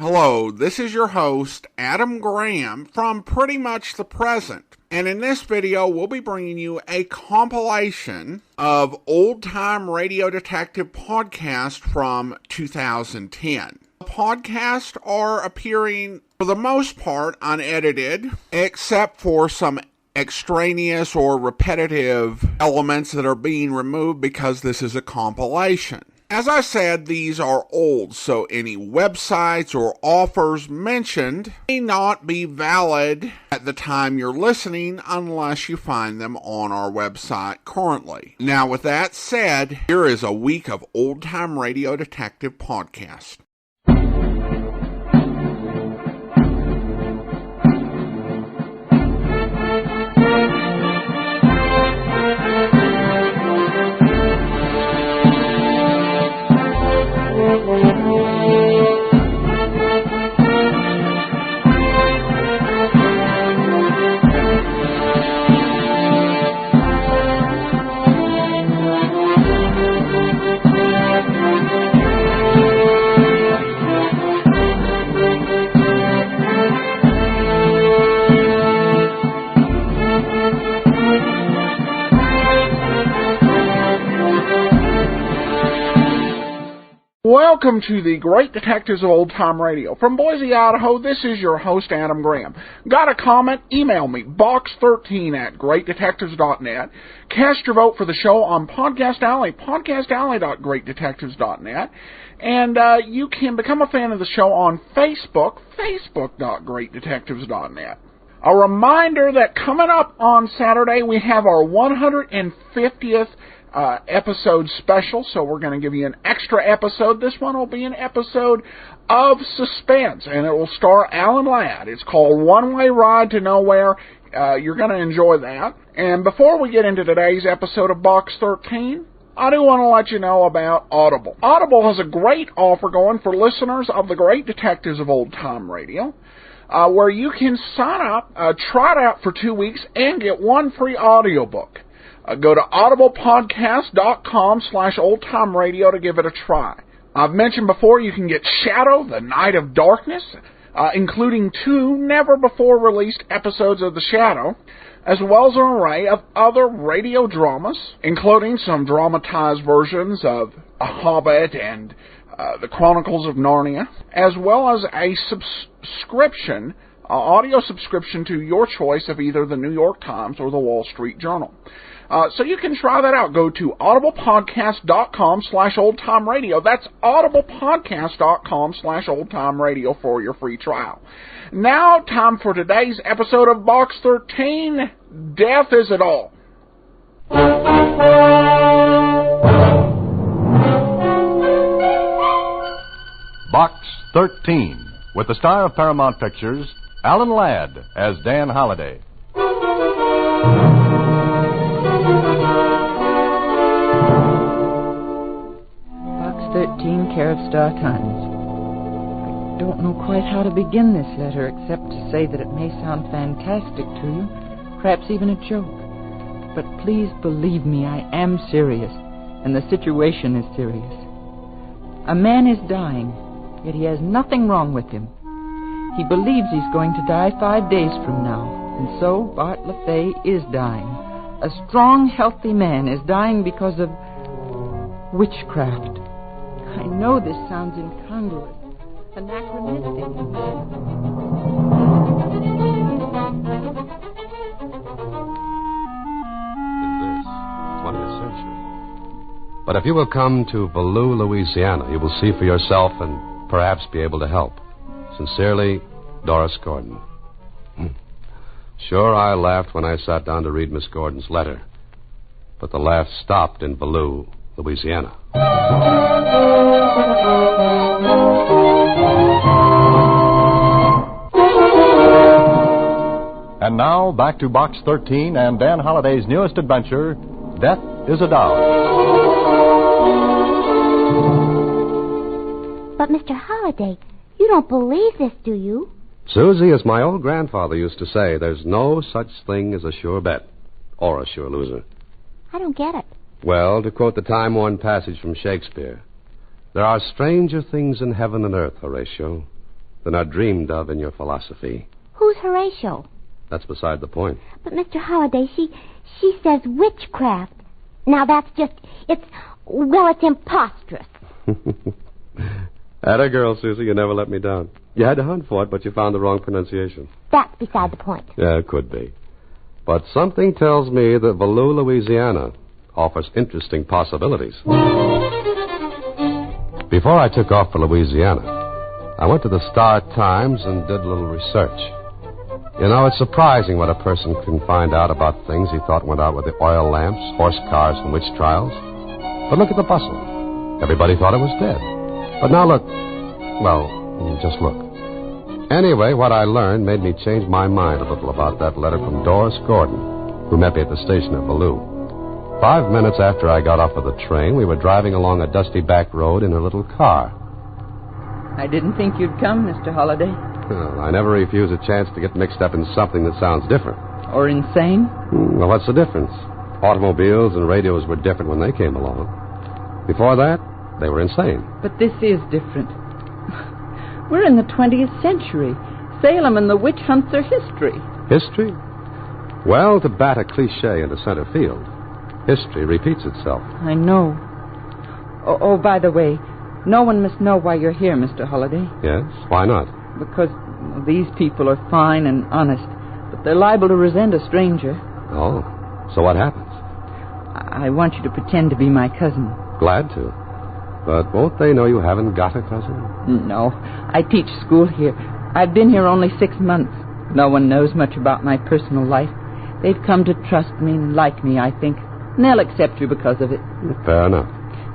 Hello, this is your host, Adam Graham, from Pretty Much the Present. And in this video, we'll be bringing you a compilation of old-time radio detective podcasts from 2010. The podcasts are appearing, for the most part, unedited, except for some extraneous or repetitive elements that are being removed because this is a compilation. As I said, these are old, so any websites or offers mentioned may not be valid at the time you're listening unless you find them on our website currently. Now, with that said, here is a week of old-time radio detective podcast. Welcome to the Great Detectives of Old Time Radio. From Boise, Idaho, this is your host, Adam Graham. Got a comment? Email me, box13@greatdetectives.net. Cast your vote for the show on Podcast Alley, podcastalley.greatdetectives.net. And you can become a fan of the show on Facebook, facebook.greatdetectives.net. A reminder that coming up on Saturday, we have our 150th episode special, so we're going to give you an extra episode. This one will be an episode of Suspense, and it will star Alan Ladd. It's called One Way Ride to Nowhere. You're going to enjoy that. And before we get into today's episode of Box 13, I do want to let you know about Audible. Audible has a great offer going for listeners of the Great Detectives of Old Time Radio, where you can sign up, try it out for 2 weeks, and get one free audiobook. Go to audiblepodcast.com/oldtimeradio to give it a try. I've mentioned before you can get Shadow, the Night of Darkness, including 2 never-before-released episodes of The Shadow, as well as an array of other radio dramas, including some dramatized versions of A Hobbit and The Chronicles of Narnia, as well as a subscription, audio subscription to your choice of either the New York Times or the Wall Street Journal. So you can try that out. Go to audiblepodcast.com/oldtimeradio. That's audiblepodcast.com/oldtimeradio for your free trial. Now, time for today's episode of Box 13, Death Is It All. Box 13, with the star of Paramount Pictures, Alan Ladd as Dan Holliday. Box 13, care of Star Times. I don't know quite how to begin this letter except to say that it may sound fantastic to you, perhaps even a joke. But please believe me, I am serious, and the situation is serious. A man is dying, yet he has nothing wrong with him. He believes he's going to die 5 days from now, and so Bart LaFay is dying. A strong, healthy man is dying because of witchcraft. I know this sounds incongruous, anachronistic. In this 20th century. But if you will come to Bayous, Louisiana, you will see for yourself and perhaps be able to help. Sincerely, Doris Gordon. Sure, I laughed when I sat down to read Miss Gordon's letter. But the laugh stopped in Bayous, Louisiana. And now, back to Box 13 and Dan Holliday's newest adventure, Death Is a Doll. But, Mr. Holliday, you don't believe this, do you? Susie, as my old grandfather used to say, there's no such thing as a sure bet or a sure loser. I don't get it. Well, to quote the time-worn passage from Shakespeare, there are stranger things in heaven and earth, Horatio, They're not dreamed of in your philosophy. Who's Horatio? That's beside the point. But, Mr. Holliday, she says witchcraft. Now, that's just, it's imposterous. Atta girl, Susie, you never let me down. You had to hunt for it, but you found the wrong pronunciation. That's beside the point. Yeah, it could be. But something tells me that Valoo, Louisiana offers interesting possibilities. Before I took off for Louisiana, I went to the Star-Times and did a little research. You know, it's surprising what a person can find out about things he thought went out with the oil lamps, horse cars, and witch trials. But look at the bustle. Everybody thought it was dead. But now look. Well, just look. Anyway, what I learned made me change my mind a little about that letter from Doris Gordon, who met me at the station at Valoo. 5 minutes after I got off of the train, we were driving along a dusty back road in her little car. I didn't think you'd come, Mr. Holliday. Well, I never refuse a chance to get mixed up in something that sounds different. Or insane? Well, what's the difference? Automobiles and radios were different when they came along. Before that, they were insane. But this is different. We're in the 20th century. Salem and the witch hunts are history. History? Well, to bat a cliche into center field, history repeats itself. I know. Oh, by the way, no one must know why you're here, Mr. Holliday. Yes? Why not? Because these people are fine and honest, but they're liable to resent a stranger. Oh, so what happens? I want you to pretend to be my cousin. Glad to. But won't they know you haven't got a cousin? No, I teach school here. I've been here only 6 months. No one knows much about my personal life. They've come to trust me and like me, I think. And they'll accept you because of it. Fair enough.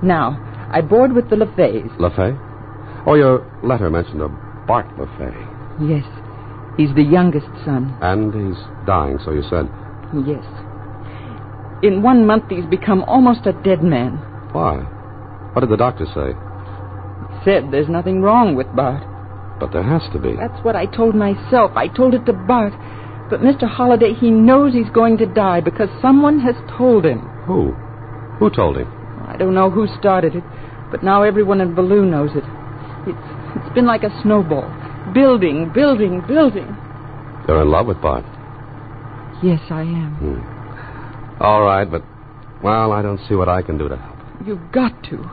Now, I board with the LaFays. LaFay? Oh, your letter mentioned a Bart LaFay. Yes. He's the youngest son. And he's dying, so you said. Yes. In 1 month, he's become almost a dead man. Why? What did the doctor say? He said there's nothing wrong with Bart. But there has to be. That's what I told myself. I told it to Bart. But Mr. Holliday, he knows he's going to die because someone has told him. Who? Who told him? I don't know who started it, but now everyone in Valoo knows it. It's been like a snowball. Building, building, building. You're in love with Bart? Yes, I am. All right, but, well, I don't see what I can do to help. You've got to.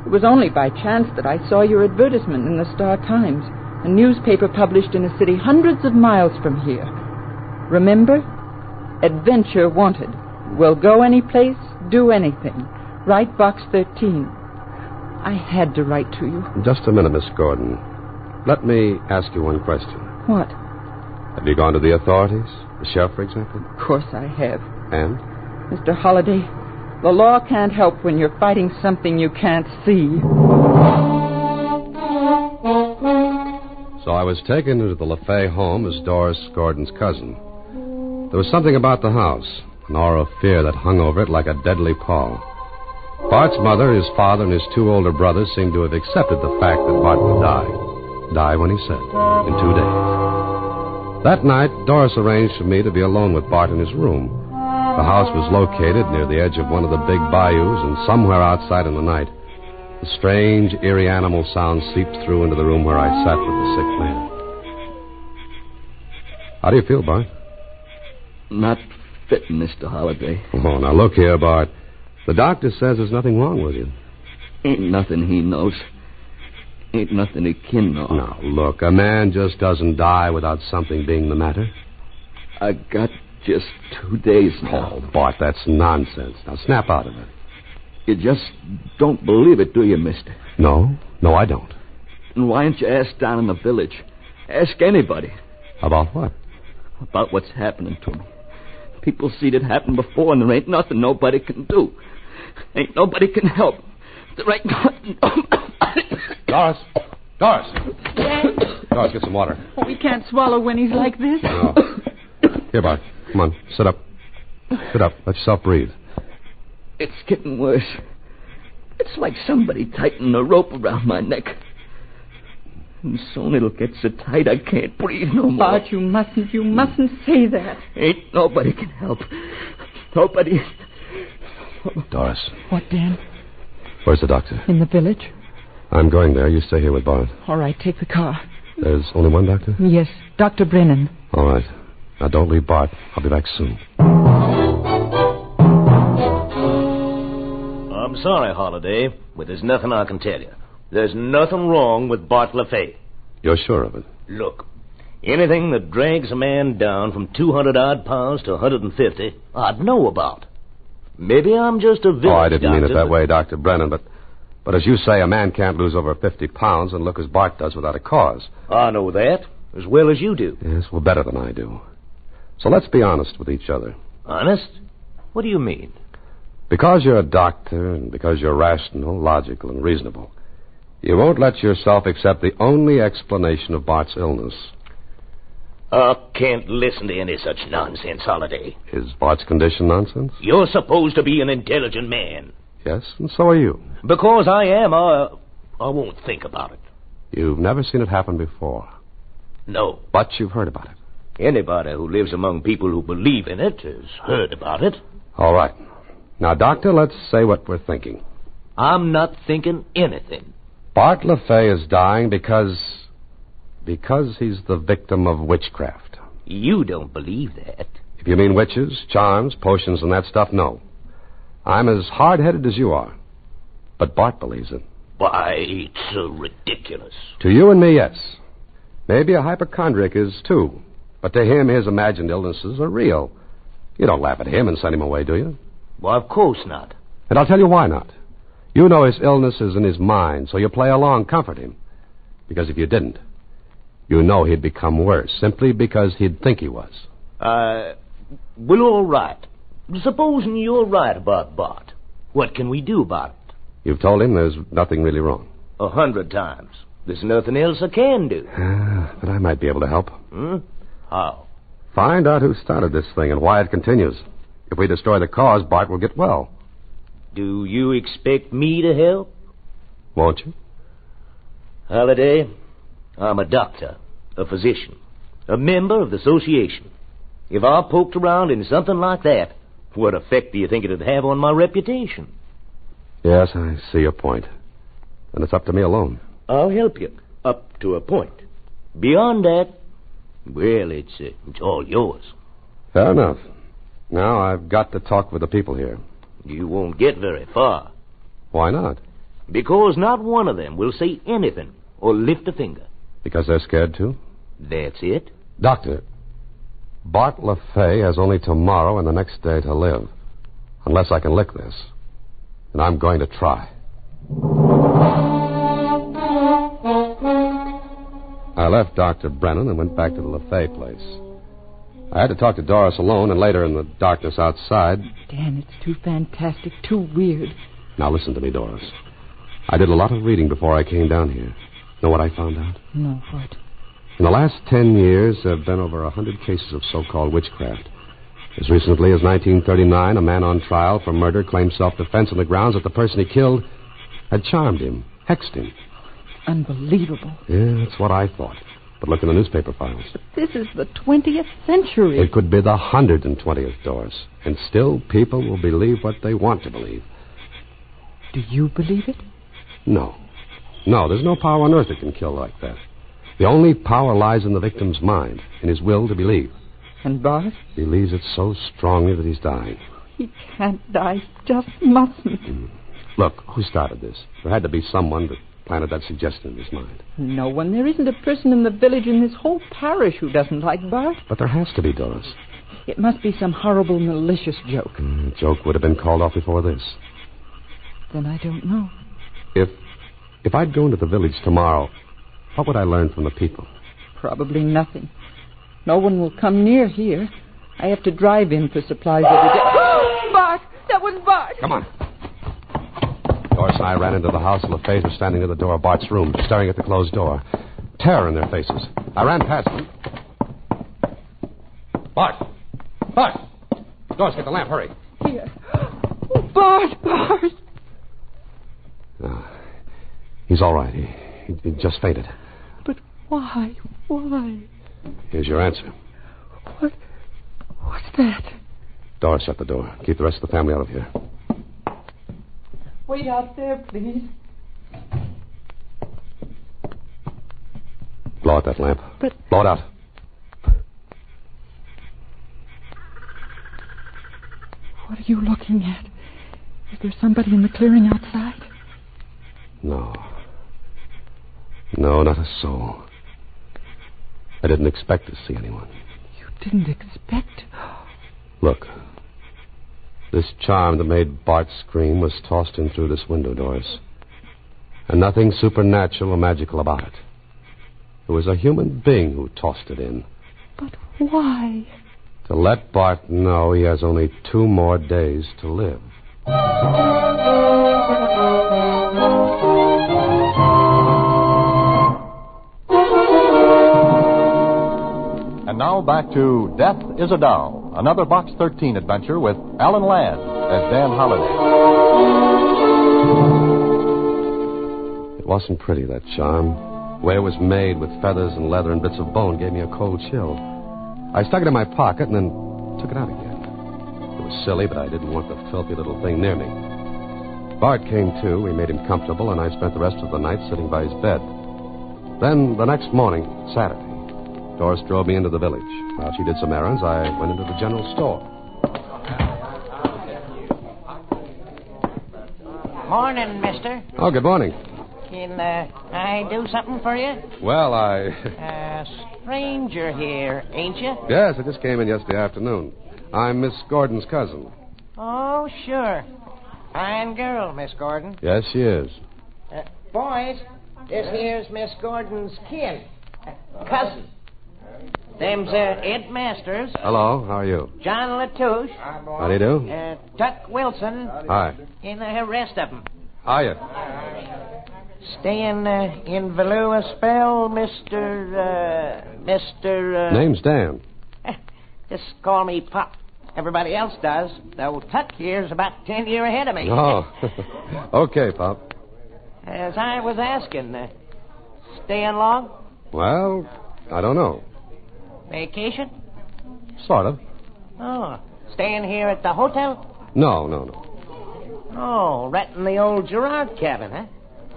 It was only by chance that I saw your advertisement in the Star-Times, a newspaper published in a city hundreds of miles from here. Remember? Adventure wanted. Will go any place, do anything. Write Box 13. I had to write to you. Just a minute, Miss Gordon. Let me ask you one question. What? Have you gone to the authorities? The sheriff, for example? Of course I have. And? Mr. Holliday, the law can't help when you're fighting something you can't see. So I was taken into the LaFay home as Doris Gordon's cousin. There was something about the house, an aura of fear that hung over it like a deadly pall. Bart's mother, his father, and his 2 older brothers seemed to have accepted the fact that Bart would die. Die when he said, in 2 days. That night, Doris arranged for me to be alone with Bart in his room. The house was located near the edge of one of the big bayous, and somewhere outside in the night, a strange, eerie animal sound seeped through into the room where I sat with the sick man. How do you feel, Bart? Not fit, Mr. Holliday. Oh, now look here, Bart. The doctor says there's nothing wrong with you. Ain't nothing he knows. Ain't nothing he can know. Now, look, a man just doesn't die without something being the matter. I got just 2 days now. Oh, Bart, that's nonsense. Now, snap out of it. You just don't believe it, do you, mister? No, I don't. And why don't you ask down in the village? Ask anybody. About what? About what's happening to me. People seen it happen before, and there ain't nothing nobody can do. Ain't nobody can help. There ain't nothing nobody... Doris! Doris, get some water. Oh, we can't swallow when he's like this. No. Here, Bart. Come on, sit up. Sit up. Let yourself breathe. It's getting worse. It's like somebody tightening a rope around my neck. And soon it'll get so tight I can't breathe no more. Bart, you mustn't say that. Ain't nobody can help. Nobody. Doris. What, Dan? Where's the doctor? In the village? I'm going there. You stay here with Bart. All right, take the car. There's only one, Doctor? Yes, Dr. Brennan. All right. Now, don't leave Bart. I'll be back soon. I'm sorry, Holiday, but there's nothing I can tell you. There's nothing wrong with Bart LaFay. You're sure of it? Look, anything that drags a man down from 200-odd pounds to 150, I'd know about. Maybe I'm just a village Oh, I didn't mean it doctor, that way, Dr. Brennan, but as you say, a man can't lose over 50 pounds and look as Bart does without a cause. I know that, as well as you do. Yes, well, better than I do. So let's be honest with each other. Honest? What do you mean? Because you're a doctor and because you're rational, logical, and reasonable, you won't let yourself accept the only explanation of Bart's illness. I can't listen to any such nonsense, Holiday. Is Bart's condition nonsense? You're supposed to be an intelligent man. Yes, and so are you. Because I am, I won't think about it. You've never seen it happen before. No. But you've heard about it. Anybody who lives among people who believe in it has heard about it. All right. Now, Doctor, let's say what we're thinking. I'm not thinking anything. Bart LaFay is dying because he's the victim of witchcraft. You don't believe that. If you mean witches, charms, potions, and that stuff, no. I'm as hard-headed as you are. But Bart believes it. Why, it's ridiculous. To you and me, yes. Maybe a hypochondriac is, too. But to him, his imagined illnesses are real. You don't laugh at him and send him away, do you? Why, of course not. And I'll tell you why not. You know his illness is in his mind, so you play along, comfort him. Because if you didn't, you know he'd become worse, simply because he'd think he was. Well, all right. Supposing you're right about Bart. What can we do about it? You've told him there's nothing really wrong. 100 times. There's nothing else I can do. But I might be able to help. How? Find out who started this thing and why it continues. If we destroy the cause, Bart will get well. Do you expect me to help? Won't you? Holiday, I'm a doctor, a physician, a member of the association. If I poked around in something like that, what effect do you think it'd have on my reputation? Yes, I see your point. And it's up to me alone. I'll help you, up to a point. Beyond that, well, it's all yours. Fair enough. Now I've got to talk with the people here. You won't get very far. Why not? Because not one of them will say anything or lift a finger. Because they're scared too? That's it. Doctor, Bart LaFay has only tomorrow and the next day to live. Unless I can lick this. And I'm going to try. I left Dr. Brennan and went back to the LaFay place. I had to talk to Doris alone, and later in the darkness outside... Dan, it's too fantastic, too weird. Now listen to me, Doris. I did a lot of reading before I came down here. Know what I found out? No, what? In the last 10 years, there have been over 100 cases of so-called witchcraft. As recently as 1939, a man on trial for murder claimed self-defense on the grounds that the person he killed had charmed him, hexed him. Unbelievable. Yeah, that's what I thought. But look in the newspaper files. But this is the 20th century. It could be the 120th, Doris. And still people will believe what they want to believe. Do you believe it? No. No, there's no power on earth that can kill like that. The only power lies in the victim's mind, in his will to believe. And Bart? He believes it so strongly that he's dying. He can't die. Just mustn't. Look, who started this? There had to be someone that planted that suggestion in his mind. No one. There isn't a person in the village in this whole parish who doesn't like Bart. But there has to be, Doris. It must be some horrible, malicious joke. The joke would have been called off before this. Then I don't know. If I'd go into the village tomorrow, what would I learn from the people? Probably nothing. No one will come near here. I have to drive in for supplies every day. Bart! That was Bart! Come on. Doris and I ran into the house. LaFays were standing near the door of Bart's room, staring at the closed door. Terror in their faces. I ran past them. Bart! Bart! Doris, get the lamp. Hurry. Here. Oh, Bart! He's all right. He just fainted. But why? Why? Here's your answer. What's that? Doris, shut the door. Keep the rest of the family out of here. Wait out there, please. Blow out that lamp. But... Blow it out. What are you looking at? Is there somebody in the clearing outside? No. No, not a soul. I didn't expect to see anyone. You didn't expect? Look. This charm that made Bart scream was tossed in through this window, Doris. And nothing supernatural or magical about it. It was a human being who tossed it in. But why? To let Bart know he has only 2 more days to live. And now back to Death is a Doll, another Box 13 adventure with Alan Ladd as Dan Holliday. It wasn't pretty, that charm. The way it was made with feathers and leather and bits of bone gave me a cold chill. I stuck it in my pocket and then took it out again. It was silly, but I didn't want the filthy little thing near me. Bart came to. We made him comfortable, and I spent the rest of the night sitting by his bed. Then, the next morning, Saturday, Doris drove me into the village. While she did some errands, I went into the general store. Morning, mister. Oh, good morning. Can I do something for you? Well, Stranger here, ain't you? Yes, I just came in yesterday afternoon. I'm Miss Gordon's cousin. Oh, sure. Fine girl, Miss Gordon. Yes, she is. Boys, this here's Miss Gordon's kin. Cousin. Them's Ed Masters. Hello, how are you? John Latouche. How do you do? Tuck Wilson. Hi. And the rest of them. Hiya. Staying in Value a spell, Mr. Name's Dan. Just call me Pop. Everybody else does, though Tuck here's about 10 years ahead of me. Oh, okay, Pop. As I was asking, staying long? Well, I don't know. Vacation? Sort of. Oh, staying here at the hotel? No. Oh, renting the old Gerard cabin, huh?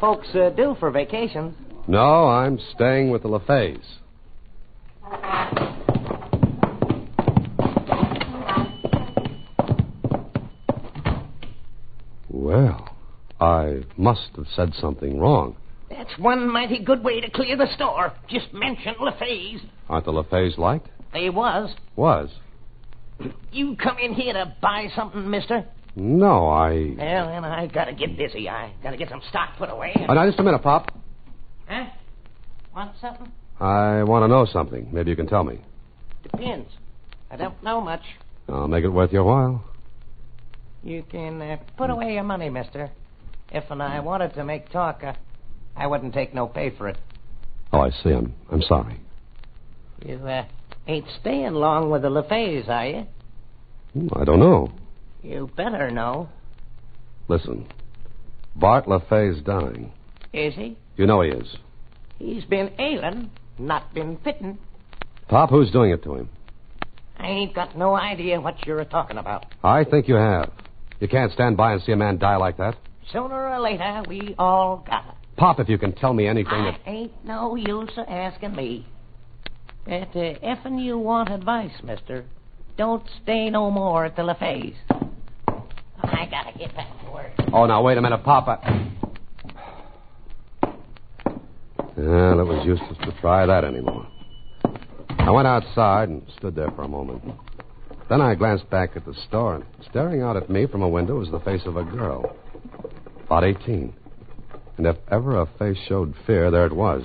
Folks do for vacations. No, I'm staying with the LaFays. Well, I must have said something wrong. That's one mighty good way to clear the store. Just mention LaFays. Aren't the LaFays liked? They was. Was? You come in here to buy something, mister? No, Well, then I gotta get busy. I gotta get some stock put away. Oh, now, just a minute, Pop. Huh? Want something? I want to know something. Maybe you can tell me. Depends. I don't know much. I'll make it worth your while. You can put away your money, mister. If and I wanted to make talk, I wouldn't take no pay for it. Oh, I see. I'm sorry. You ain't staying long with the LaFays, are you? I don't know. You better know. Listen, Bart LaFay's dying. Is he? You know he is. He's been ailing, not been fitting. Pop, who's doing it to him? I ain't got no idea what you're talking about. I think you have. You can't stand by and see a man die like that. Sooner or later, we all got it. Pop, if you can tell me anything that... Ain't no use of asking me. But effing you want advice, mister, don't stay no more at the LaFays. I gotta get back to work. Oh, now, wait a minute, Pop. Well, it was useless to try that anymore. I went outside and stood there for a moment. Then I glanced back at the store, and staring out at me from a window was the face of a girl. About 18. And if ever a face showed fear, there it was.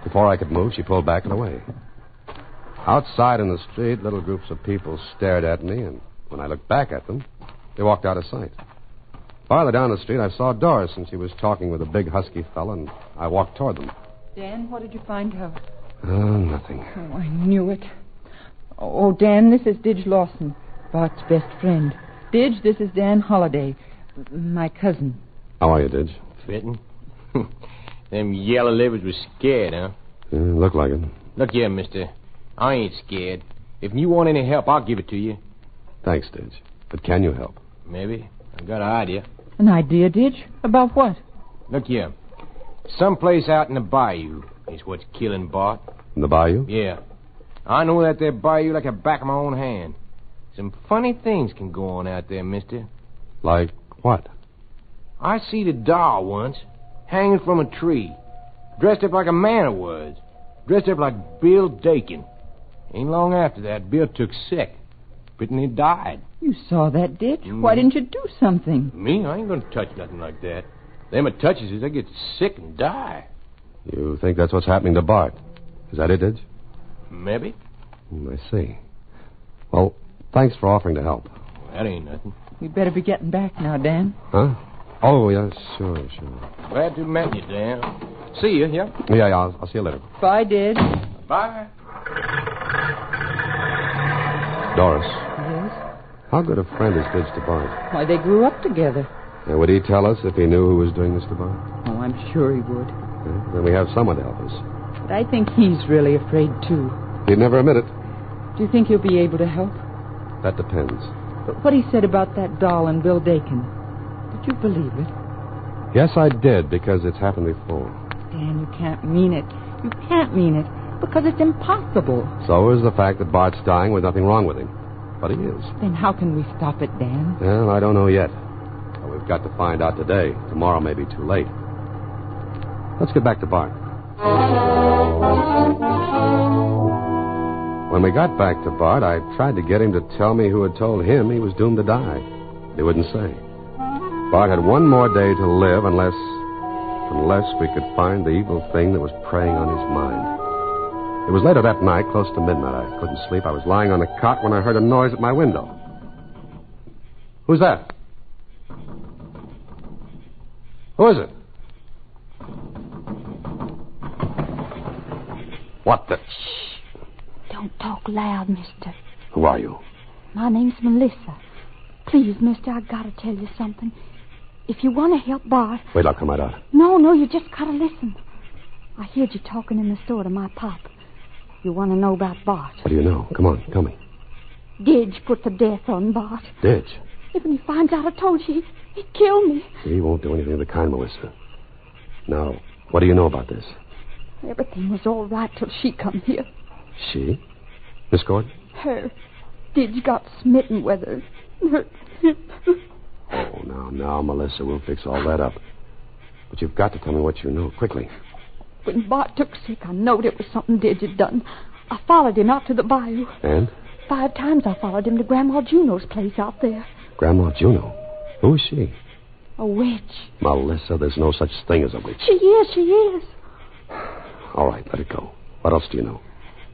Before I could move, she pulled back and away. Outside in the street, little groups of people stared at me, and when I looked back at them, they walked out of sight. Farther down the street, I saw Doris, and she was talking with a big, husky fella, and I walked toward them. Dan, what did you find out? Nothing. Oh, I knew it. Oh, Dan, this is Didge Lawson, Bart's best friend. Didge, this is Dan Holliday, my cousin. How are you, Didge? Fitting? Them yellow livers was scared, huh? Looked like it. Look here, mister. I ain't scared. If you want any help, I'll give it to you. Thanks, Didge. But can you help? Maybe. I've got an idea. An idea, Didge? About what? Look here. Someplace out in the bayou, is what's killing Bart. In the bayou? Yeah. I know that there bayou like the back of my own hand. Some funny things can go on out there, mister. Like what? I see the doll once, hanging from a tree, dressed up like a man it was, dressed up like Bill Dakin. Ain't long after that, Bill took sick. Brittany died. You saw that, Ditch. Why didn't you do something? Me? I ain't gonna touch nothing like that. Them it touches is they get sick and die. You think that's what's happening to Bart? Is that it, Didge? Maybe. I see. Well, thanks for offering to help. That ain't nothing. We better be getting back now, Dan. Huh? Oh, yeah, sure. Glad to meet you, Dan. See you, yeah? Yeah, I'll see you later. Bye, Ditch. Bye. Doris, Yes? how good a friend is Didge to Bart? Why, they grew up together. And would he tell us if he knew who was doing this to Bart? Oh, I'm sure he would. Yeah, then we have someone to help us. But I think he's really afraid, too. He'd never admit it. Do you think he'll be able to help? That depends. But what he said about that doll and Bill Dakin, did you believe it? Yes, I did, because it's happened before. Dan, you can't mean it. You can't mean it, because it's impossible. So is the fact that Bart's dying with nothing wrong with him. But he is. Then how can we stop it, Dan? Well, I don't know yet. But we've got to find out today. Tomorrow may be too late. Let's get back to Bart. When we got back to Bart, I tried to get him to tell me who had told him he was doomed to die. But he wouldn't say. Bart had one more day to live unless we could find the evil thing that was preying on his mind. It was later that night, close to midnight. I couldn't sleep. I was lying on the cot when I heard a noise at my window. Who's that? Who is it? What the... Don't talk loud, mister. Who are you? My name's Melissa. Please, mister, I gotta tell you something. If you want to help Bart... Wait, I'll come right out. No, you just gotta listen. I heard you talking in the store to my pop. You want to know about Bart. What do you know? Come on, tell me. Didge put the death on Bart. Didge? If he finds out I told you, he'd kill me. He won't do anything of the kind, Melissa. Now, what do you know about this? Everything was all right till she come here. She? Miss Gordon? Her. Didge got smitten with her. Oh, now, Melissa, we'll fix all that up. But you've got to tell me what you know, quickly. When Bart took sick, I knowed it was something Didge had done. I followed him out to the bayou. And? 5 times I followed him to Grandma Juno's place out there. Grandma Juno? Who is she? A witch. Melissa, there's no such thing as a witch. She is. All right, let it go. What else do you know?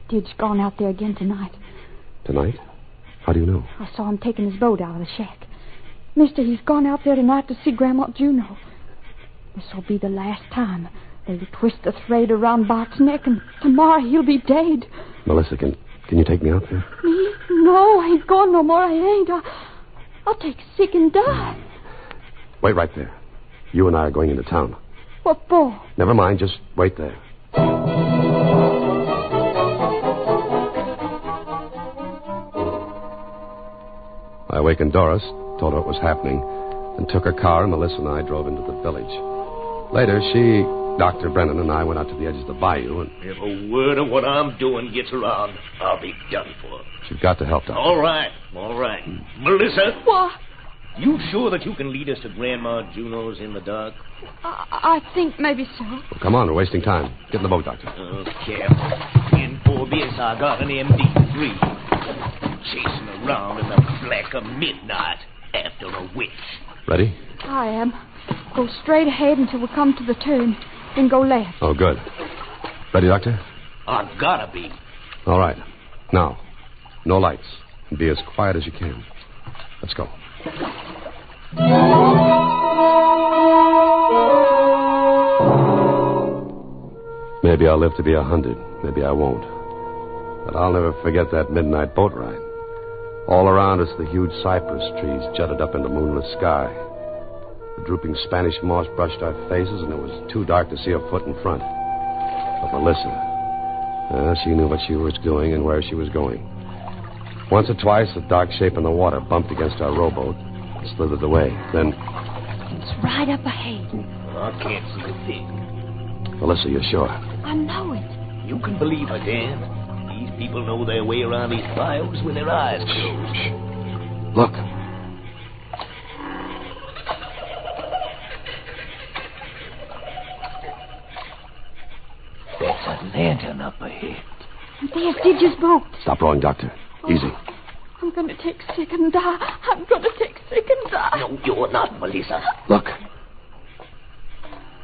Didge gone out there again tonight. Tonight? How do you know? I saw him taking his boat out of the shack. Mister, he's gone out there tonight to see Grandma Juno. This'll be the last time. They'll twist the thread around Bart's neck, and tomorrow he'll be dead. Melissa, can you take me out there? Me? No, I ain't going no more. I ain't. I'll take sick and die. Wait right there. You and I are going into town. What for? Never mind, just wait there. I awakened Doris, told her what was happening, and took her car, and Melissa and I drove into the village. Later, she, Dr. Brennan, and I went out to the edge of the bayou, and... If a word of what I'm doing gets around, I'll be done for. You've got to help, Doctor. All right. Melissa? What? You sure that you can lead us to Grandma Juno's in the dark? I think maybe so. Well, come on, we're wasting time. Get in the boat, Doctor. Okay. In for this, I got an MD3. Chasing around in the black of midnight after a witch. Ready? I am. Go straight ahead until we come to the turn, then go left. Oh, good. Ready, Doctor? I've gotta be. All right. Now, no lights. And be as quiet as you can. Let's go. Maybe I'll live to be 100. Maybe I won't. But I'll never forget that midnight boat ride. All around us, the huge cypress trees jutted up in the moonless sky. The drooping Spanish moss brushed our faces, and it was too dark to see a foot in front. But Melissa, she knew what she was doing and where she was going. Once or twice, a dark shape in the water bumped against our rowboat and slithered away. Then... It's right up ahead. I can't see a thing. Melissa, you're sure? I know it. You can believe her, Dan. These people know their way around these bayous with their eyes closed. Look. That's a lantern up ahead. There's Didge's boat. Stop rowing, Doctor. Easy. I'm going to take sick and die. I'm going to take sick and die. No, you're not, Melissa. Look.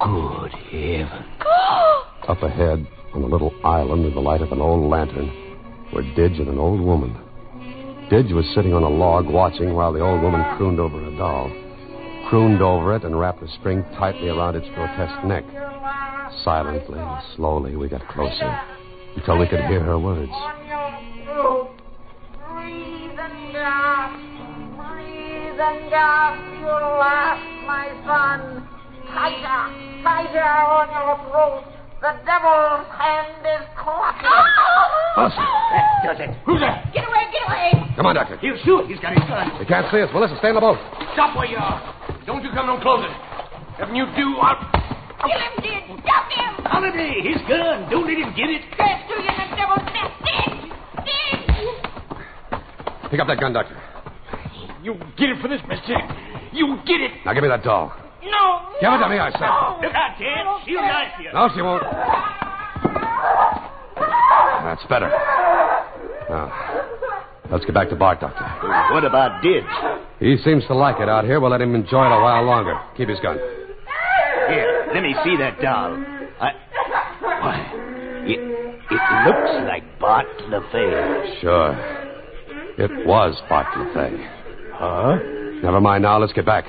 Good heaven. Up ahead, on a little island in the light of an old lantern, were Didge and an old woman. Didge was sitting on a log watching while the old woman crooned over a doll. Crooned over it and wrapped a string tightly around its grotesque neck. Silently and slowly we got closer until we could hear her words. Breathe and gasp, you'll last, my son. Tighter on your throat. The devil's hand is clutching. Melissa! That does it. Who's that? Get away! Come on, Doctor. He'll shoot. He's got his gun. You can't see us. Melissa, stay in the boat. Stop where you are. Don't you come no closer. If you do, I'll... Kill him, Did! Stop him! Holiday, his gun. Don't let him get it. There's to you in the devil's nest. Did! Pick up that gun, Doctor. You get it for this, mister. You get it. Now give me that doll. No! Give it to me, I said. Look out, Dan. She'll knife you. No, she won't. That's better. Now, let's get back to Bart, Doctor. What about Didge? He seems to like it out here. We'll let him enjoy it a while longer. Keep his gun. Here, let me see that doll. Why, it looks like Bart LaFay. Sure. It was Bart LaFay. Huh? Never mind now. Let's get back.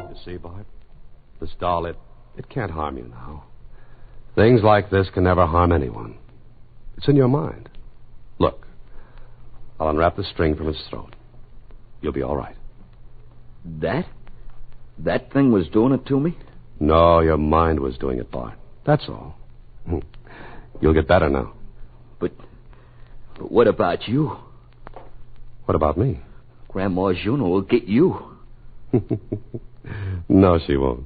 You see, Bart? This doll, it can't harm you now. Things like this can never harm anyone. It's in your mind. Look. I'll unwrap the string from its throat. You'll be all right. That thing was doing it to me? No, your mind was doing it, Bart. That's all. You'll get better now. But what about you? What about me? Grandma Juno will get you. No, she won't.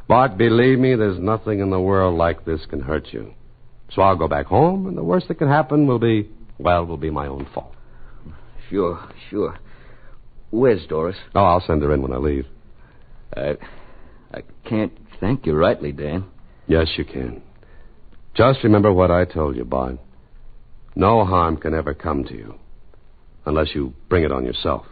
Bart, believe me, there's nothing in the world like this can hurt you. So I'll go back home, and the worst that can happen will be my own fault. Sure. Where's Doris? Oh, I'll send her in when I leave. I can't thank you rightly, Dan. Yes, you can. Just remember what I told you, Bart. No harm can ever come to you unless you bring it on yourself.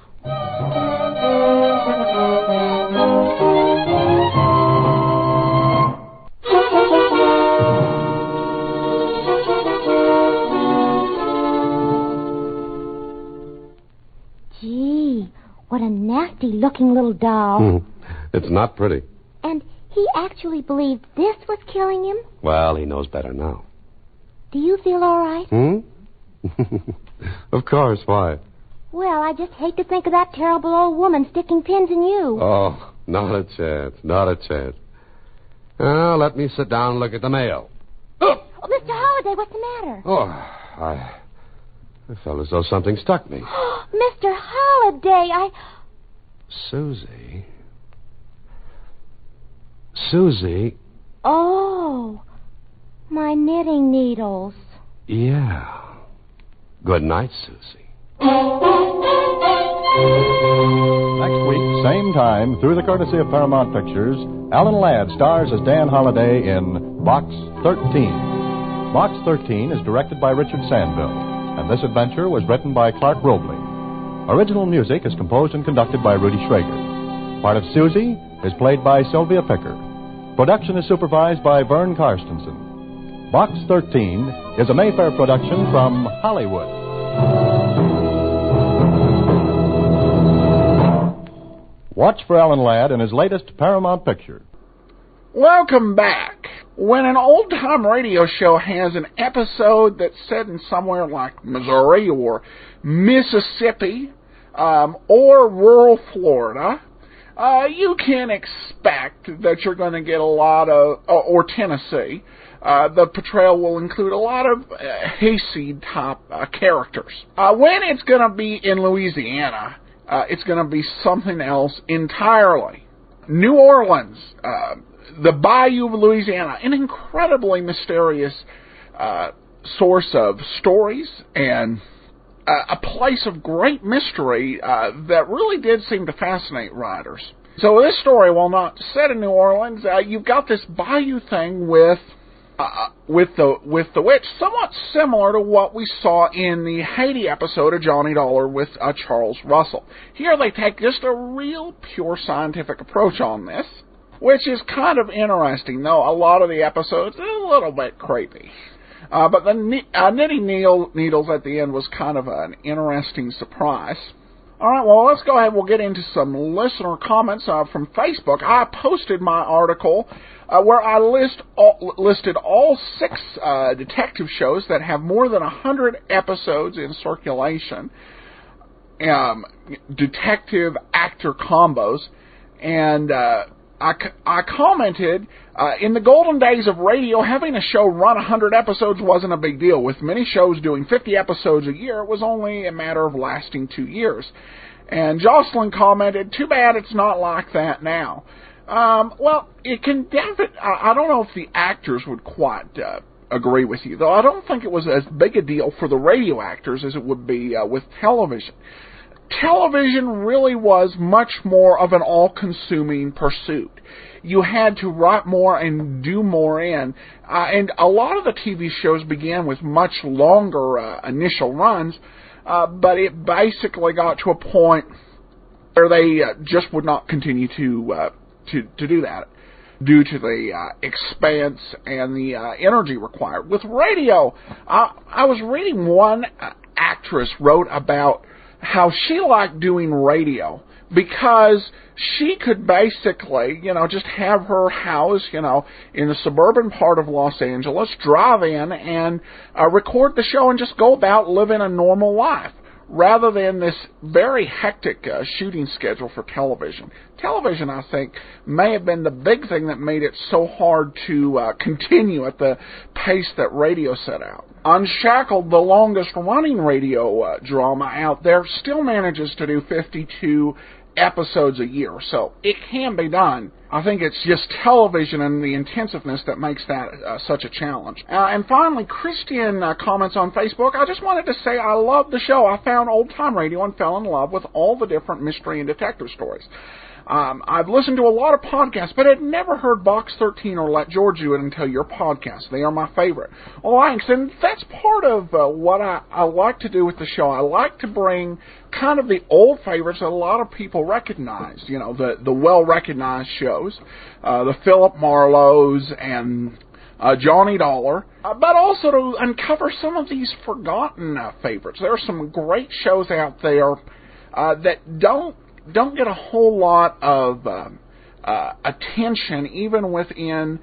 Gee, what a nasty-looking little doll. It's not pretty. And he actually believed this was killing him? Well, he knows better now. Do you feel all right? Of course, why? Well, I just hate to think of that terrible old woman sticking pins in you. Oh, not a chance. Now, let me sit down and look at the mail. Oh, Mr. Holliday, what's the matter? Oh, I felt as though something struck me. Mr. Holliday, Susie. Oh, my knitting needles. Yeah. Good night, Susie. Next week, same time, through the courtesy of Paramount Pictures, Alan Ladd stars as Dan Holliday in Box 13. Box 13 is directed by Richard Sandville, and this adventure was written by Clark Robley. Original music is composed and conducted by Rudy Schrager. Part of Susie is played by Sylvia Picker. Production is supervised by Vern Karstensen. Box 13 is a Mayfair production from Hollywood. Watch for Alan Ladd in his latest Paramount picture. Welcome back. When an old-time radio show has an episode that's set in somewhere like Missouri or Mississippi or rural Florida, you can expect that you're going to get a lot of, or Tennessee, the portrayal will include a lot of hayseed-type characters. When it's going to be in Louisiana, it's going to be something else entirely. New Orleans, the Bayou of Louisiana, an incredibly mysterious source of stories and a place of great mystery that really did seem to fascinate writers. So this story, while not set in New Orleans, you've got this Bayou thing with the witch, somewhat similar to what we saw in the Haiti episode of Johnny Dollar with Charles Russell. Here they take just a real pure scientific approach on this, which is kind of interesting, though a lot of the episodes are a little bit creepy. But the knitting needles at the end was kind of an interesting surprise. All right, well, let's go ahead. We'll get into some listener comments from Facebook. I posted my article where I listed all 6 detective shows that have more than 100 episodes in circulation, detective actor combos, and I commented, in the golden days of radio, having a show run 100 episodes wasn't a big deal. With many shows doing 50 episodes a year, it was only a matter of lasting 2 years. And Jocelyn commented, too bad it's not like that now. Well, it can definitely, I don't know if the actors would quite agree with you, though I don't think it was as big a deal for the radio actors as it would be with television. Television really was much more of an all-consuming pursuit. You had to write more and do more in, and a lot of the TV shows began with much longer initial runs, but it basically got to a point where they just would not continue to do that due to the expense and the energy required. With radio, I was reading one actress wrote about how she liked doing radio because she could basically, just have her house, in the suburban part of Los Angeles, drive in and record the show and just go about living a normal life, rather than this very hectic shooting schedule for television. Television, I think, may have been the big thing that made it so hard to continue at the pace that radio set out. Unshackled, the longest-running radio drama out there, still manages to do 52 episodes a year, so it can be done. I think it's just television and the intensiveness that makes that such a challenge. And finally, Christian comments on Facebook, I just wanted to say I love the show. I found old-time radio and fell in love with all the different mystery and detective stories. I've listened to a lot of podcasts, but had never heard Box 13 or Let George Do It until your podcast. They are my favorite. Well, thanks. And that's part of what I like to do with the show. I like to bring kind of the old favorites that a lot of people recognize, the well-recognized shows, the Philip Marlowes and Johnny Dollar, but also to uncover some of these forgotten favorites. There are some great shows out there that don't get a whole lot of attention even within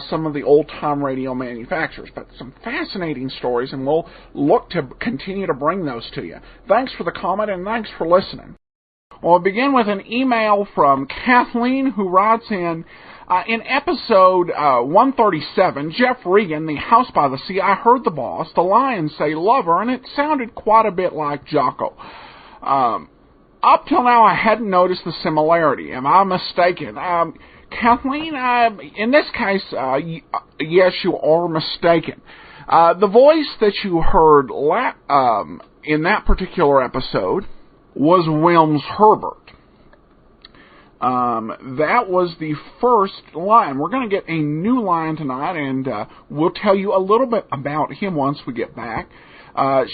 some of the old-time radio manufacturers, but some fascinating stories, and we'll look to continue to bring those to you. Thanks for the comment, and thanks for listening. Well, we'll begin with an email from Kathleen, who writes in episode 137, Jeff Regan, The House by the Sea, I heard the boss, the lions say lover, and it sounded quite a bit like Jocko. Up till now, I hadn't noticed the similarity. Am I mistaken? Kathleen, in this case, yes, you are mistaken. The voice that you heard in that particular episode was Wilms Herbert. That was the first lion. We're going to get a new lion tonight, and we'll tell you a little bit about him once we get back. Then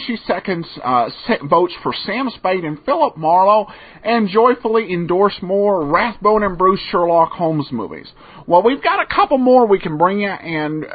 she seconds votes for Sam Spade and Philip Marlowe, and joyfully endorse more Rathbone and Bruce Sherlock Holmes movies. Well, we've got a couple more we can bring you, and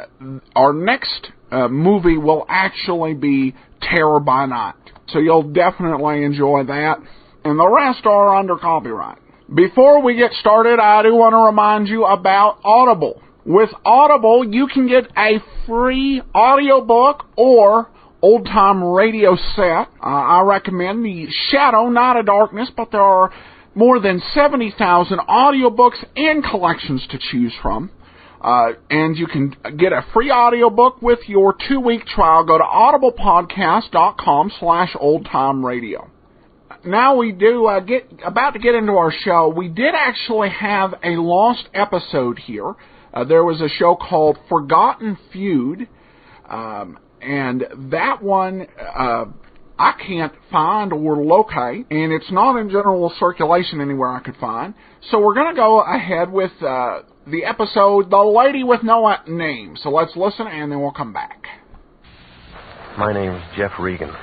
our next movie will actually be Terror by Night. So you'll definitely enjoy that, and the rest are under copyright. Before we get started, I do want to remind you about Audible. With Audible, you can get a free audiobook or old-time radio set. I recommend The Shadow, Not a Darkness, but there are more than 70,000 audiobooks and collections to choose from. And you can get a free audiobook with your 2-week trial. Go to audiblepodcast.com/oldtimeradio. Now we do about to get into our show. We did actually have a lost episode here. There was a show called Forgotten Feud, and that one I can't find or locate, and it's not in general circulation anywhere I could find. So we're going to go ahead with the episode, The Lady with No Name. So let's listen, and then we'll come back. My name's Jeff Regan.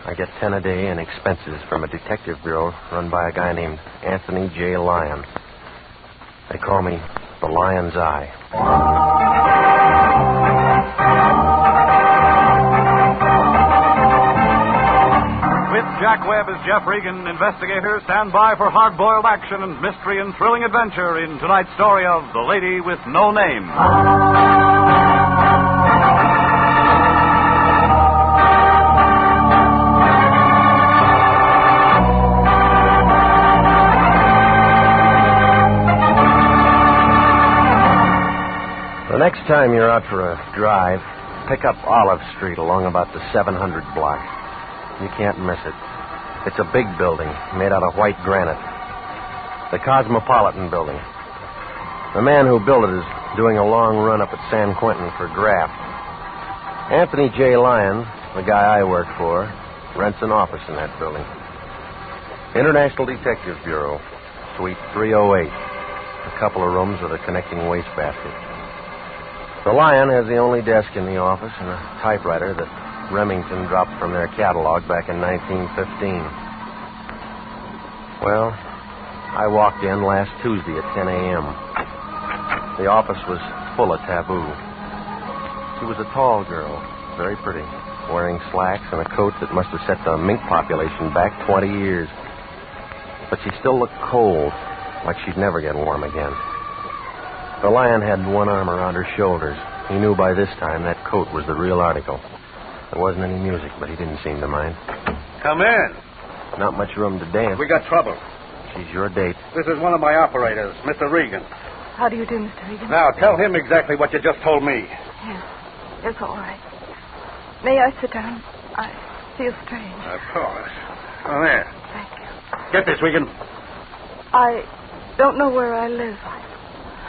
I get 10 a day in expenses from a detective bureau run by a guy named Anthony J. Lyon. They call me the Lion's Eye. With Jack Webb as Jeff Regan, investigators stand by for hard-boiled action and mystery and thrilling adventure in tonight's story of The Lady with No Name. The next time you're out for a drive, pick up Olive Street along about the 700 block. You can't miss it. It's a big building made out of white granite. The Cosmopolitan Building. The man who built it is doing a long run up at San Quentin for graft. Anthony J. Lyon, the guy I work for, rents an office in that building. International Detective Bureau, Suite 308. A couple of rooms with a connecting wastebasket. The Lion has the only desk in the office and a typewriter that Remington dropped from their catalog back in 1915. Well, I walked in last Tuesday at 10 a.m. The office was full of taboo. She was a tall girl, very pretty, wearing slacks and a coat that must have set the mink population back 20 years. But she still looked cold, like she'd never get warm again. The Lion had one arm around her shoulders. He knew by this time that coat was the real article. There wasn't any music, but he didn't seem to mind. Come in. Not much room to dance. We got trouble. She's your date. This is one of my operators, Mr. Regan. How do you do, Mr. Regan? Now, tell him exactly what you just told me. Yes, it's all right. May I sit down? I feel strange. Of course. Come there. Thank you. Get this, Regan. I don't know where I live.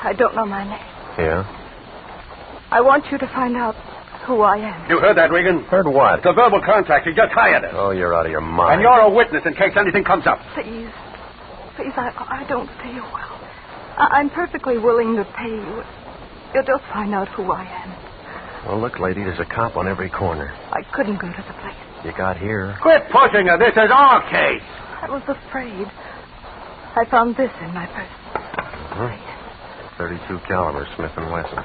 I don't know my name. Yeah? I want you to find out who I am. You heard that, Regan? Heard what? It's a verbal contract. You just hired us. Oh, you're out of your mind. And you're a witness in case anything comes up. Please, I don't feel well. I'm perfectly willing to pay you. You'll just find out who I am. Well, look, lady, there's a cop on every corner. I couldn't go to the place. You got here. Quit pushing her. This is our case. I was afraid. I found this in my purse. 32 caliber Smith & Wesson.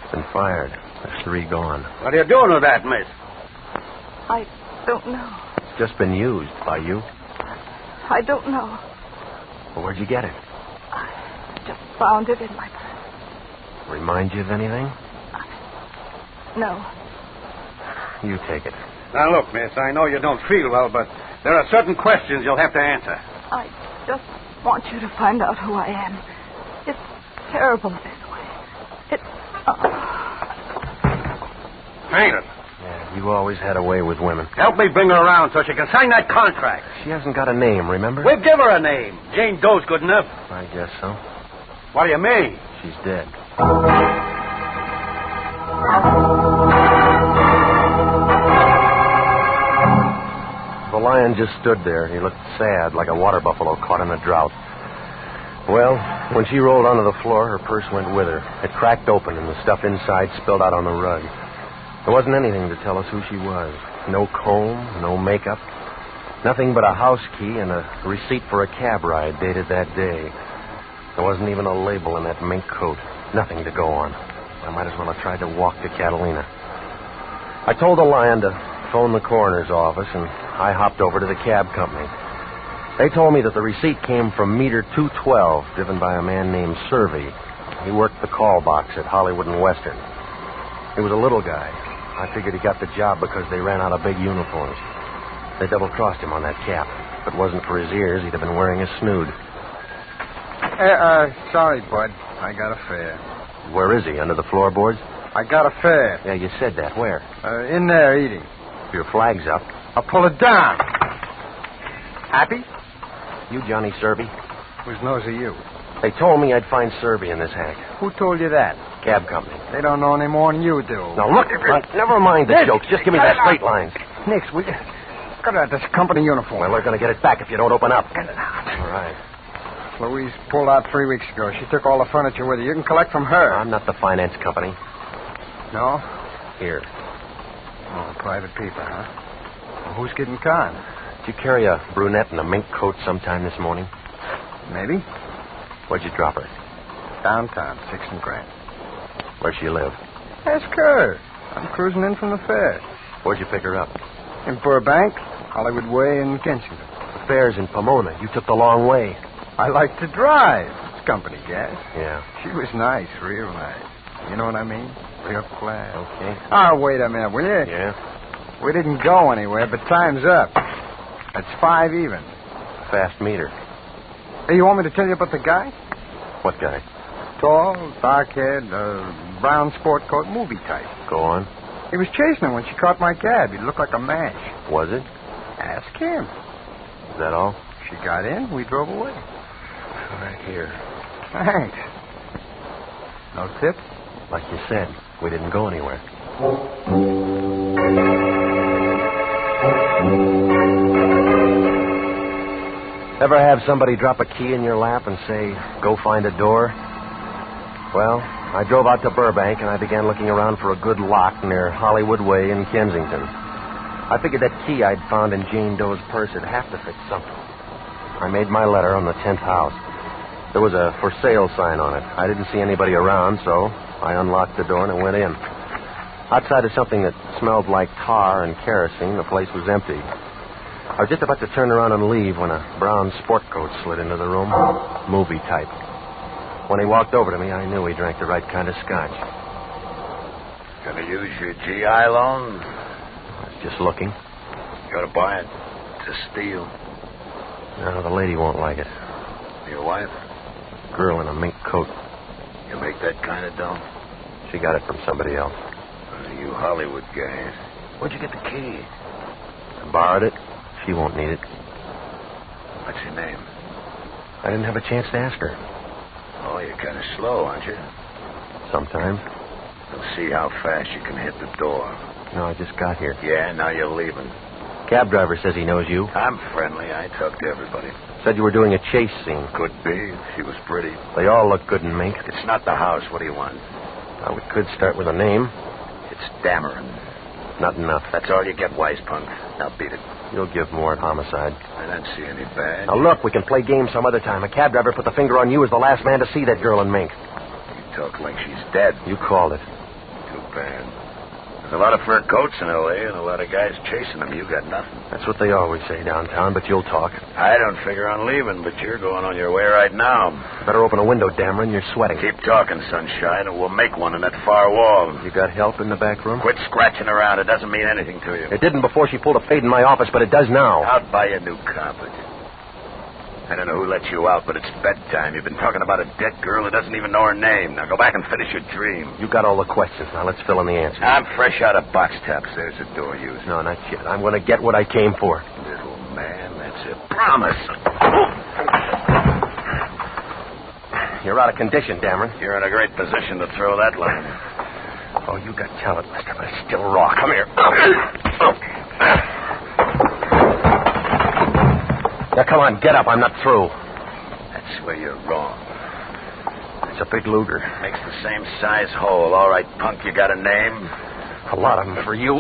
It's been fired. There's 3 gone. What are you doing with that, miss? I don't know. It's just been used by you. I don't know. Well, where'd you get it? I just found it in my purse. Remind you of anything? No. You take it. Now, look, miss, I know you don't feel well, but there are certain questions you'll have to answer. I just want you to find out who I am. It's terrible this way. It's... Ain't it? Yeah, you always had a way with women. Help me bring her around so she can sign that contract. She hasn't got a name, remember? We'll give her a name. Jane Doe's good enough. I guess so. What do you mean? She's dead. The Lion just stood there. He looked sad, like a water buffalo caught in a drought. Well, when she rolled onto the floor, her purse went with her. It cracked open, and the stuff inside spilled out on the rug. There wasn't anything to tell us who she was. No comb, no makeup. Nothing but a house key and a receipt for a cab ride dated that day. There wasn't even a label in that mink coat. Nothing to go on. I might as well have tried to walk to Catalina. I told the Lion to phone the coroner's office, and I hopped over to the cab company. They told me that the receipt came from meter 212, driven by a man named Sylvia. He worked the call box at Hollywood and Western. He was a little guy. I figured he got the job because they ran out of big uniforms. They double-crossed him on that cap. If it wasn't for his ears, he'd have been wearing a snood. Sorry, Bud. I got a fare. Where is he? Under the floorboards? I got a fare. Yeah, you said that. Where? In there eating. Your flag's up. I'll pull it down. Happy? You Johnny Serby? Whose nose are you? They told me I'd find Serby in this hack. Who told you that? Cab company. They don't know any more than you do. Now, look, never mind the jokes. Just give me that straight line. Nix, we got out this company uniform. Well, we're going to get it back if you don't open up. Get it out. All right. Louise pulled out 3 weeks ago. She took all the furniture with her. You can collect from her. I'm not the finance company. No? Here. Oh, private people, huh? Well, who's getting conned? Did you carry a brunette in a mink coat sometime this morning? Maybe. Where'd you drop her? Downtown, 6th and Grant. Where'd she live? Ask her. I'm cruising in from the fair. Where'd you pick her up? In Burbank, Hollywood Way, and Kensington. The fair's in Pomona. You took the long way. I like to drive. It's company gas. Yeah. She was nice, real nice. You know what I mean? Real class. Okay. Oh, wait a minute, will you? Yeah. We didn't go anywhere, but time's up. It's 5 even. Fast meter. Hey, you want me to tell you about the guy? What guy? Tall, dark-haired, brown sport coat, movie type. Go on. He was chasing her when she caught my cab. He looked like a match. Was it? Ask him. Is that all? She got in, we drove away. Right here. Thanks. No tip? Like you said, we didn't go anywhere. Ever have somebody drop a key in your lap and say, go find a door? Well, I drove out to Burbank and I began looking around for a good lock near Hollywood Way in Kensington. I figured that key I'd found in Jane Doe's purse would have to fit something. I made my letter on the 10th house. There was a for sale sign on it. I didn't see anybody around, so I unlocked the door and went in. Outside of something that smelled like tar and kerosene, the place was empty. I was just about to turn around and leave when a brown sport coat slid into the room. Movie type. When he walked over to me, I knew he drank the right kind of scotch. Gonna use your GI loan? I was just looking. You ought to buy it. It's a steal. No, the lady won't like it. Your wife? Girl in a mink coat. You make that kind of dough? She got it from somebody else. You Hollywood guys. Where'd you get the key? I borrowed it. She won't need it. What's your name? I didn't have a chance to ask her. Oh, you're kind of slow, aren't you? Sometimes. We'll see how fast you can hit the door. No, I just got here. Yeah, now you're leaving. Cab driver says he knows you. I'm friendly. I talk to everybody. Said you were doing a chase scene. Could be. She was pretty. They all look good in mink. It's not the house. What do you want? Well, we could start with a name. It's Dameron. Not enough. That's all you get, wise punk. Now beat it. You'll give more at homicide. I don't see any bad. Now look, we can play games some other time. A cab driver put the finger on you as the last man to see that girl in mink. You talk like she's dead. You called it. Too bad. There's a lot of fur coats in L.A. and a lot of guys chasing them. You got nothing. That's what they always say downtown, but you'll talk. I don't figure on leaving, but you're going on your way right now. Better open a window, Dameron. You're sweating. Keep talking, sunshine, and we'll make one in that far wall. You got help in the back room? Quit scratching around. It doesn't mean anything to you. It didn't before she pulled a fade in my office, but it does now. I'll buy you a new carpet. I don't know who let you out, but it's bedtime. You've been talking about a dead girl who doesn't even know her name. Now go back and finish your dream. You got all the questions. Now let's fill in the answers. I'm fresh out of box tops. There's a door used. No, not yet. I'm going to get what I came for. Little man, that's a promise. You're out of condition, Dameron. You're in a great position to throw that line. Oh, you got talent, mister, but it's still raw. Come here. Now, come on, get up. I'm not through. That's where you're wrong. It's a big Luger. Makes the same size hole. All right, punk, you got a name? A lot of them for you.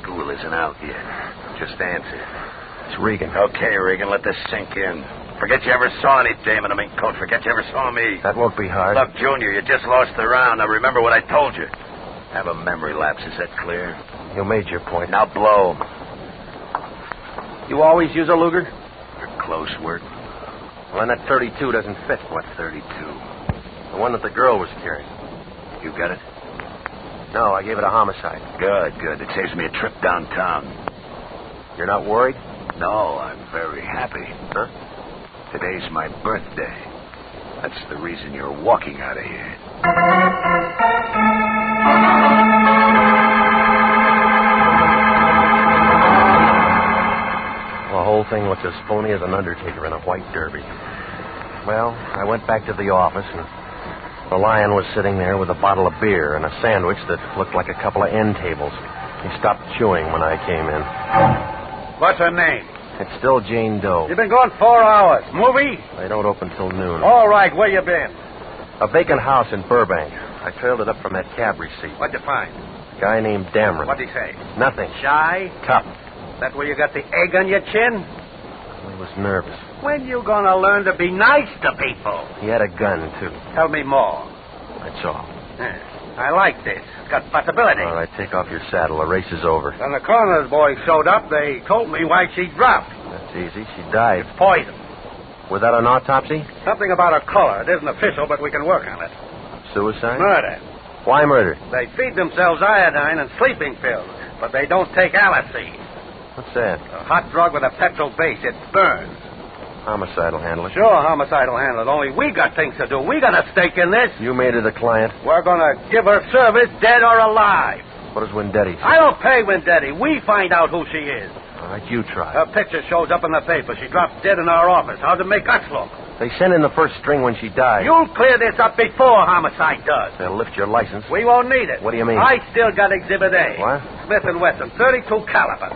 School isn't out yet. Just answer. It's Regan. Okay, Regan, let this sink in. Forget you ever saw any dame in a mink coat. Forget you ever saw me. That won't be hard. Look, Junior, you just lost the round. Now remember what I told you. Have a memory lapse. Is that clear? You made your point. Now blow. You always use a Luger? For close work. Well, then that 32 doesn't fit. What 32? The one that the girl was carrying. You got it? No, I gave it a homicide. Good. It saves me a trip downtown. You're not worried? No, I'm very happy. Huh? Today's my birthday. That's the reason you're walking out of here. The whole thing looks as phony as an undertaker in a white derby. Well, I went back to the office, and the Lion was sitting there with a bottle of beer and a sandwich that looked like a couple of end tables. He stopped chewing when I came in. What's her name? It's still Jane Doe. You've been gone 4 hours. Movie? They don't open till noon. All right, where you been? A vacant house in Burbank. I trailed it up from that cab receipt. What'd you find? A guy named Dameron. What'd he say? Nothing. Shy? Tough. That where you got the egg on your chin? He was nervous. When you gonna learn to be nice to people? He had a gun, too. Tell me more. That's all. I like this. It's got possibility. All right, take off your saddle. The race is over. When the coroner's boys showed up, they told me why she dropped. That's easy. She died. Poison. Without an autopsy? Something about her color. It isn't official, but we can work on it. Suicide? Murder. Why murder? They feed themselves iodine and sleeping pills, but they don't take aliseed. What's that? A hot drug with a petrol base. It burns. Homicide will handle it. Sure, homicide will handle it. Only we got things to do. We got a stake in this. You made her the client. We're going to give her service, dead or alive. What does Wendetti say? I don't pay Wendetti. We find out who she is. All right, you try. Her picture shows up in the paper. She drops dead in our office. How'd it make us look? They sent in the first string when she died. You'll clear this up before homicide does. They'll lift your license. We won't need it. What do you mean? I still got Exhibit A. What? Smith & Wesson, 32 caliber.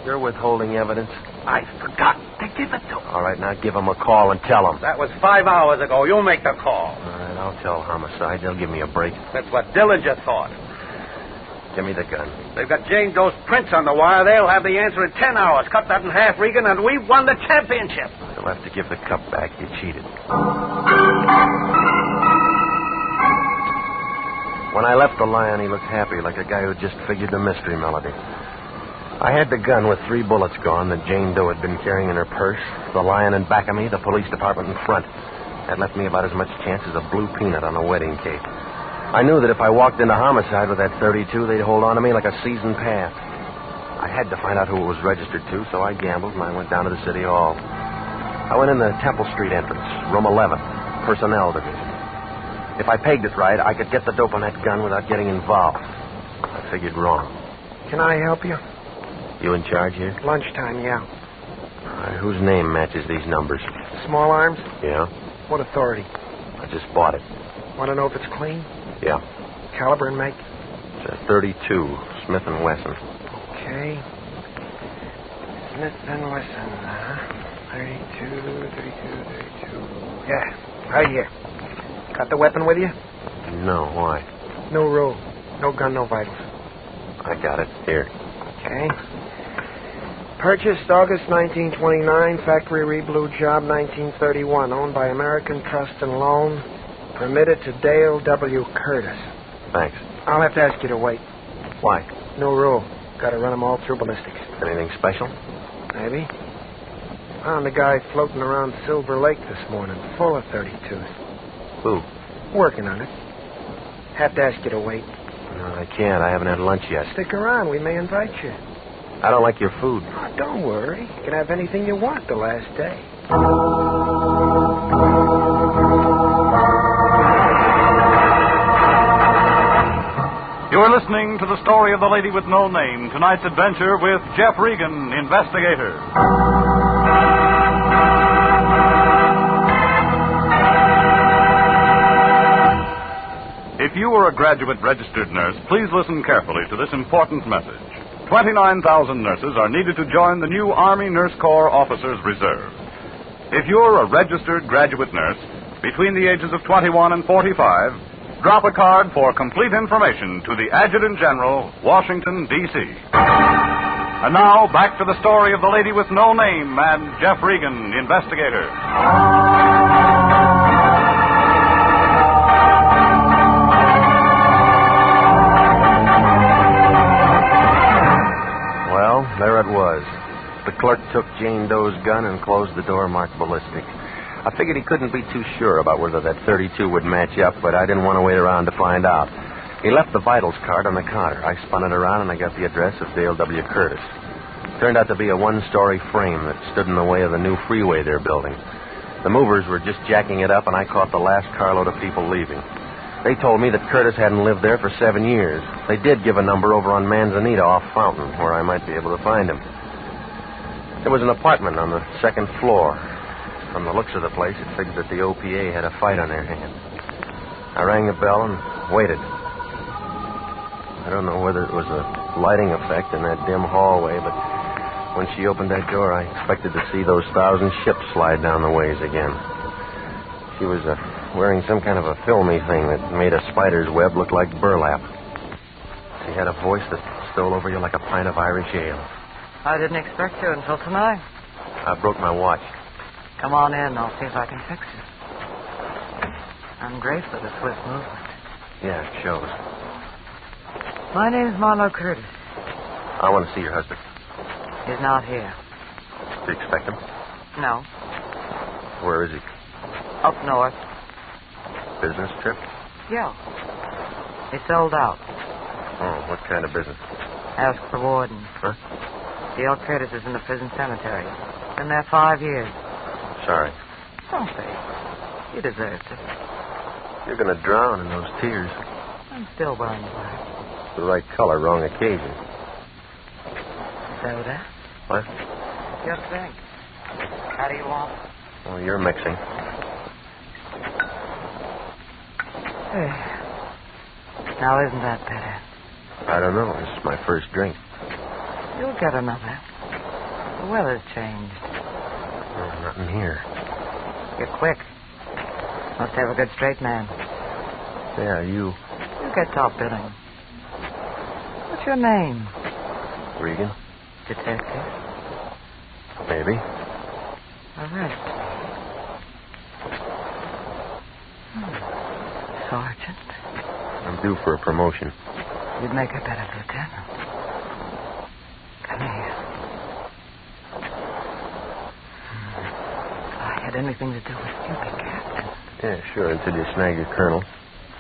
You're withholding evidence? I forgot to give it to them. All right, now give them a call and tell them. That was 5 hours ago. You make the call. All right, I'll tell homicide. They'll give me a break. That's what Dillinger thought. Give me the gun. They've got Jane Doe's prints on the wire. They'll have the answer in 10 hours. Cut that in half, Regan, and we've won the championship. You'll have to give the cup back. You cheated. When I left the Lion, he looked happy, like a guy who just figured the mystery melody. I had the gun with 3 bullets gone that Jane Doe had been carrying in her purse, the Lion in back of me, the police department in front. That left me about as much chance as a blue peanut on a wedding cake. I knew that if I walked into homicide with that .32, they'd hold on to me like a season pass. I had to find out who it was registered to, so I gambled and I went down to the city hall. I went in the Temple Street entrance, room 11, personnel division. If I pegged it right, I could get the dope on that gun without getting involved. I figured wrong. Can I help you? You in charge here? Lunchtime, yeah. Whose name matches these numbers? Small arms? Yeah. What authority? I just bought it. Want to know if it's clean? Yeah. Caliber and make? It's a .32, Smith & Wesson. Okay. Smith & Wesson, 32. Yeah, right here. Got the weapon with you? No, why? No rule. No gun, no vitals. I got it. Here. Okay. Purchased August 1929, factory reblue job 1931, owned by American Trust and Loan, permitted to Dale W. Curtis. Thanks. I'll have to ask you to wait. Why? No rule. Got to run them all through ballistics. Anything special? Maybe. Found a guy floating around Silver Lake this morning, full of 32s. Who? Working on it. Have to ask you to wait. No, I can't. I haven't had lunch yet. Stick around. We may invite you. I don't like your food. Oh, don't worry. You can have anything you want the last day. You're listening to the story of the lady with no name. Tonight's adventure with Jeff Regan, investigator. If you are a graduate registered nurse, please listen carefully to this important message. 29,000 nurses are needed to join the new Army Nurse Corps Officers Reserve. If you're a registered graduate nurse between the ages of 21 and 45, drop a card for complete information to the Adjutant General, Washington, D.C. And now, back to the story of the lady with no name and Jeff Regan, investigator. There it was. The clerk took Jane Doe's gun and closed the door marked ballistic. I figured he couldn't be too sure about whether that .32 would match up, but I didn't want to wait around to find out. He left the vitals card on the counter. I spun it around and I got the address of Dale W. Curtis. Turned out to be a one-story frame that stood in the way of the new freeway they're building. The movers were just jacking it up, and I caught the last carload of people leaving. They told me that Curtis hadn't lived there for 7 years. They did give a number over on Manzanita off Fountain, where I might be able to find him. There was an apartment on the second floor. From the looks of the place, it figured that the OPA had a fight on their hands. I rang the bell and waited. I don't know whether it was a lighting effect in that dim hallway, but when she opened that door, I expected to see those 1,000 ships slide down the ways again. She was wearing some kind of a filmy thing that made a spider's web look like burlap. She had a voice that stole over you like a pint of Irish ale. I didn't expect you until tonight. I broke my watch. Come on in. I'll see if I can fix it. I'm grateful for the swift movement. Yeah, it shows. My name's Marlowe Curtis. I want to see your husband. He's not here. Do you expect him? No. Where is he? Up north. Business trip? Yeah. He sold out. Oh, what kind of business? Ask the warden. Huh? Dale Curtis is in the prison cemetery. Been there 5 years. Sorry. Don't be. You deserved it. You're going to drown in those tears. I'm still wearing black. The right color, wrong occasion. Soda? What? Just think. How do you want it? Well, you're mixing. Hey. Now, isn't that better? I don't know. This is my first drink. You'll get another. The weather's changed. Oh, nothing here. You're quick. Must have a good straight man. Yeah, you. You get top billing. What's your name? Regan? Detective? Maybe. Arrest. Sergeant? I'm due for a promotion. You'd make a better lieutenant. Come here. If I had anything to do with you, be captain. Yeah, sure, until you snag your colonel.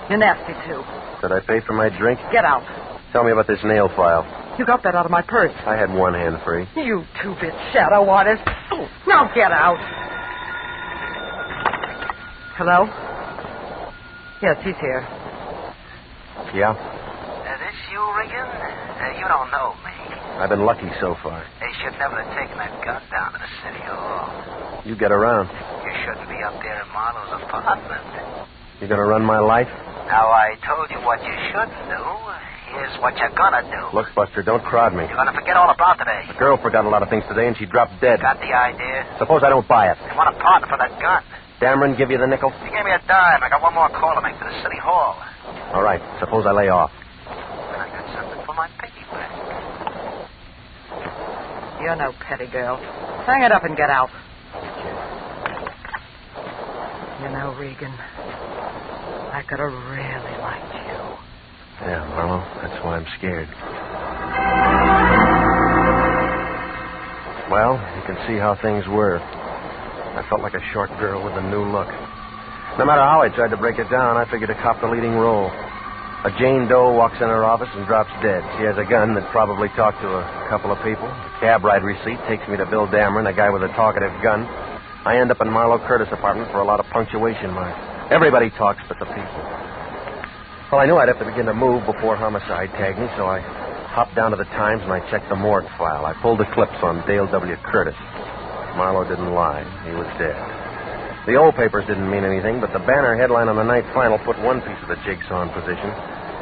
You're nasty, too. Did I pay for my drink? Get out. Tell me about this nail file. You got that out of my purse. I had one hand free. You two-bit shadow artist. Oh, now get out. Hello? Yes, he's here. Yeah? This you, Regan? You don't know me. I've been lucky so far. They should never have taken that gun down to the city hall. You get around. You shouldn't be up there in Marlowe's apartment. You gonna run my life? Now, I told you what you shouldn't do. Here's what you're gonna do. Look, Buster, don't crowd me. You're gonna forget all about today. The girl forgot a lot of things today, and she dropped dead. Got the idea? Suppose I don't buy it. You want a partner for that gun. Dameron give you the nickel? He gave me a dime. I got one more call to make to the city hall. All right. Suppose I lay off. Then I got something for my piggyback. You're no petty girl. Hang it up and get out. You know, Regan, I could have really liked you. Yeah, Marlowe, that's why I'm scared. Well, you can see how things were. I felt like a short girl with a new look. No matter how I tried to break it down, I figured to cop the leading role. A Jane Doe walks in her office and drops dead. She has a gun that probably talked to a couple of people. A cab ride receipt takes me to Bill Dameron, a guy with a talkative gun. I end up in Marlowe Curtis' apartment for a lot of punctuation marks. Everybody talks but the people. Well, I knew I'd have to begin to move before homicide tagged me, so I hopped down to the Times and I checked the morgue file. I pulled the clips on Dale W. Curtis. Marlowe didn't lie. He was dead. The old papers didn't mean anything, but the banner headline on the night final put one piece of the jigsaw in position.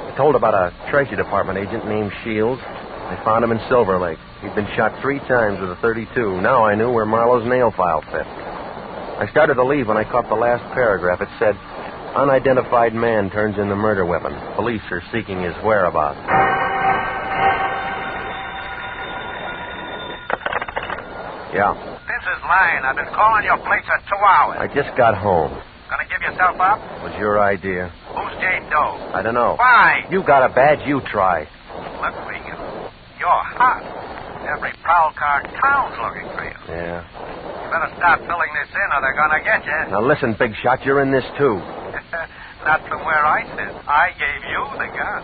It told about a Treasury Department agent named Shields. They found him in Silver Lake. He'd been shot 3 times with a .32. Now I knew where Marlowe's nail file fit. I started to leave when I caught the last paragraph. It said, "Unidentified man turns in the murder weapon. Police are seeking his whereabouts." Yeah. This is Lane. I've been calling your place for 2 hours. I just got home. Gonna give yourself up? It was your idea. Who's Jane Doe? I don't know. Why? You got a badge, you try. Look, Regan, you're hot. Every prowl car in town's looking for you. Yeah. You better start filling this in or they're gonna get you. Now listen, big shot, you're in this too. Not from where I sit. I gave you the gun.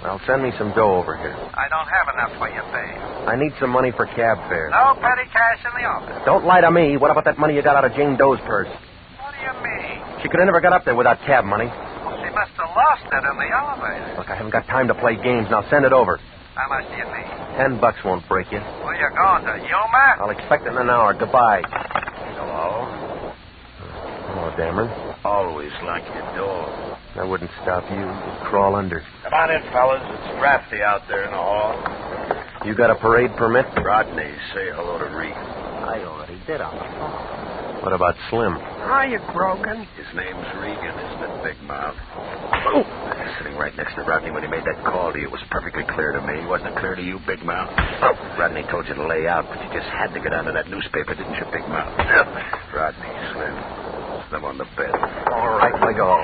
Well, send me some dough over here. I don't have enough for your pay. I need some money for cab fare. No petty cash in the office. Don't lie to me. What about that money you got out of Jane Doe's purse? What do you mean? She could have never got up there without cab money. Well, she must have lost it in the elevator. Look, I haven't got time to play games. Now send it over. How much do you need? $10 won't break you. Where you going to, Yuma? I'll expect it in an hour. Goodbye. Hello? Hello, Dameron. Always lock your door. I wouldn't stop you. You'd crawl under. Come on in, fellas. It's drafty out there in the hall. You got a parade permit? Rodney, say hello to Regan. I already did on the phone. What about Slim? Hiya, Grogan. His name's Regan, isn't it, Big Mouth? Sitting right next to Rodney when he made that call to you, it was perfectly clear to me. Wasn't it clear to you, Big Mouth? Rodney told you to lay out, but you just had to get onto that newspaper, didn't you, Big Mouth? Rodney, Slim. Slim on the bed. All right, let go.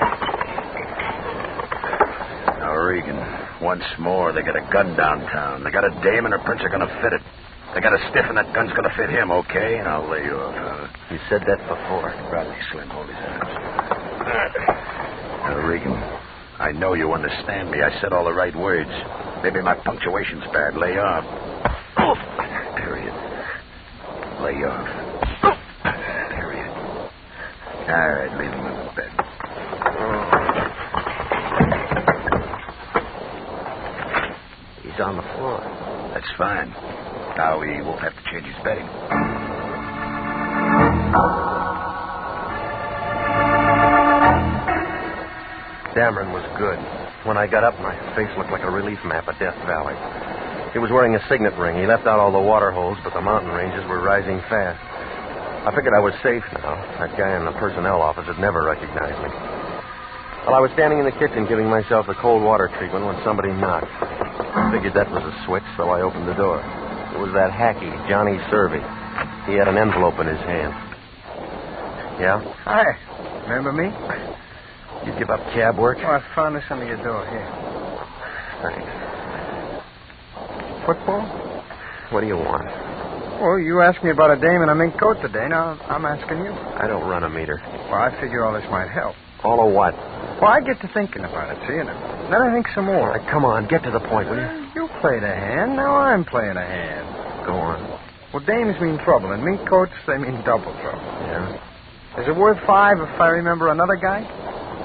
Now, Regan, once more, they got a gun downtown. They got a dame and her prints are going to fit it. They got a stiff and that gun's going to fit him, okay? And I'll lay you off. You said that before. Rodney, Slim, hold his arms. Now, Regan, I know you understand me. I said all the right words. Maybe my punctuation's bad. Lay off. Period. Lay off. Period. All right, leave him in the bed. He's on the floor. That's fine. Now he won't have to change his bedding. Dameron was good. When I got up, my face looked like a relief map of Death Valley. He was wearing a signet ring. He left out all the water holes, but the mountain ranges were rising fast. I figured I was safe now. That guy in the personnel office had never recognized me. Well, I was standing in the kitchen giving myself the cold water treatment when somebody knocked. I figured that was a switch, so I opened the door. It was that hacky, Johnny Survey. He had an envelope in his hand. Yeah? Hi. Remember me? You give up cab work? Oh, I found this under your door. Here. Thanks. Football? What do you want? Well, you asked me about a dame in a mink coat today. Now I'm asking you. I don't run a meter. Well, I figure all this might help. All of what? Well, I get to thinking about it, see, and then I think some more. Come on, get to the point, will you? You played a hand, now I'm playing a hand. Go on. Well, dames mean trouble, and mink coats, they mean double trouble. Yeah? Is it worth $5 if I remember another guy?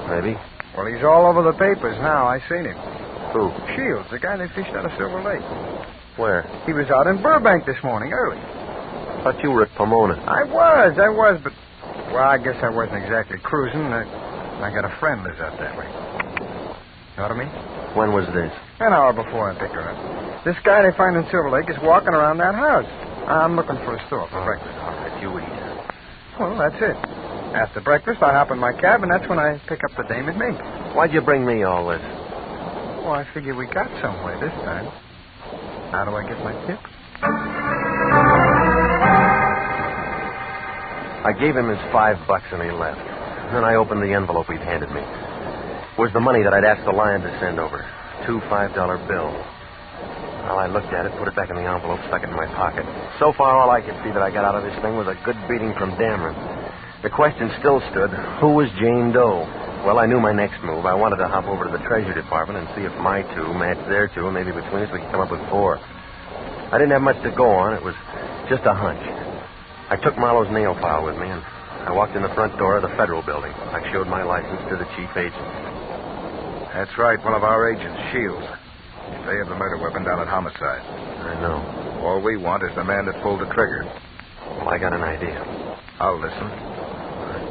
Maybe. Well, he's all over the papers now. I seen him. Who? Shields, the guy they fished out of Silver Lake. Where? He was out in Burbank this morning, early. I thought you were at Pomona. I was, but... Well, I guess I wasn't exactly cruising. I got a friend lives out that way. Know what I mean? When was this? An hour before I picked her up. This guy they find in Silver Lake is walking around that house. I'm looking for a store for breakfast. All right, you eat. Well, that's it. After breakfast, I hop in my cab, and that's when I pick up the dame and mink. Why'd you bring me all this? Well, I figure we got somewhere this time. How do I get my tip? I gave him his $5 and he left. Then I opened the envelope he'd handed me. It was the money that I'd asked the Lion to send over. 2 $5 bills. Well, I looked at it, put it back in the envelope, stuck it in my pocket. So far, all I could see that I got out of this thing was a good beating from Dameron. The question still stood, who was Jane Doe? Well, I knew my next move. I wanted to hop over to the Treasury Department and see if my 2 matched their 2, and maybe between us we could come up with 4. I didn't have much to go on. It was just a hunch. I took Marlowe's nail file with me, and I walked in the front door of the Federal Building. I showed my license to the chief agent. That's right, one of our agents, Shields. They have the murder weapon down at Homicide. I know. All we want is the man that pulled the trigger. Well, I got an idea. I'll listen.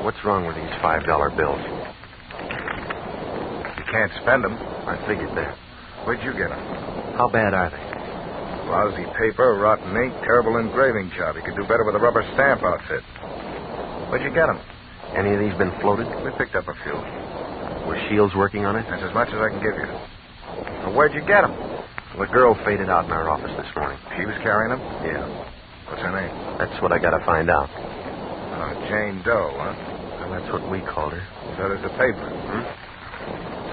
What's wrong with these $5 bills? You can't spend them. I figured that. Where'd you get them? How bad are they? Lousy paper, rotten ink, terrible engraving job. You could do better with a rubber stamp outfit. Where'd you get them? Any of these been floated? We picked up a few. Was Shields working on it? That's as much as I can give you. Well, where'd you get them? The girl faded out in our office this morning. She was carrying them? Yeah. What's her name? That's what I got to find out. Jane Doe, huh? Well, that's what we called her. So does the paper.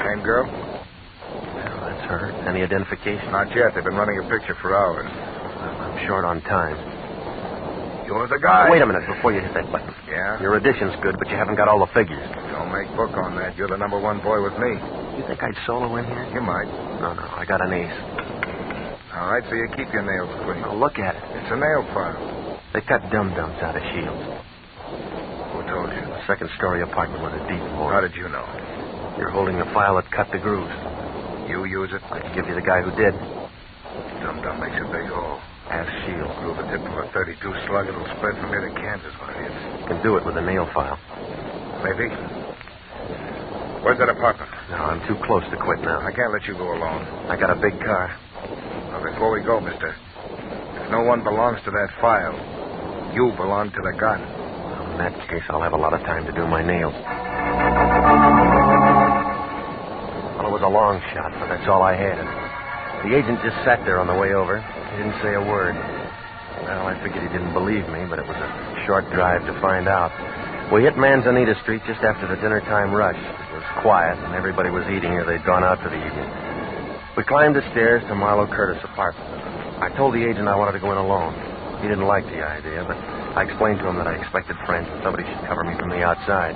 Same girl? Well, that's her. Any identification? Not yet. They've been running a picture for hours. I'm short on time. You're the guy. Wait a minute before you hit that button. Yeah? Your addition's good, but you haven't got all the figures. Don't make book on that. You're the #1 boy with me. You think I'd solo in here? You might. No, I got an ace. All right, so you keep your nails clean. Oh, look at it. It's a nail file. They cut dum-dums out of shields. Who told you? The second-story apartment was a deep hole. How did you know? You're holding the file that cut the grooves. You use it? I can give you the guy who did. Dum-dum makes a big hole. Ask Shield. Groove a tip of a 32 slug, it'll spread from here to Kansas when it hits. You can do it with a nail file. Maybe. Where's that apartment? No, I'm too close to quit now. I can't let you go alone. I got a big car. Now, before we go, mister, if no one belongs to that file, you belong to the gun. Well, in that case, I'll have a lot of time to do my nails. Well, it was a long shot, but that's all I had. The agent just sat there on the way over. He didn't say a word. Well, I figured he didn't believe me, but it was a short drive to find out. We hit Manzanita Street just after the dinner-time rush. It was quiet, and everybody was eating or they'd gone out for the evening. We climbed the stairs to Marlowe Curtis' apartment. I told the agent I wanted to go in alone. He didn't like the idea, but I explained to him that I expected friends and somebody should cover me from the outside.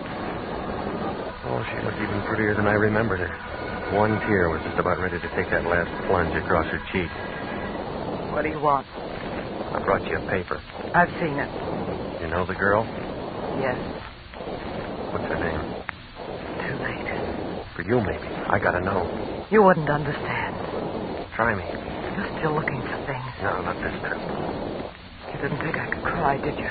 Oh, she looked even prettier than I remembered her. One tear was just about ready to take that last plunge across her cheek. What do you want? I brought you a paper. I've seen it. You know the girl? Yes. What's her name? Too late. For you, maybe. I gotta know. You wouldn't understand. Try me. You're still looking for things. No, not this trip. You didn't think I could cry, did you?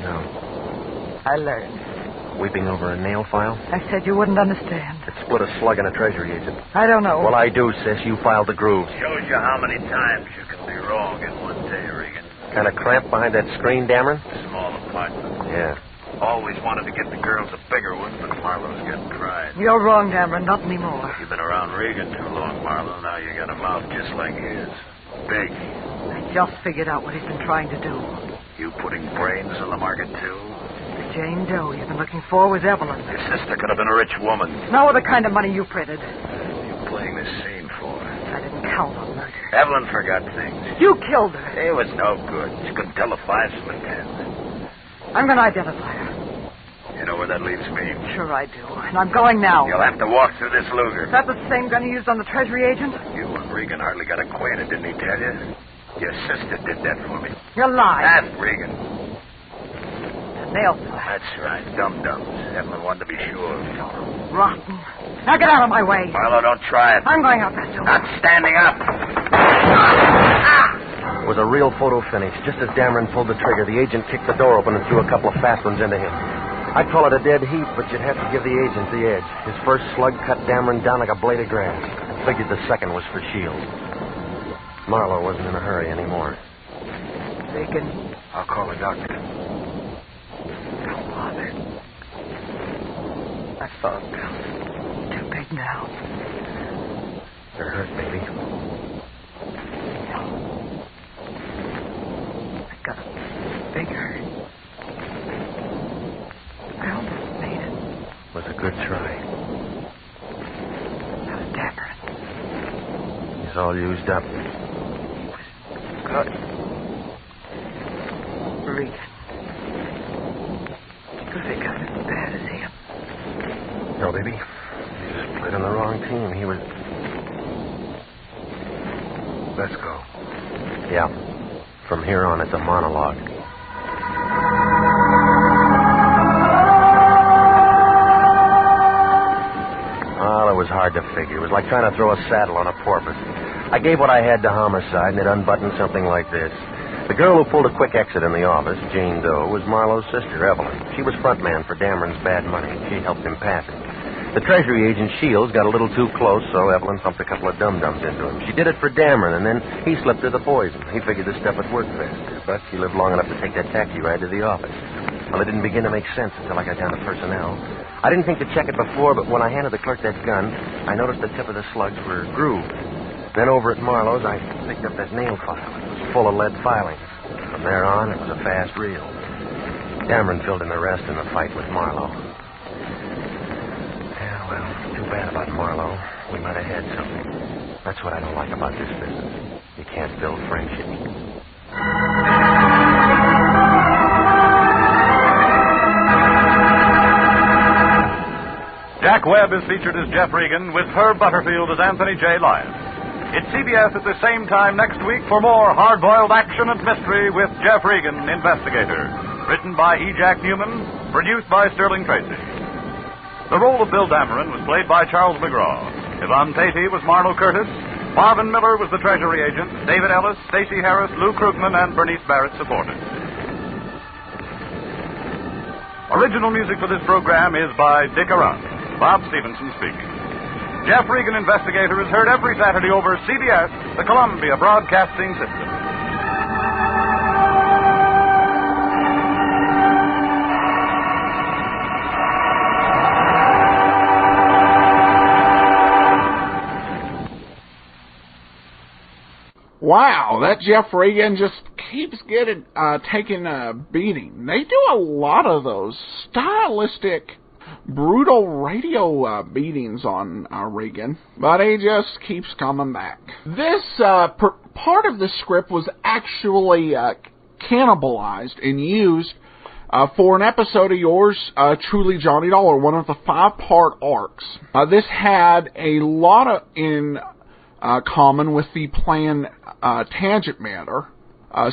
No. I learned. Weeping over a nail file? I said you wouldn't understand. It split a slug in a treasury agent. I don't know. Well, I do, sis. You filed the grooves. Shows you how many times you can be wrong in one day, Regan. Kind of cramped behind that screen, Dameron? Small apartment. Yeah. Always wanted to get the girls a bigger one, but Marlowe's getting tried. You're wrong, Dameron. Not anymore. You've been around Regan too long, Marlowe. Now you got a mouth just like his. Big. I just figured out what he's been trying to do. You putting brains on the market, too? The Jane Doe you've been looking for was Evelyn. Your sister could have been a rich woman. Not with the kind of money you printed. You're playing this scene for her. I didn't count on murder. Evelyn forgot things. You killed her. It was no good. She couldn't tell the 5s from the 10s. I'm going to identify her. You know where that leaves me? Sure I do. And I'm going now. You'll have to walk through this Luger. Is that the same gun you used on the Treasury agent? You and Regan hardly got acquainted, didn't he tell you? Your sister did that for me. You're lying. Ask Regan. The nail file. That's right. Dum-dums. Evelyn wanted to be sure. Rotten. Now get out of my way. Marlowe, don't try it. I'm going out there, too. Not standing up. It was a real photo finish. Just as Dameron pulled the trigger, the agent kicked the door open and threw a couple of fast ones into him. I'd call it a dead heat, but you'd have to give the agent the edge. His first slug cut Dameron down like a blade of grass. I figured the second was for Shield. Marlowe wasn't in a hurry anymore. Regan. I'll call the doctor. Don't bother. I thought too big now. You're hurt, baby. No. I got bigger. I almost made it. Was a good try. That was Dameron. He's all used up. Good. Regan. You think I'm as bad as him? No, baby. You just played on the wrong team. He was... Let's go. Yeah. From here on, it's a monologue. Well, it was hard to figure. It was like trying to throw a saddle on a porpoise. I gave what I had to homicide, and it unbuttoned something like this. The girl who pulled a quick exit in the office, Jane Doe, was Marlowe's sister, Evelyn. She was front man for Dameron's bad money. She helped him pass it. The Treasury agent, Shields, got a little too close, so Evelyn pumped a couple of dum-dums into him. She did it for Dameron, and then he slipped her the poison. He figured this stuff would work faster, but she lived long enough to take that taxi ride to the office. Well, it didn't begin to make sense until I got down to personnel. I didn't think to check it before, but when I handed the clerk that gun, I noticed the tip of the slugs were grooved. Then over at Marlowe's, I picked up that nail file. It was full of lead filings. From there on, it was a fast reel. Dameron filled in the rest in the fight with Marlowe. Yeah, well, too bad about Marlowe. We might have had something. That's what I don't like about this business. You can't build friendship. Jack Webb is featured as Jeff Regan, with Herb Butterfield as Anthony J. Lyon. It's CBS at the same time next week for more hard-boiled action and mystery with Jeff Regan, Investigator. Written by E. Jack Newman, produced by Sterling Tracy. The role of Bill Dameron was played by Charles McGraw. Yvonne Patey was Marlo Curtis. Marvin Miller was the Treasury agent. David Ellis, Stacey Harris, Lou Krugman, and Bernice Barrett supported. Original music for this program is by Dick Arant. Bob Stevenson speaking. Jeff Regan, Investigator, is heard every Saturday over CBS, the Columbia Broadcasting System. Wow, that Jeff Regan just keeps taking a beating. They do a lot of those stylistic, brutal radio beatings on Regan, but he just keeps coming back. This part of the script was actually cannibalized and used for an episode of yours, truly Johnny Dollar, one of the 5-part arcs. This had a lot in common with the planned Tangent Matter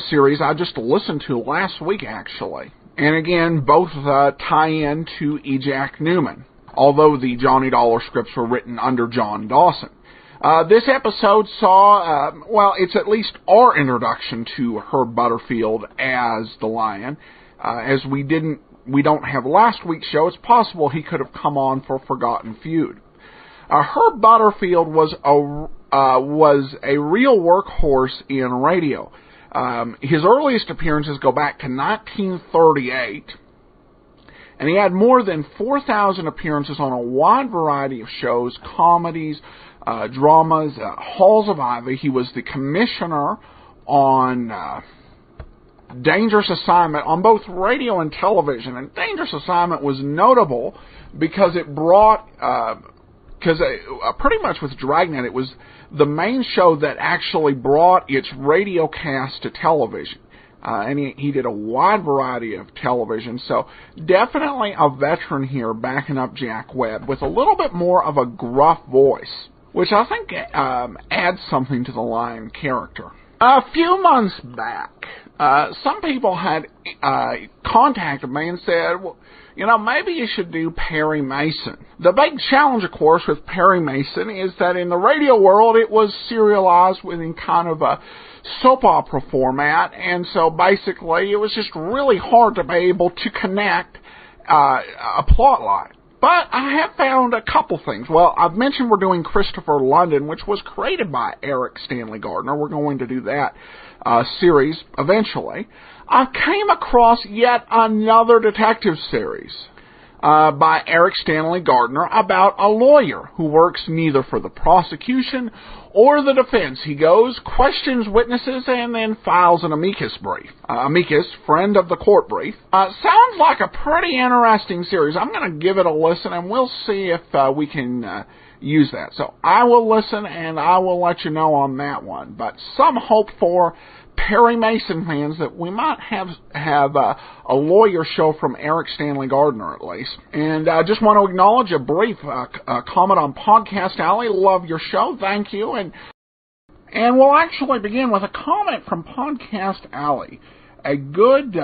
series I just listened to last week, actually. And again, both tie in to E. Jack Newman, although the Johnny Dollar scripts were written under John Dawson. This episode saw, it's at least our introduction to Herb Butterfield as the Lion. As we don't have last week's show, it's possible he could have come on for Forgotten Feud. Herb Butterfield was a real workhorse in radio. His earliest appearances go back to 1938, and he had more than 4,000 appearances on a wide variety of shows, comedies, dramas, Halls of Ivy. He was the commissioner on Dangerous Assignment on both radio and television, and Dangerous Assignment was notable because it brought... pretty much with Dragnet, it was the main show that actually brought its radio cast to television. And he did a wide variety of television, so definitely a veteran here backing up Jack Webb with a little bit more of a gruff voice, which I think adds something to the Lion character. A few months back, some people had contacted me and said, well, maybe you should do Perry Mason. The big challenge, of course, with Perry Mason is that in the radio world, it was serialized within kind of a soap opera format, and so basically it was just really hard to be able to connect a plot line. But I have found a couple things. Well, I've mentioned we're doing Christopher London, which was created by Eric Stanley Gardner. We're going to do that series eventually. I came across yet another detective series by Eric Stanley Gardner about a lawyer who works neither for the prosecution or the defense. He goes, questions witnesses, and then files an amicus brief. Amicus, friend of the court brief. Sounds like a pretty interesting series. I'm going to give it a listen, and we'll see if we can use that. So I will listen, and I will let you know on that one. But some hope for Perry Mason fans that we might have a lawyer show from Eric Stanley Gardner, at least. And I just want to acknowledge a brief comment on Podcast Alley. Love your show. Thank you. And we'll actually begin with a comment from Podcast Alley. A good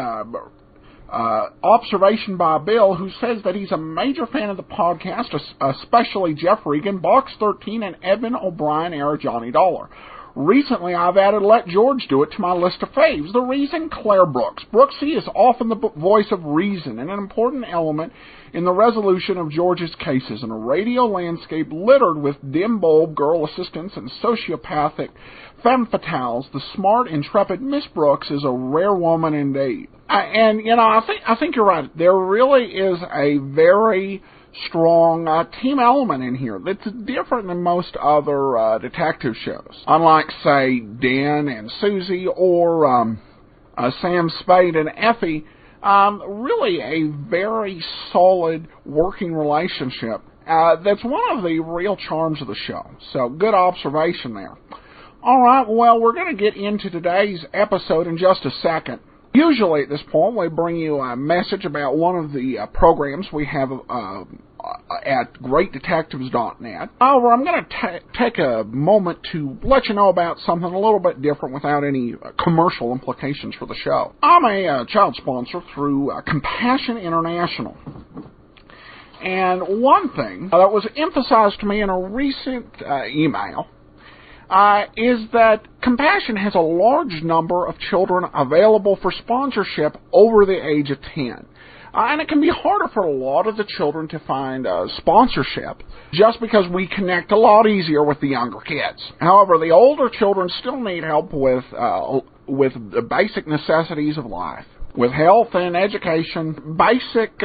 observation by Bill, who says that he's a major fan of the podcast, especially Jeff Regan, Box 13, and Evan O'Brien era Johnny Dollar. Recently, I've added Let George Do It to my list of faves. The reason, Claire Brooks. Brooksy is often the voice of reason and an important element in the resolution of George's cases in a radio landscape littered with dim-bulb girl assistants and sociopathic femme fatales. The smart, intrepid Miss Brooks is a rare woman indeed. I think you're right. There really is a very strong team element in here that's different than most other detective shows. Unlike, say, Dan and Susie or Sam Spade and Effie, really a very solid working relationship. That's one of the real charms of the show. So good observation there. All right, well, we're going to get into today's episode in just a second. Usually at this point, we bring you a message about one of the programs we have at greatdetectives.net. However, I'm going to take a moment to let you know about something a little bit different without any commercial implications for the show. I'm a child sponsor through Compassion International. And one thing that was emphasized to me in a recent email is that Compassion has a large number of children available for sponsorship over the age of 10. And it can be harder for a lot of the children to find sponsorship just because we connect a lot easier with the younger kids. However, the older children still need help with the basic necessities of life, with health and education, basic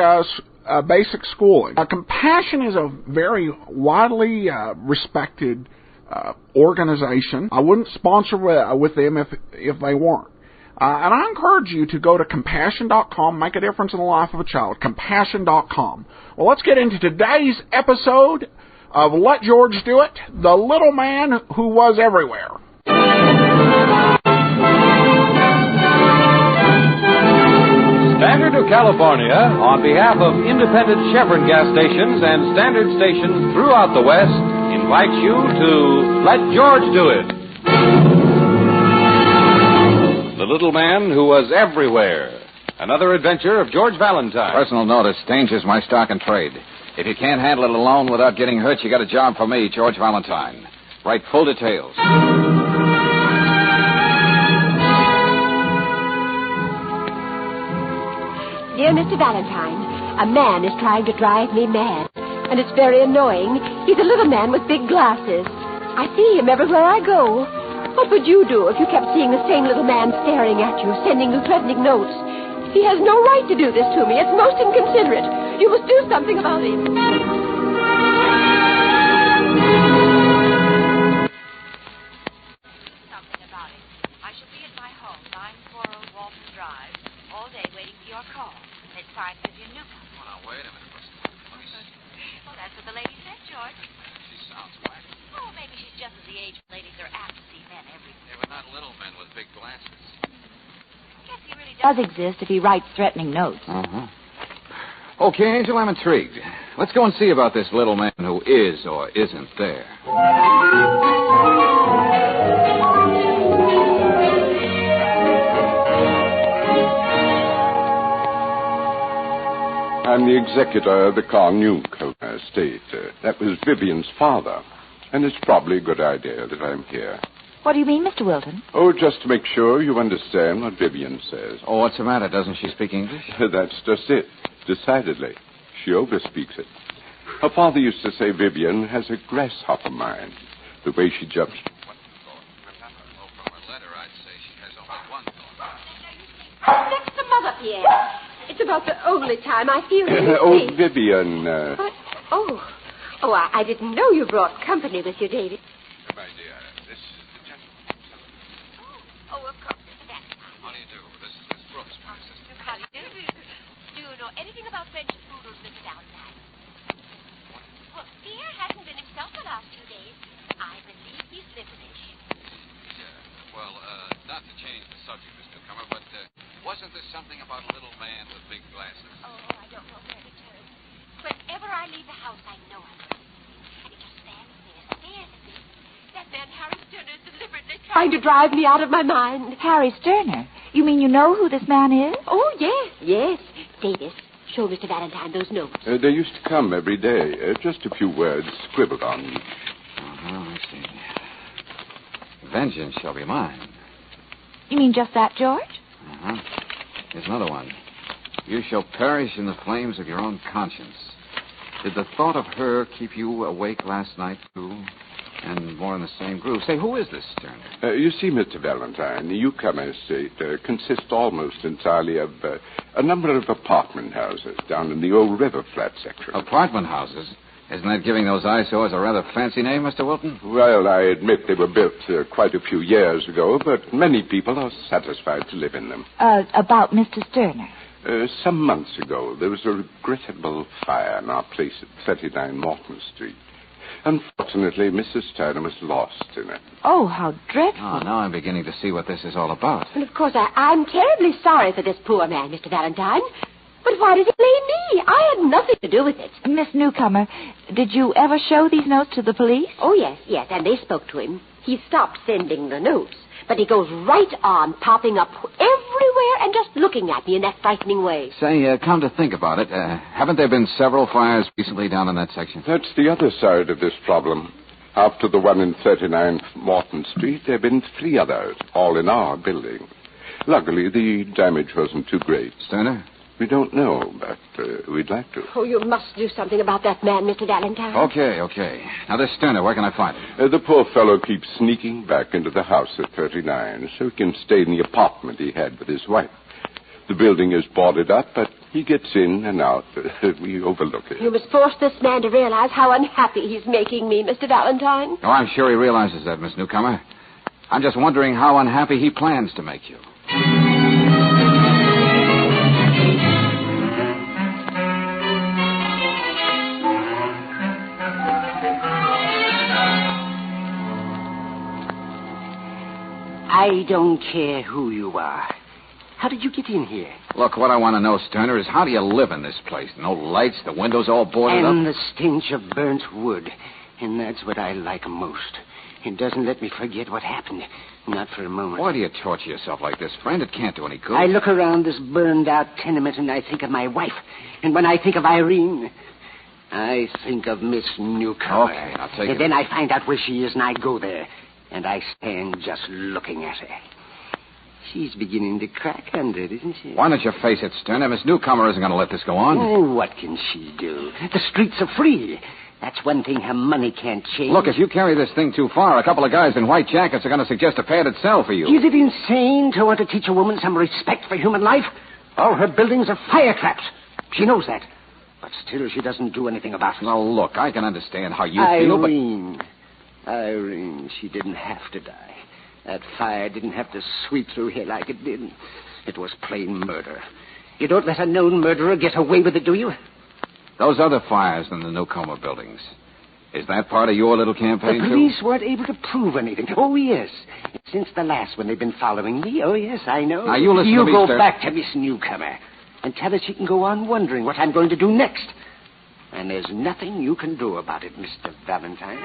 schooling. Compassion is a very widely respected organization. I wouldn't sponsor with them if they weren't. And I encourage you to go to compassion.com, make a difference in the life of a child. Compassion.com. Well, let's get into today's episode of Let George Do It, the little man who was everywhere. Standard of California, on behalf of independent Chevron gas stations and standard stations throughout the West, invites you to Let George Do It. The Little Man Who Was Everywhere. Another adventure of George Valentine. Personal notice, danger's my stock and trade. If you can't handle it alone without getting hurt, you got a job for me, George Valentine. Write full details. Dear Mr. Valentine, a man is trying to drive me mad, and it's very annoying. He's a little man with big glasses. I see him everywhere I go. What would you do if you kept seeing the same little man staring at you, sending you threatening notes? He has no right to do this to me. It's most inconsiderate. You must do something about him. Something about it. I shall be at my home, 940 Walton Drive, all day waiting for your call. It's signed Vivian Newcomb. Well, now, wait a minute. Let me see. Well, that's what the lady said, George. She sounds wacky. Oh, maybe she's just at the age when ladies are apt to see men everywhere. Yeah, but not little men with big glasses. I guess he really does exist if he writes threatening notes. Uh-huh. Okay, Angel, I'm intrigued. Let's go and see about this little man who is or isn't there. I'm the executor of the Carnuke estate. That was Vivian's father. And it's probably a good idea that I'm here. What do you mean, Mr. Wilton? Oh, just to make sure you understand what Vivian says. Oh, what's the matter? Doesn't she speak English? That's just it. Decidedly. She overspeaks it. Her father used to say Vivian has a grasshopper mind. The way she jumps... Fix the mother, Pierre. It's about the only time I feel Oh, Vivian. What? Oh, I didn't know you brought company with you, David. My dear, this is the gentleman. Oh, of course, Mr. Valentine. How do you do? This is Miss Brooks, my sister. How do you do? Do you know anything about French poodles, Mr. Valentine? Well, Pierre hasn't been himself the last 2 days. I believe he's liverish. Well, not to change the subject, Miss Newcomer, but wasn't there something about a little man with big glasses? Oh, I don't know where to turn. Whenever I leave the house, I know I'm going to see him. And he just stares at me. That man, Harry Sterner, is deliberately Trying to drive me out of my mind. Harry Sterner? You mean you know who this man is? Oh, yes. Davis, show Mr. Valentine those notes. They used to come every day. Just a few words scribbled on each. I see. Vengeance shall be mine. You mean just that, George? Uh-huh. Here's another one. You shall perish in the flames of your own conscience. Did the thought of her keep you awake last night, too? And more in the same groove. Say, who is this Sterner? You see, Mr. Valentine, the Newcomer estate consists almost entirely of a number of apartment houses down in the old river flat section. Apartment houses? Isn't that giving those eyesores a rather fancy name, Mr. Wilton? Well, I admit they were built quite a few years ago, but many people are satisfied to live in them. About Mr. Sterner? Some months ago, there was a regrettable fire in our place at 39 Morton Street. Unfortunately, Mrs. Sterner was lost in it. Oh, how dreadful. Oh, now I'm beginning to see what this is all about. And, of course, I'm terribly sorry for this poor man, Mr. Valentine. But why did he blame me? I had nothing to do with it. Miss Newcomer, did you ever show these notes to the police? Oh, yes, and they spoke to him. He stopped sending the notes, but he goes right on popping up everywhere and just looking at me in that frightening way. Say, come to think about it, haven't there been several fires recently down in that section? That's the other side of this problem. After the one in 39 Morton Street, there have been 3 others, all in our building. Luckily, the damage wasn't too great. Sterner? We don't know, but we'd like to. Oh, you must do something about that man, Mr. Valentine. Okay. Now, this Sterner, where can I find him? The poor fellow keeps sneaking back into the house at 39 so he can stay in the apartment he had with his wife. The building is boarded up, but he gets in and out. We overlook it. You must force this man to realize how unhappy he's making me, Mr. Valentine. Oh, I'm sure he realizes that, Miss Newcomer. I'm just wondering how unhappy he plans to make you. I don't care who you are. How did you get in here? Look, what I want to know, Sterner, is how do you live in this place? No lights, the windows all boarded up? And the stench of burnt wood. And that's what I like most. It doesn't let me forget what happened. Not for a moment. Why do you torture yourself like this, friend? It can't do any good. I look around this burned-out tenement and I think of my wife. And when I think of Irene, I think of Miss Newcomer. Okay, I'll take it. And then I find out where she is and I go there. And I stand just looking at her. She's beginning to crack under it, isn't she? Why don't you face it, Sterner? Miss Newcomer isn't going to let this go on. Oh, what can she do? The streets are free. That's one thing her money can't change. Look, if you carry this thing too far, a couple of guys in white jackets are going to suggest a padded cell for you. Is it insane to want to teach a woman some respect for human life? All her buildings are fire traps. She knows that. But still, she doesn't do anything about it. Now, look, I can understand how you feel, but... Irene, she didn't have to die. That fire didn't have to sweep through here like it did. It was plain murder. You don't let a known murderer get away with it, do you? Those other fires in the Newcomer buildings, is that part of your little campaign, The police weren't able to prove anything. Oh, yes. Since the last one, they've been following me. Oh, yes, I know. Now, you listen to me, go back to Miss Newcomer and tell her she can go on wondering what I'm going to do next. And there's nothing you can do about it, Mr. Valentine.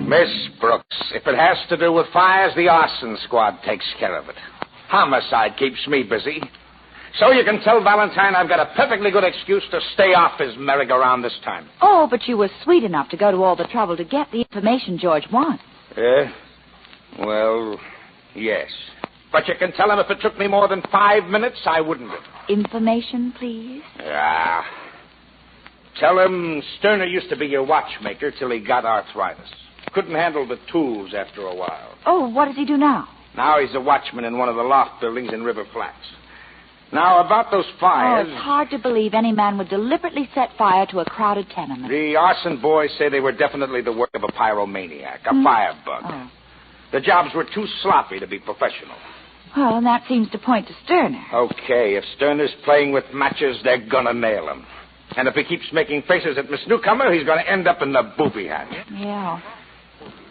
Miss Brooks, if it has to do with fires, the arson squad takes care of it. Homicide keeps me busy. So you can tell Valentine I've got a perfectly good excuse to stay off his merry-go-round this time. Oh, but you were sweet enough to go to all the trouble to get the information George wants. Well, yes. But you can tell him if it took me more than 5 minutes, I wouldn't have. Information, please? Yeah. Tell him Sterner used to be your watchmaker till he got arthritis. Couldn't handle the tools after a while. Oh, what does he do now? Now he's a watchman in one of the loft buildings in River Flats. Now, about those fires... Oh, it's hard to believe any man would deliberately set fire to a crowded tenement. The arson boys say they were definitely the work of a pyromaniac, a firebug. Oh. The jobs were too sloppy to be professional. Well, and that seems to point to Sterner. Okay, if Sterner's playing with matches, they're gonna nail him. And if he keeps making faces at Miss Newcomer, he's gonna end up in the booby hat. Yeah.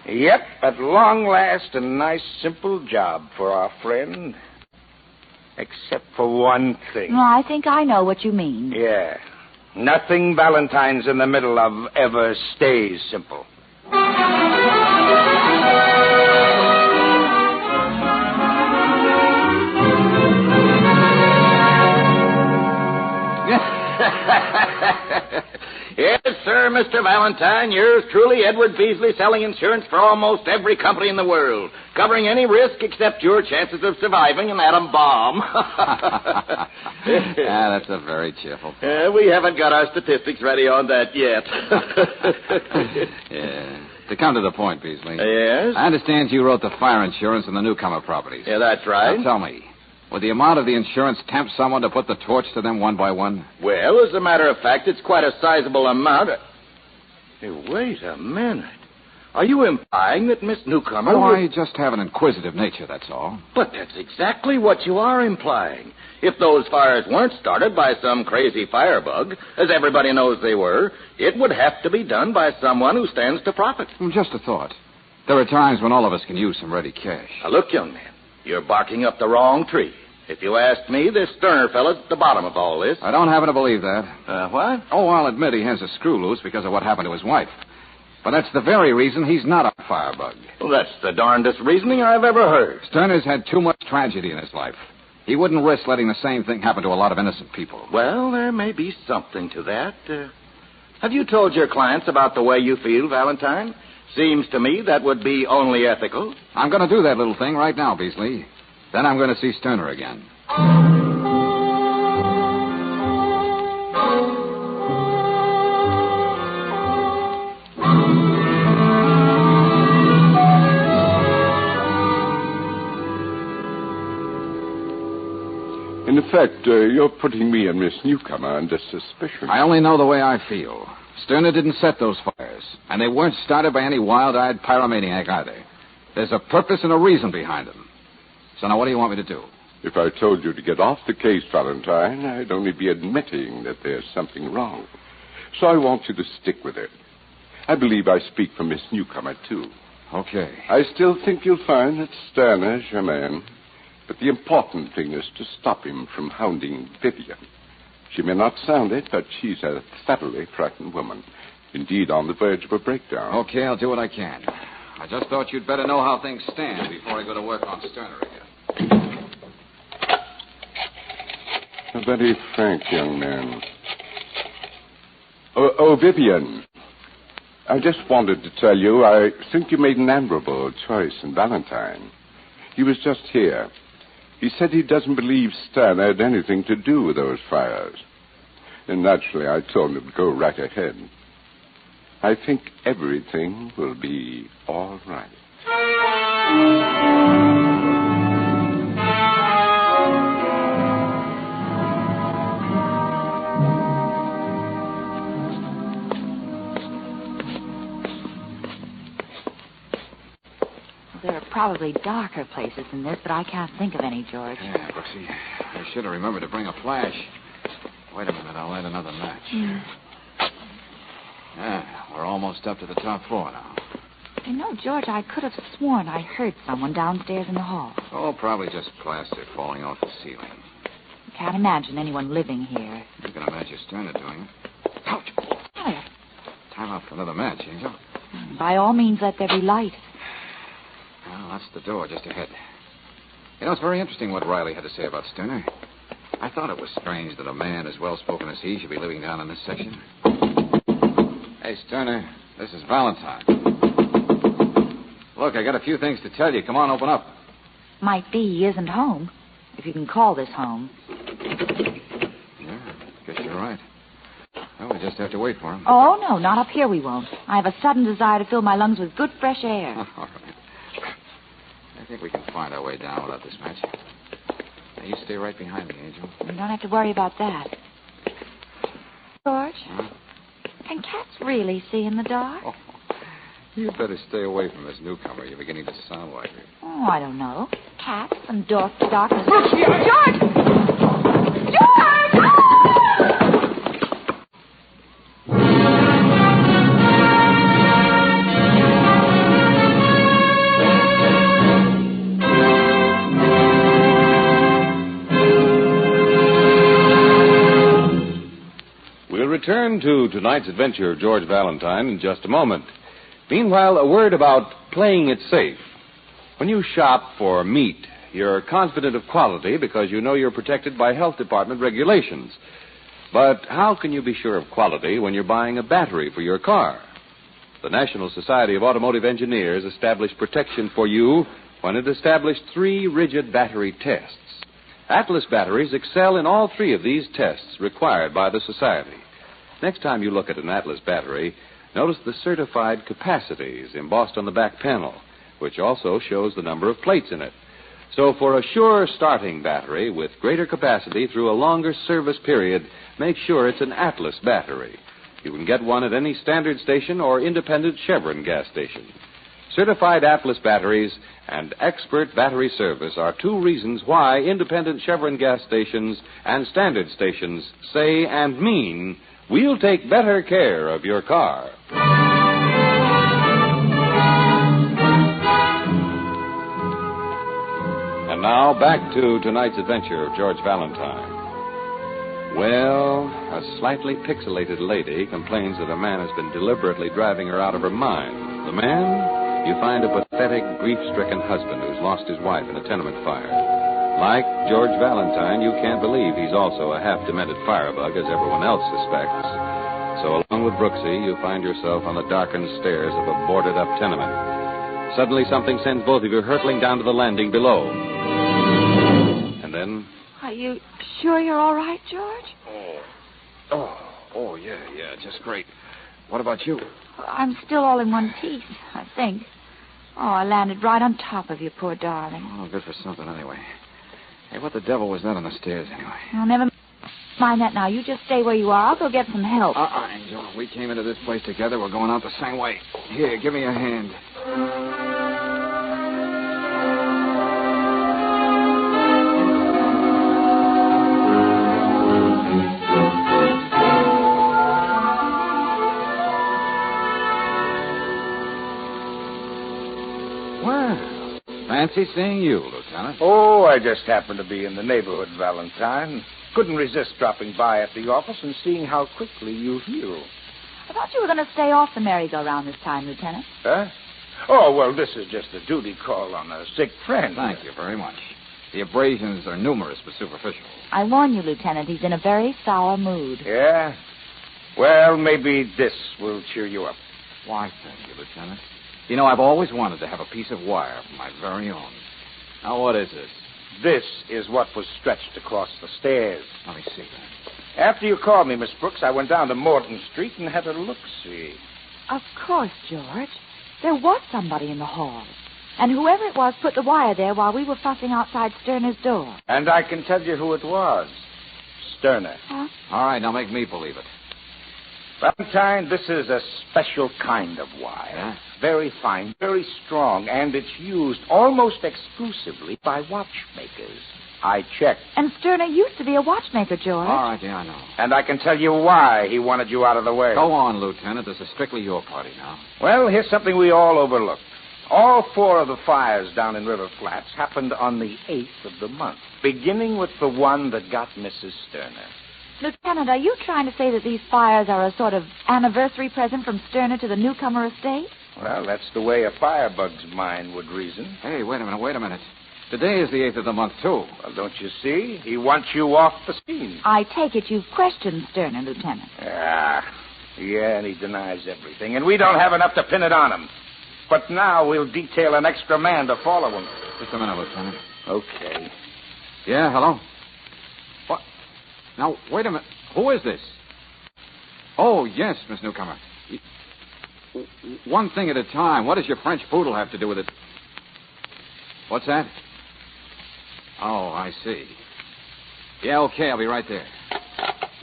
Yep, at long last, a nice, simple job for our friend. Except for one thing. Well, I think I know what you mean. Yeah. Nothing Valentine's in the middle of ever stays simple. Yes, sir, Mr. Valentine. Yours truly, Edward Beasley, selling insurance for almost every company in the world, covering any risk except your chances of surviving an atom bomb. That's a very cheerful. We haven't got our statistics ready on that yet. Yeah. To come to the point, Beasley. Yes? I understand you wrote the fire insurance on the Newcomer properties. Yeah, that's right. Now tell me, would the amount of the insurance tempt someone to put the torch to them one by one? Well, as a matter of fact, it's quite a sizable amount. Hey, wait a minute. Are you implying that Miss Newcomer... Oh, I just have an inquisitive nature, that's all. But that's exactly what you are implying. If those fires weren't started by some crazy firebug, as everybody knows they were, it would have to be done by someone who stands to profit. Just a thought. There are times when all of us can use some ready cash. Now, look, young man, you're barking up the wrong tree. If you ask me, this Sterner fella's at the bottom of all this. I don't happen to believe that. What? Oh, I'll admit he has a screw loose because of what happened to his wife. But that's the very reason he's not a firebug. Well, that's the darndest reasoning I've ever heard. Sterner's had too much tragedy in his life. He wouldn't risk letting the same thing happen to a lot of innocent people. Well, there may be something to that. Have you told your clients about the way you feel, Valentine? Seems to me that would be only ethical. I'm going to do that little thing right now, Beasley. Then I'm going to see Sterner again. In effect, you're putting me and Miss Newcomer under suspicion. I only know the way I feel. Sterner didn't set those fires, and they weren't started by any wild-eyed pyromaniac either. There's a purpose and a reason behind them. So now what do you want me to do? If I told you to get off the case, Valentine, I'd only be admitting that there's something wrong. So I want you to stick with it. I believe I speak for Miss Newcomer, too. Okay. I still think you'll find that Sterner's your man. But the important thing is to stop him from hounding Vivian. She may not sound it, but she's a thoroughly frightened woman. Indeed, on the verge of a breakdown. Okay, I'll do what I can. I just thought you'd better know how things stand before I go to work on Sterner again. A very frank young man. Oh, Vivian. I just wanted to tell you I think you made an admirable choice in Valentine. He was just here. He said he doesn't believe Sterner had anything to do with those fires. And naturally, I told him to go right ahead. I think everything will be all right. There are probably darker places than this, but I can't think of any, George. Yeah, Brooksy. I should have remembered to bring a flash. Wait a minute, I'll light another match. Yeah, we're almost up to the top floor now. You know, George, I could have sworn I heard someone downstairs in the hall. Oh, probably just plaster falling off the ceiling. Can't imagine anyone living here. You can imagine Sterner doing it. Ouch! Hey. Time out for another match, Angel. By all means, let there be light. Well, that's the door just ahead. You know, it's very interesting what Riley had to say about Sterner. I thought it was strange that a man as well-spoken as he should be living down in this section. Hey, Sterner, this is Valentine. Look, I got a few things to tell you. Come on, open up. Might be he isn't home, if you can call this home. Yeah, guess you're right. Well, we just have to wait for him. Oh, no, not up here we won't. I have a sudden desire to fill my lungs with good fresh air. All right. I think we can find our way down without this match. Now, you stay right behind me, Angel. You don't have to worry about that. George? Huh? Can cats really see in the dark? Oh, you better stay away from this newcomer. You're beginning to sound like her. Oh, I don't know. Cats and darkness. George! George! We'll return to tonight's adventure of George Valentine in just a moment. Meanwhile, a word about playing it safe. When you shop for meat, you're confident of quality because you know you're protected by health department regulations. But how can you be sure of quality when you're buying a battery for your car? The National Society of Automotive Engineers established protection for you when it established 3 rigid battery tests. Atlas batteries excel in all 3 of these tests required by the Society. Next time you look at an Atlas battery, notice the certified capacities embossed on the back panel, which also shows the number of plates in it. So for a sure starting battery with greater capacity through a longer service period, make sure it's an Atlas battery. You can get one at any standard station or independent Chevron gas station. Certified Atlas batteries and expert battery service are 2 reasons why independent Chevron gas stations and standard stations say and mean, we'll take better care of your car. And now, back to tonight's adventure of George Valentine. Well, a slightly pixelated lady complains that a man has been deliberately driving her out of her mind. The man? You find a pathetic, grief-stricken husband who's lost his wife in a tenement fire. Like George Valentine, you can't believe he's also a half-demented firebug, as everyone else suspects. So along with Brooksy, you find yourself on the darkened stairs of a boarded-up tenement. Suddenly, something sends both of you hurtling down to the landing below. And then... Are you sure you're all right, George? Yeah, just great. What about you? I'm still all in one piece, I think. Oh, I landed right on top of you, poor darling. Oh, good for something anyway. Hey, what the devil was that on the stairs anyway? Oh, never mind that now. You just stay where you are. I'll go get some help. Angel. We came into this place together. We're going out the same way. Here, give me a hand. Fancy seeing you, Lieutenant. Oh, I just happened to be in the neighborhood, Valentine. Couldn't resist dropping by at the office and seeing how quickly you heal. I thought you were going to stay off the merry-go-round this time, Lieutenant. Huh? Oh, well, this is just a duty call on a sick friend. Thank you very much. The abrasions are numerous but superficial. I warn you, Lieutenant, he's in a very sour mood. Yeah? Well, maybe this will cheer you up. Why, thank you, Lieutenant. You know, I've always wanted to have a piece of wire of my very own. Now, what is this? This is what was stretched across the stairs. Let me see. After you called me, Miss Brooks, I went down to Morton Street and had a look-see. Of course, George. There was somebody in the hall. And whoever it was put the wire there while we were fussing outside Sterner's door. And I can tell you who it was. Sterner. Huh? All right, now make me believe it. Valentine, this is a special kind of wire. Yeah? Very fine, very strong, and it's used almost exclusively by watchmakers. I checked. And Sterner used to be a watchmaker, George. All right, yeah, I know. And I can tell you why he wanted you out of the way. Go on, Lieutenant. This is strictly your party now. Well, here's something we all overlooked. All 4 of the fires down in River Flats happened on the 8th of the month, beginning with the one that got Mrs. Sterner. Lieutenant, are you trying to say that these fires are a sort of anniversary present from Sterner to the newcomer estate? Well, that's the way a firebug's mind would reason. Hey, wait a minute. Today is the 8th of the month, too. Well, don't you see? He wants you off the scene. I take it you've questioned Sterner, Lieutenant. Yeah, and he denies everything, and we don't have enough to pin it on him. But now we'll detail an extra man to follow him. Just a minute, Lieutenant. Okay. Yeah, hello? What? Now, wait a minute. Who is this? Oh, yes, Miss Newcomer. One thing at a time. What does your French poodle have to do with it? What's that? Oh, I see. Yeah, okay, I'll be right there.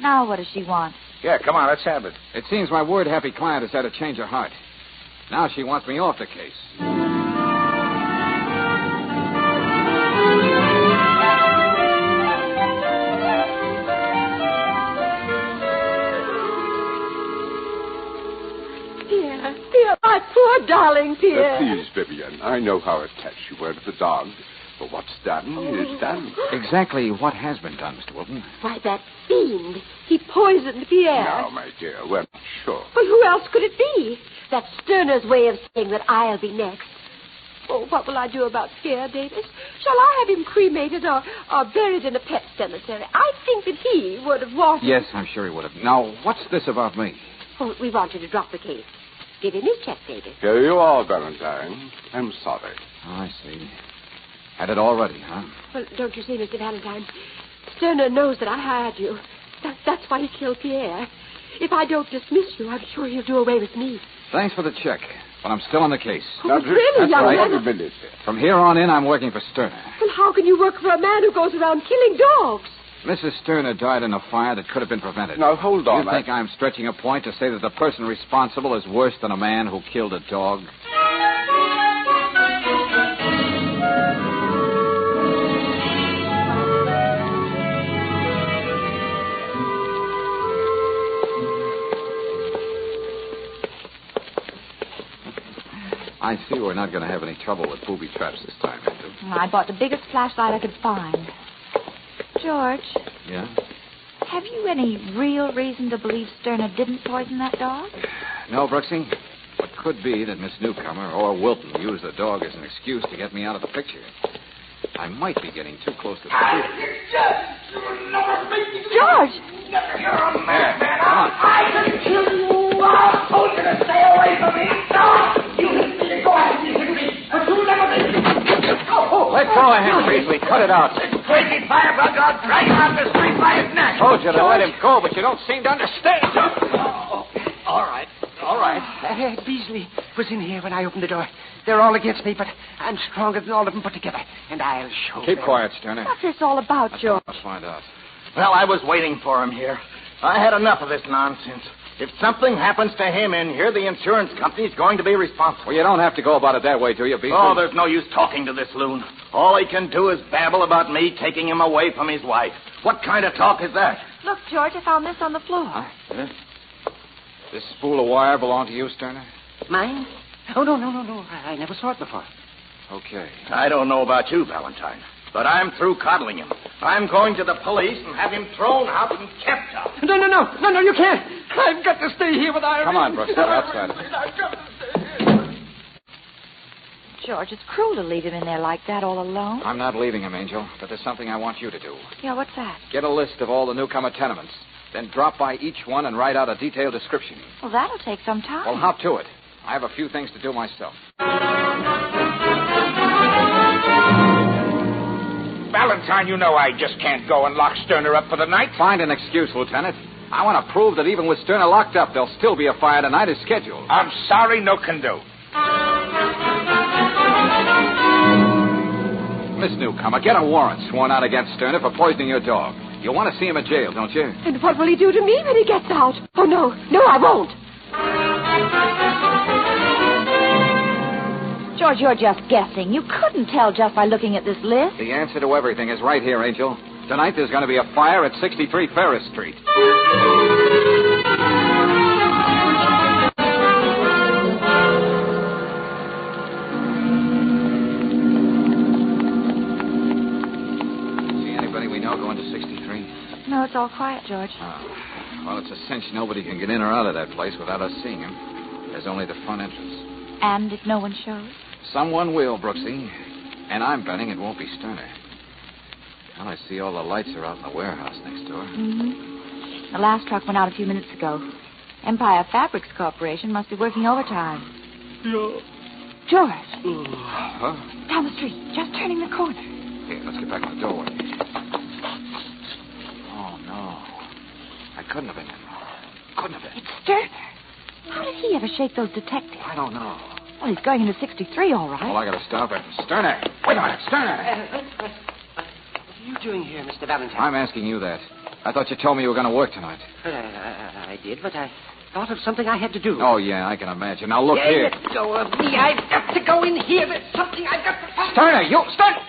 Now what does she want? Yeah, come on, let's have it. It seems my word-happy client has had a change of heart. Now she wants me off the case. Pierre, my poor darling Pierre. Please, Vivian, I know how attached you were to the dog. But what's done is done. Exactly what has been done, Mr. Wilton? Why, that fiend. He poisoned Pierre. Now, my dear, we're not sure. Well, who else could it be? That's Sterner's way of saying that I'll be next. Oh, what will I do about Pierre, Davis? Shall I have him cremated or buried in a pet cemetery? I think that he would have wanted... Yes, I'm sure he would have. Now, what's this about me? Oh, we want you to drop the case. Give him his check, Davis. Here you are, Valentine. I'm sorry. Oh, I see. Had it already, huh? Well, don't you see, Mr. Valentine? Sterner knows that I hired you. That's why he killed Pierre. If I don't dismiss you, I'm sure he'll do away with me. Thanks for the check, but I'm still on the case. Oh, really, That's young right. man? From here on in, I'm working for Sterner. Well, how can you work for a man who goes around killing dogs? Mrs. Sterner died in a fire that could have been prevented. Now, hold on. You think I'm stretching a point to say that the person responsible is worse than a man who killed a dog? I see we're not going to have any trouble with booby traps this time, Angel. I bought the biggest flashlight I could find. George, Yeah? have you any real reason to believe Sterner didn't poison that dog? No, Brooksy. It could be that Miss Newcomer or Wilton used the dog as an excuse to get me out of the picture. I might be getting too close to the truth. George! You're a madman. I can kill you. I told you to stay away from me. No! You didn't go after me, but you never did. Let go of him, Beasley. Cut it out. Crazy firebug, I'll drag him out the street by his neck. Told you to let him go, but you don't seem to understand. All right. Beasley was in here when I opened the door. They're all against me, but I'm stronger than all of them put together, and I'll show Keep them. quiet, Sterner. What's this all about, George? Let's find out. Well, I was waiting for him here. I had enough of this nonsense. If something happens to him in here, the insurance company's going to be responsible. Well, you don't have to go about it that way, do you, Beasley? Oh, there's no use talking to this loon. All he can do is babble about me taking him away from his wife. What kind of talk is that? Look, George, I found this on the floor. Huh? This spool of wire belong to you, Sterner? Mine? Oh, no. I never saw it before. Okay. I don't know about you, Valentine, but I'm through coddling him. I'm going to the police and have him thrown out and kept out. No, you can't. I've got to stay here with Irene. Come on, Brooks, get outside. I've got to stay here. George, it's cruel to leave him in there like that all alone. I'm not leaving him, Angel, but there's something I want you to do. Yeah, what's that? Get a list of all the newcomer tenements. Then drop by each one and write out a detailed description. Well, that'll take some time. Well, hop to it. I have a few things to do myself. Valentine, you know I just can't go and lock Sterner up for the night. Find an excuse, Lieutenant. I want to prove that even with Sterner locked up, there'll still be a fire tonight as scheduled. I'm sorry, no can do. Miss Newcomer, get a warrant sworn out against Sterner for poisoning your dog. You want to see him in jail, don't you? And what will he do to me when he gets out? Oh, no, I won't. George, you're just guessing. You couldn't tell just by looking at this list. The answer to everything is right here, Angel. Tonight there's going to be a fire at 63 Ferris Street. See anybody we know going to 63? No, it's all quiet, George. Well, it's a cinch nobody can get in or out of that place without us seeing him. There's only the front entrance. And if no one shows? Someone will, Brooksy. And I'm betting it won't be Sterner. Well, I see all the lights are out in the warehouse next door. Mm-hmm. The last truck went out a few minutes ago. Empire Fabrics Corporation must be working overtime. Yeah. George. Huh? Down the street, just turning the corner. Here, let's get back on the doorway. Oh, no. I couldn't have been him. Couldn't have been. It's Sterner. How did he ever shake those detectives? I don't know. Well, he's going into 63, all right. Well, I gotta stop it. Sterner! Wait a minute, Sterner! What are you doing here, Mr. Valentine? I'm asking you that. I thought you told me you were going to work tonight. I did, but I thought of something I had to do. Oh, yeah, I can imagine. Now, look here. Let go of me. I've got to go in here. There's something I've got to find. Sterner, Sterner!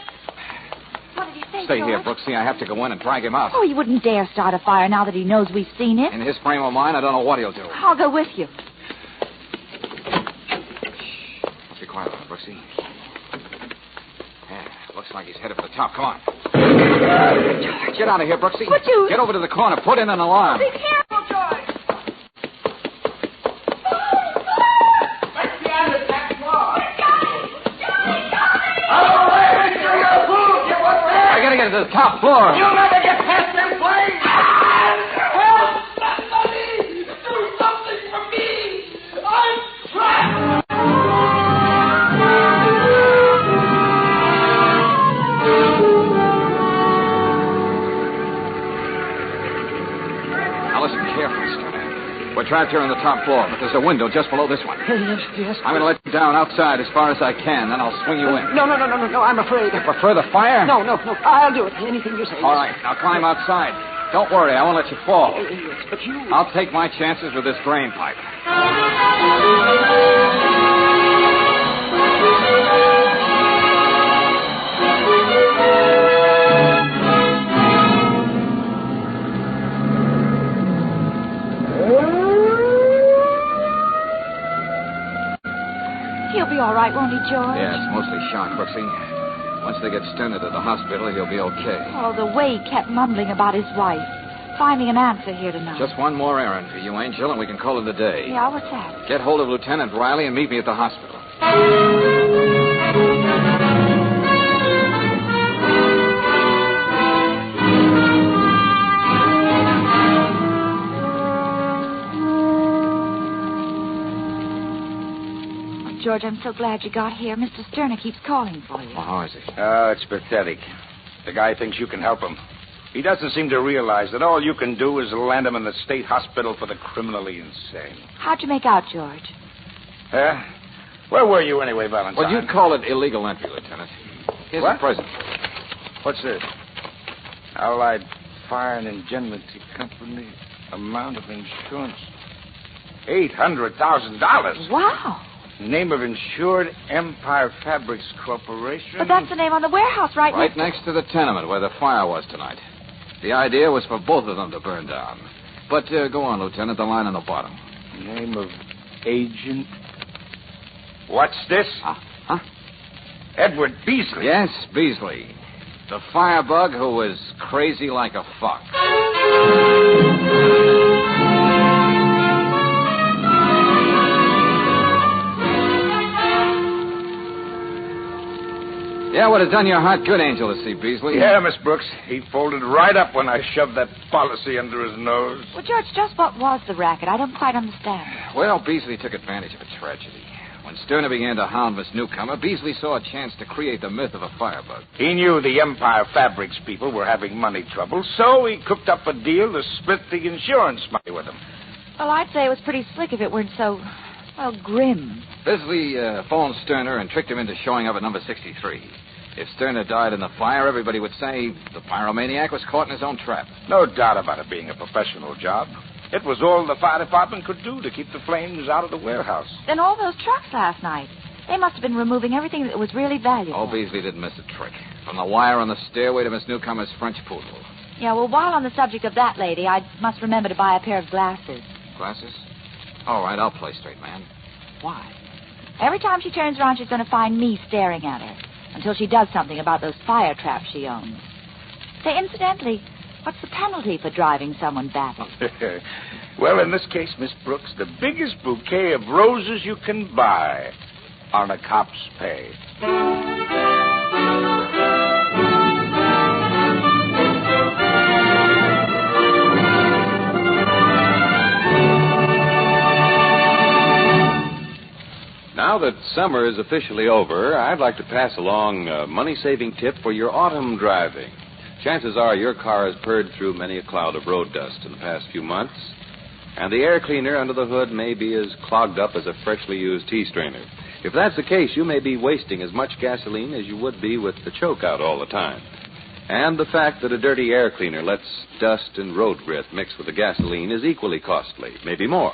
What did he say, Stay George? here, Brooksy. I have to go in and drag him out. Oh, he wouldn't dare start a fire now that he knows we've seen it. In his frame of mind, I don't know what he'll do. I'll go with you. Be quiet, Brooksy. Yeah, looks like he's headed for the top. Come on. Get out of here, Brooksy. Would you? Get over to the corner. Put in an alarm. Be careful, George. Let's get out of the back floor. I gotta get to the top floor. You'll never get past them flames. Help! Somebody! Do something for me! I'm trapped! Now listen carefully, Sterner. We're trapped here on the top floor, but there's a window just below this one. Yes. I'm going to let you down outside as far as I can, then I'll swing you in. No, I'm afraid. You prefer the fire? No, I'll do it. Anything you say. All right, now climb outside. Don't worry, I won't let you fall. Yes, but you... I'll take my chances with this drain pipe. He'll be all right, badly, George? Yeah, it's mostly shock, Brooksy. Once they get Sterner to the hospital, he'll be okay. Oh, the way he kept mumbling about his wife. Finding an answer here tonight. Just one more errand for you, Angel, and we can call it a day. Yeah, what's that? Get hold of Lieutenant Riley and meet me at the hospital. George, I'm so glad you got here. Mr. Sterner keeps calling for you. Well, how is he? Oh, it's pathetic. The guy thinks you can help him. He doesn't seem to realize that all you can do is land him in the state hospital for the criminally insane. How'd you make out, George? Where were you anyway, Valentine? Well, you'd call it illegal entry, Lieutenant. Here's What? the present. What's this? Allied Fire and Indemnity Company. Amount of insurance. $800,000. Wow. Name of insured Empire Fabrics Corporation. But that's the name on the warehouse right next to the tenement where the fire was tonight. The idea was for both of them to burn down. But go on, Lieutenant, the line on the bottom. Name of agent. What's this? Huh? Edward Beasley. Yes, Beasley. The firebug who was crazy like a fox. Yeah, would have done your heart good, Angel, to see Beasley. Yeah, Miss Brooks. He folded right up when I shoved that policy under his nose. Well, George, just what was the racket? I don't quite understand. Well, Beasley took advantage of a tragedy. When Sterner began to hound Miss Newcomer, Beasley saw a chance to create the myth of a firebug. He knew the Empire Fabrics people were having money trouble, so he cooked up a deal to split the insurance money with them. Well, I'd say it was pretty slick if it weren't so, well, grim. Beasley phoned Sterner and tricked him into showing up at number 63. If Sterner died in the fire, everybody would say the pyromaniac was caught in his own trap. No doubt about it being a professional job. It was all the fire department could do to keep the flames out of the warehouse. Then all those trucks last night. They must have been removing everything that was really valuable. Oh, Beasley didn't miss a trick. From the wire on the stairway to Miss Newcomer's French poodle. Yeah, well, while on the subject of that lady, I must remember to buy a pair of glasses. Glasses? All right, I'll play straight, man. Why? Every time she turns around, she's going to find me staring at her. Until she does something about those fire traps she owns. Say, incidentally, what's the penalty for driving someone batty? Well, in this case, Miss Brooks, the biggest bouquet of roses you can buy on a cop's pay. Now that summer is officially over, I'd like to pass along a money-saving tip for your autumn driving. Chances are your car has purged through many a cloud of road dust in the past few months, and the air cleaner under the hood may be as clogged up as a freshly used tea strainer. If that's the case, you may be wasting as much gasoline as you would be with the choke out all the time. And the fact that a dirty air cleaner lets dust and road grit mix with the gasoline is equally costly, maybe more.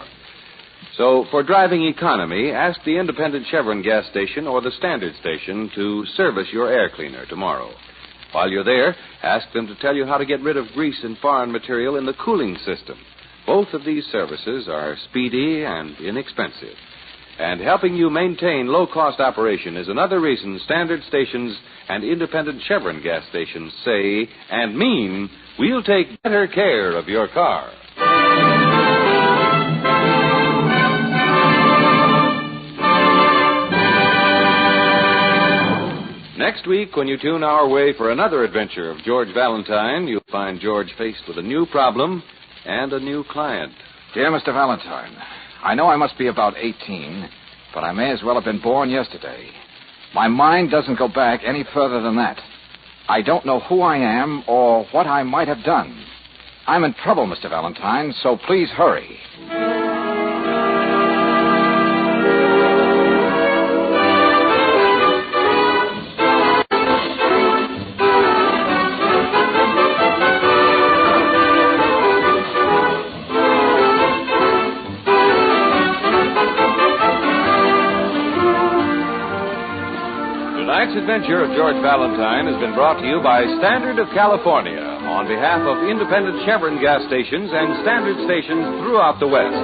So, for driving economy, ask the independent Chevron gas station or the standard station to service your air cleaner tomorrow. While you're there, ask them to tell you how to get rid of grease and foreign material in the cooling system. Both of these services are speedy and inexpensive. And helping you maintain low-cost operation is another reason standard stations and independent Chevron gas stations say and mean we'll take better care of your car. Next week, when you tune our way for another adventure of George Valentine, you'll find George faced with a new problem and a new client. Dear Mr. Valentine, I know I must be about 18, but I may as well have been born yesterday. My mind doesn't go back any further than that. I don't know who I am or what I might have done. I'm in trouble, Mr. Valentine, so please hurry. Tonight's adventure of George Valentine has been brought to you by Standard of California on behalf of independent Chevron gas stations and standard stations throughout the West.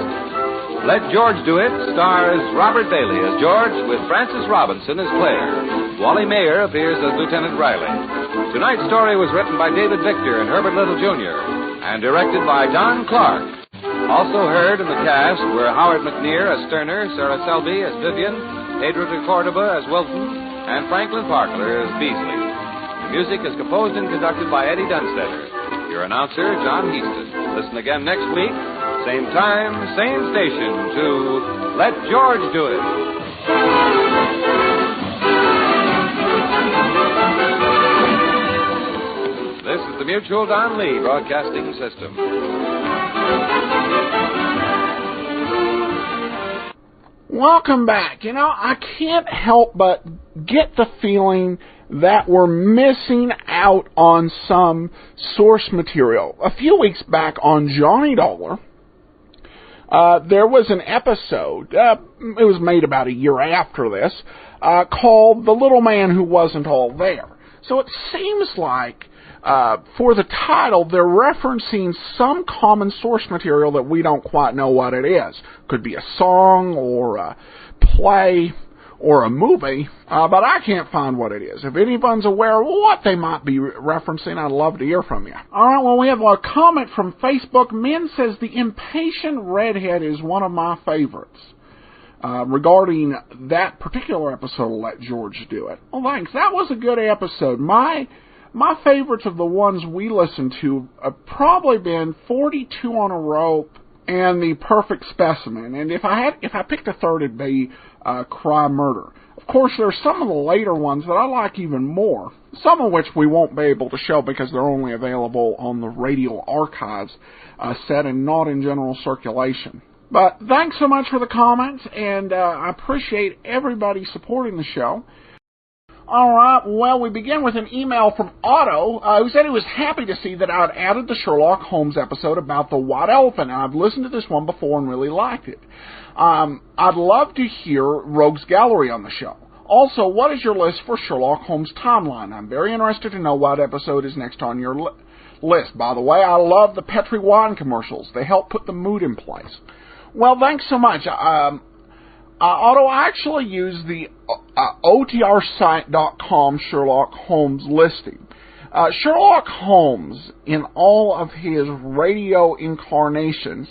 Let George Do It stars Robert Bailey as George with Frances Robinson as Claire. Wally Mayer appears as Lieutenant Riley. Tonight's story was written by David Victor and Herbert Little, Jr. and directed by Don Clark. Also heard in the cast were Howard McNear as Sterner, Sarah Selby as Vivian, Pedro de Cordova as Wilton, and Franklin Parkler as Beasley. The music is composed and conducted by Eddie Dunstetter. Your announcer, John Heaston. Listen again next week, same time, same station, to Let George Do It. This is the Mutual Don Lee Broadcasting System. Welcome back. You know, I can't help but get the feeling that we're missing out on some source material. A few weeks back on Johnny Dollar, there was an episode, it was made about a year after this, called The Little Man Who Wasn't All There. So it seems like for the title, they're referencing some common source material that we don't quite know what it is. Could be a song or a play or a movie, but I can't find what it is. If anyone's aware of what they might be referencing, I'd love to hear from you. All right, well, we have a comment from Facebook. Min says the impatient redhead is one of my favorites. Regarding that particular episode of Let George Do It. Well, thanks. That was a good episode. My favorites of the ones we listened to have probably been 42 on a Rope and The Perfect Specimen. And if I picked a third, it'd be Crime Murder. Of course, there's some of the later ones that I like even more, some of which we won't be able to show because they're only available on the radio archives set and not in general circulation. But thanks so much for the comments, and I appreciate everybody supporting the show. All right, well, we begin with an email from Otto, who said he was happy to see that I had added the Sherlock Holmes episode about the white elephant, and I've listened to this one before and really liked it. I'd love to hear Rogues Gallery on the show. Also, what is your list for Sherlock Holmes timeline? I'm very interested to know what episode is next on your list. By the way, I love the Petri wine commercials. They help put the mood in place. Well, thanks so much. Otto, I actually use the OTRsite.com Sherlock Holmes listing. Sherlock Holmes, in all of his radio incarnations,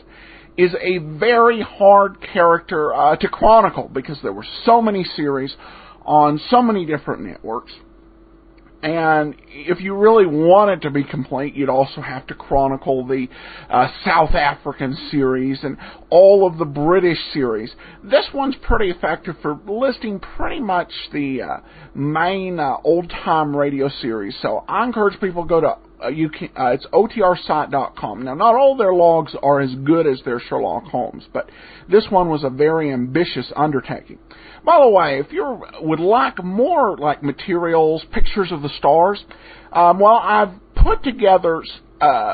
is a very hard character to chronicle because there were so many series on so many different networks. And if you really wanted to be complete, you'd also have to chronicle the South African series and all of the British series. This one's pretty effective for listing pretty much the main old-time radio series. So I encourage people to go to it's OTRsite.com. Now, not all their logs are as good as their Sherlock Holmes, but this one was a very ambitious undertaking. By the way, if you would like more like materials, pictures of the stars, well, I've put together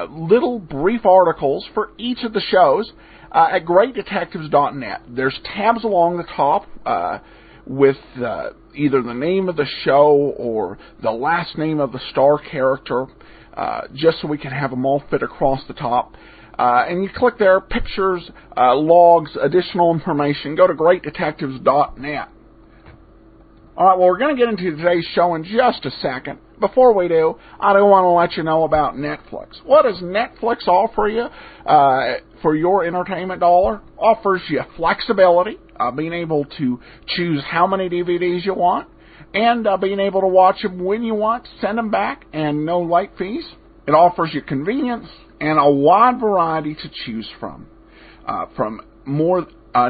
little brief articles for each of the shows at greatdetectives.net. There's tabs along the top with either the name of the show or the last name of the star character, just so we can have them all fit across the top. And you click there, pictures, logs, additional information. Go to greatdetectives.net. All right, well, we're going to get into today's show in just a second. Before we do, I do want to let you know about Netflix. What does Netflix offer you for your entertainment dollar? Offers you flexibility, being able to choose how many DVDs you want, and being able to watch them when you want, send them back, and no late fees. It offers you convenience and a wide variety to choose from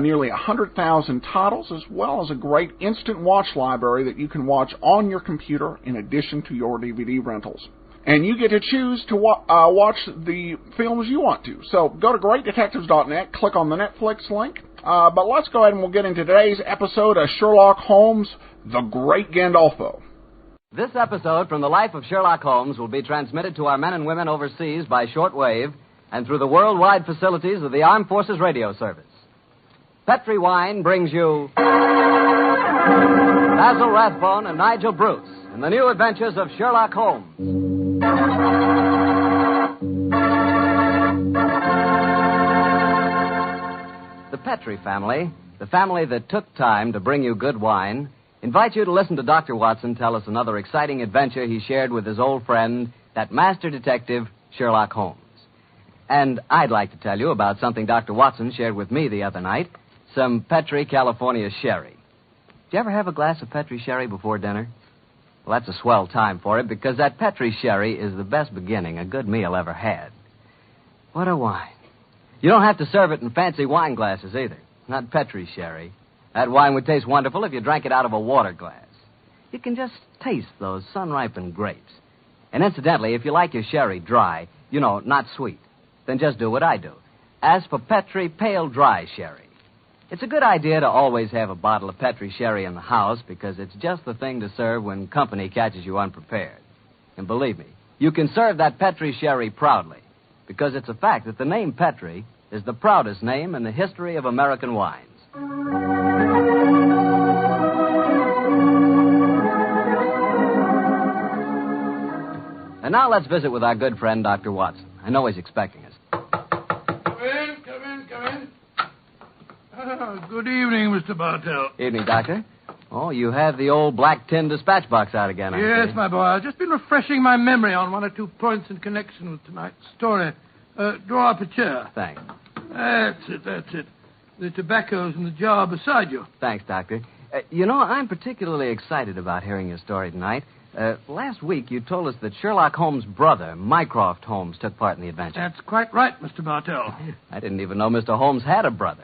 nearly 100,000 titles, as well as a great instant watch library that you can watch on your computer in addition to your DVD rentals. And you get to choose to watch the films you want to. So go to greatdetectives.net, click on the Netflix link. But let's go ahead and we'll get into today's episode of Sherlock Holmes, The Great Gandolfo. This episode from the life of Sherlock Holmes will be transmitted to our men and women overseas by shortwave and through the worldwide facilities of the Armed Forces Radio Service. Petri Wine brings you Basil Rathbone and Nigel Bruce in the new adventures of Sherlock Holmes. The Petrie family, the family that took time to bring you good wine, invites you to listen to Dr. Watson tell us another exciting adventure he shared with his old friend, that master detective, Sherlock Holmes. And I'd like to tell you about something Dr. Watson shared with me the other night, some Petrie California sherry. Did you ever have a glass of Petrie sherry before dinner? Well, that's a swell time for it, because that Petrie sherry is the best beginning a good meal ever had. What a wine. You don't have to serve it in fancy wine glasses either. Not Petrie sherry. That wine would taste wonderful if you drank it out of a water glass. You can just taste those sun-ripened grapes. And incidentally, if you like your sherry dry, not sweet, then just do what I do. Ask for Petrie Pale Dry Sherry. It's a good idea to always have a bottle of Petrie sherry in the house because it's just the thing to serve when company catches you unprepared. And believe me, you can serve that Petrie sherry proudly because it's a fact that the name Petrie is the proudest name in the history of American wines. And now let's visit with our good friend, Dr. Watson. I know he's expecting us. Come in. Good evening, Mr. Bartell. Evening, Doctor. Oh, you have the old black tin dispatch box out again, I Yes, see. my boy. I've just been refreshing my memory on one or two points in connection with tonight's story. Draw up a chair. Thanks. That's it. The tobacco's in the jar beside you. Thanks, Doctor. I'm particularly excited about hearing your story tonight. Last week, you told us that Sherlock Holmes' brother, Mycroft Holmes, took part in the adventure. That's quite right, Mr. Bartell. I didn't even know Mr. Holmes had a brother.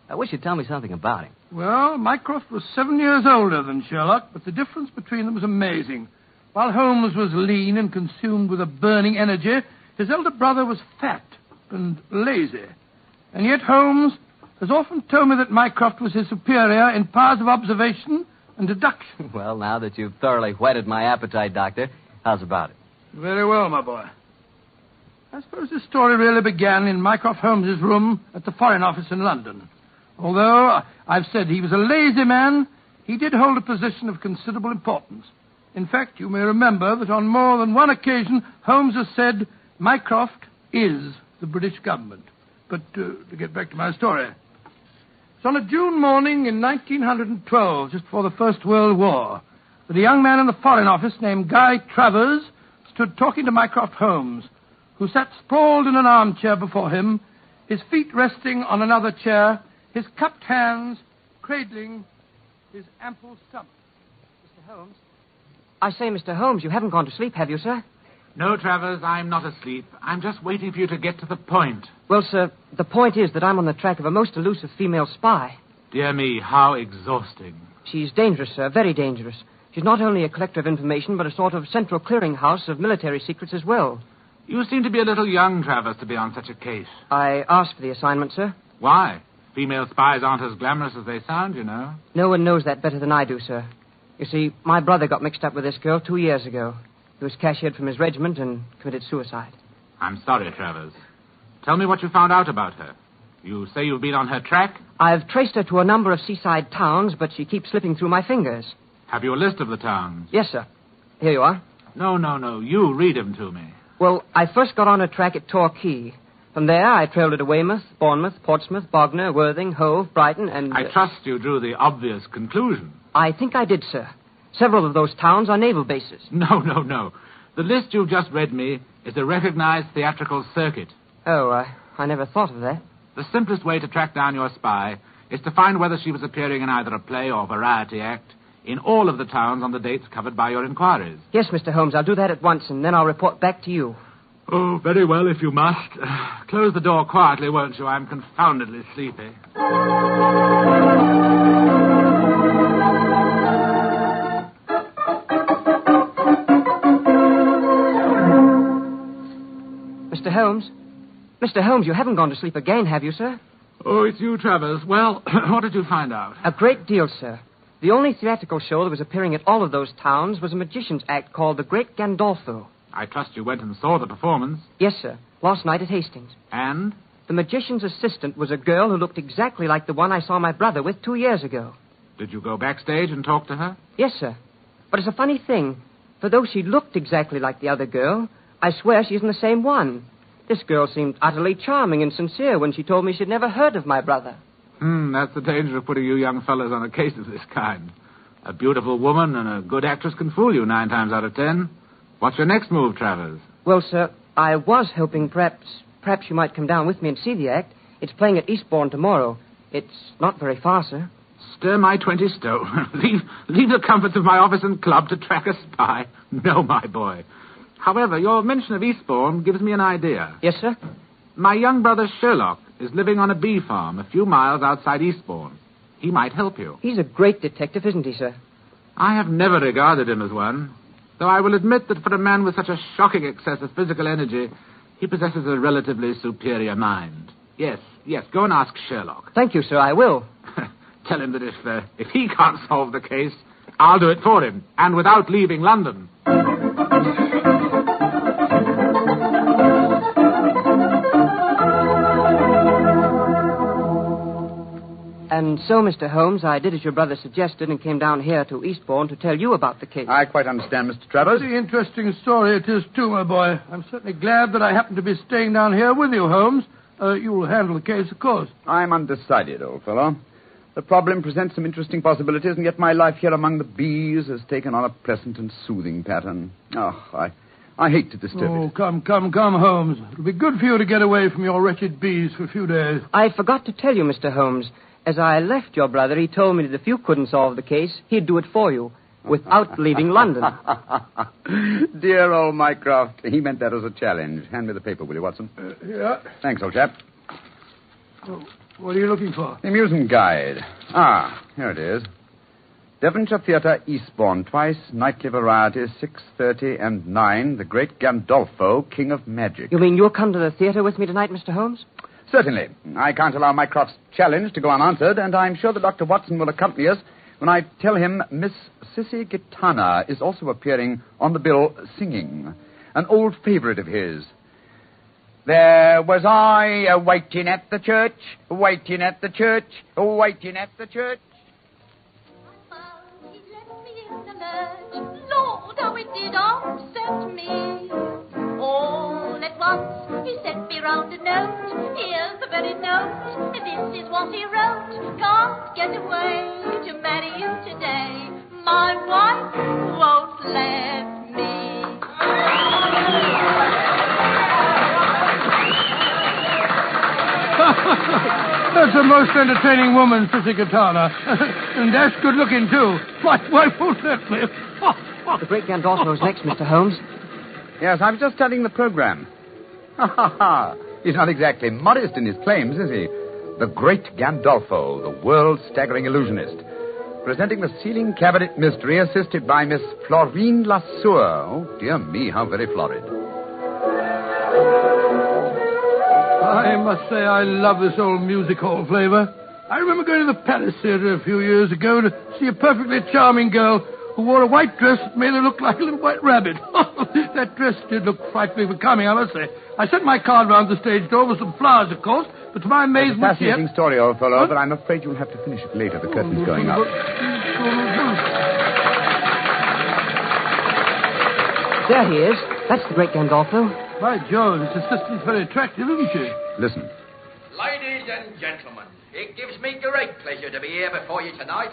I wish you'd tell me something about him. Well, Mycroft was 7 years older than Sherlock, but the difference between them was amazing. While Holmes was lean and consumed with a burning energy, his elder brother was fat and lazy. And yet Holmes has often told me that Mycroft was his superior in powers of observation and deduction. Well, now that you've thoroughly whetted my appetite, Doctor, how's about it? Very well, my boy. I suppose this story really began in Mycroft Holmes's room at the Foreign Office in London. Although I've said he was a lazy man, he did hold a position of considerable importance. In fact, you may remember that on more than one occasion, Holmes has said, Mycroft is the British government. But to get back to my story. It's on a June morning in 1912, just before the First World War, that a young man in the Foreign Office named Guy Travers stood talking to Mycroft Holmes, who sat sprawled in an armchair before him, his feet resting on another chair, his cupped hands cradling his ample stomach. Mr. Holmes? I say, Mr. Holmes, you haven't gone to sleep, have you, sir? No, Travers, I'm not asleep. I'm just waiting for you to get to the point. Well, sir, the point is that I'm on the track of a most elusive female spy. Dear me, how exhausting. She's dangerous, sir, very dangerous. She's not only a collector of information, but a sort of central clearinghouse of military secrets as well. You seem to be a little young, Travers, to be on such a case. I asked for the assignment, sir. Why? Female spies aren't as glamorous as they sound, you know. No one knows that better than I do, sir. You see, my brother got mixed up with this girl 2 years ago. He was cashiered from his regiment and committed suicide. I'm sorry, Travers. Tell me what you found out about her. You say you've been on her track? I've traced her to a number of seaside towns, but she keeps slipping through my fingers. Have you a list of the towns? Yes, sir. Here you are. No. You read them to me. Well, I first got on her track at Torquay. From there, I trailed her to Weymouth, Bournemouth, Portsmouth, Bognor, Worthing, Hove, Brighton, and... I trust you drew the obvious conclusion. I think I did, sir. Several of those towns are naval bases. No. The list you've just read me is a recognized theatrical circuit. Oh, I never thought of that. The simplest way to track down your spy is to find whether she was appearing in either a play or variety act in all of the towns on the dates covered by your inquiries. Yes, Mr. Holmes, I'll do that at once, and then I'll report back to you. Oh, very well, if you must. Close the door quietly, won't you? I'm confoundedly sleepy. Mr. Holmes? Mr. Holmes, you haven't gone to sleep again, have you, sir? Oh, it's you, Travers. Well, what did you find out? A great deal, sir. The only theatrical show that was appearing at all of those towns was a magician's act called The Great Gandolfo. I trust you went and saw the performance. Yes, sir. Last night at Hastings. And? The magician's assistant was a girl who looked exactly like the one I saw my brother with 2 years ago. Did you go backstage and talk to her? Yes, sir. But it's a funny thing. For though she looked exactly like the other girl, I swear she isn't the same one. This girl seemed utterly charming and sincere when she told me she'd never heard of my brother. That's the danger of putting you young fellows on a case of this kind. A beautiful woman and a good actress can fool you 9 times out of 10. What's your next move, Travers? Well, sir, I was hoping perhaps you might come down with me and see the act. It's playing at Eastbourne tomorrow. It's not very far, sir. Stir my 20 stone. leave the comforts of my office and club to track a spy. No, my boy. However, your mention of Eastbourne gives me an idea. Yes, sir? My young brother Sherlock is living on a bee farm a few miles outside Eastbourne. He might help you. He's a great detective, isn't he, sir? I have never regarded him as one, though I will admit that for a man with such a shocking excess of physical energy, he possesses a relatively superior mind. Yes, go and ask Sherlock. Thank you, sir, I will. Tell him that if he can't solve the case, I'll do it for him, and without leaving London. And so, Mr. Holmes, I did as your brother suggested and came down here to Eastbourne to tell you about the case. I quite understand, Mr. Travers. Very interesting story it is, too, my boy. I'm certainly glad that I happen to be staying down here with you, Holmes. You will handle the case, of course. I'm undecided, old fellow. The problem presents some interesting possibilities, and yet my life here among the bees has taken on a pleasant and soothing pattern. Oh, I hate to disturb it. Oh, come, Holmes. It'll be good for you to get away from your wretched bees for a few days. I forgot to tell you, Mr. Holmes. As I left your brother, he told me that if you couldn't solve the case, he'd do it for you, without leaving London. Dear old Mycroft. He meant that as a challenge. Hand me the paper, will you, Watson? Yeah. Thanks, old chap. Oh, what are you looking for? The amusement guide. Here it is. Devonshire Theatre, Eastbourne, twice, nightly varieties, 6:30 and 9, the great Gandolfo, King of Magic. You mean you'll come to the theatre with me tonight, Mr. Holmes? Certainly. I can't allow Mycroft's challenge to go unanswered, and I'm sure that Dr. Watson will accompany us when I tell him Miss Sissy Gitana is also appearing on the bill singing, an old favorite of his. There was I waiting at the church, waiting at the church, waiting at the church. Lord, how it did upset me. All at once, he sent me round a note. Here's the very note. This is what he wrote. Can't get away to marry you today. My wife won't let me. That's a most entertaining woman, Sissy Gitana. And that's good looking, too. My wife won't let me. The great Gandolfo is next, Mr. Holmes. Yes, I'm just studying the program. He's not exactly modest in his claims, is he? The great Gandolfo, the world's staggering illusionist. Presenting the ceiling cabinet mystery assisted by Miss Florine Lasseur. Oh, dear me, how very florid. I must say I love this old music hall flavor. I remember going to the Palace Theatre a few years ago to see a perfectly charming girl who wore a white dress that made her look like a little white rabbit. That dress did look frightfully becoming, I must say. I sent my card round the stage door with some flowers, of course, but to my amazement... It's a fascinating story, old fellow, but I'm afraid you'll have to finish it later. The curtain's going up. There he is. That's the great Gandolfo. By Jove, this assistant's very attractive, isn't she? Listen. Ladies and gentlemen, it gives me great pleasure to be here before you tonight.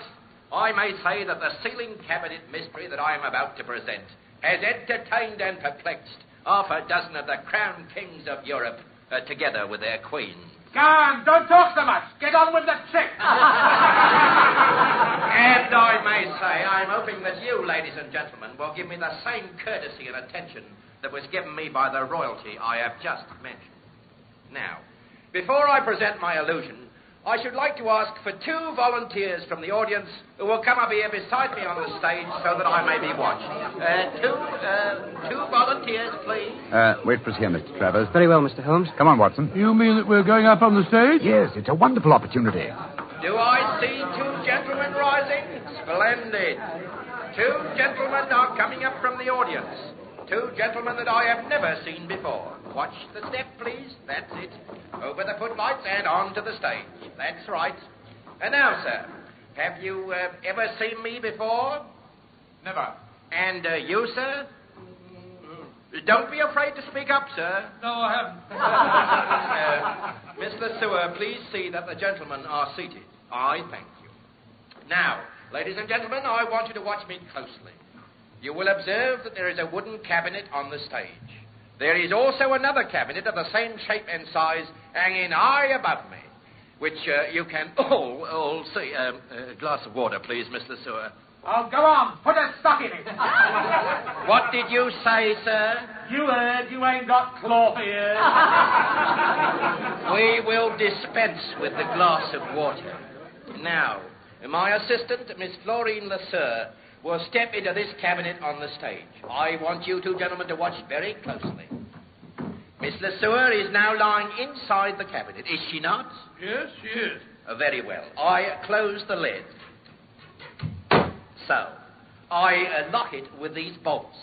I may say that the ceiling cabinet mystery that I am about to present has entertained and perplexed half a dozen of the crown kings of Europe, together with their queen. Go on, don't talk so much. Get on with the trick. And I may say, I'm hoping that you, ladies and gentlemen, will give me the same courtesy and attention that was given me by the royalty I have just mentioned. Now, before I present my illusion, I should like to ask for 2 volunteers from the audience who will come up here beside me on the stage so that I may be watched. Two volunteers, please. Wait for us here, Mr. Travers. Very well, Mr. Holmes. Come on, Watson. You mean that we're going up on the stage? Yes, it's a wonderful opportunity. Do I see 2 gentlemen rising? Splendid. 2 gentlemen are coming up from the audience. 2 gentlemen that I have never seen before. Watch the step, please. That's it. Over the footlights and on to the stage. That's right. And now, sir, have you ever seen me before? Never. And you, sir? Don't be afraid to speak up, sir. No, I haven't. Miss LeSueur, please see that the gentlemen are seated. I thank you. Now, ladies and gentlemen, I want you to watch me closely. You will observe that there is a wooden cabinet on the stage. There is also another cabinet of the same shape and size hanging high above me, which you can all see. A glass of water, please, Miss LeSueur. Oh, go on. Put a stock in it. What did you say, sir? You heard. You ain't got claw ears. We will dispense with the glass of water. Now, my assistant, Miss Florine LeSueur, will step into this cabinet on the stage. I want you two gentlemen to watch very closely. Miss LeSueur is now lying inside the cabinet, is she not? Yes, she is. Very well. I close the lid. So, I lock it with these bolts.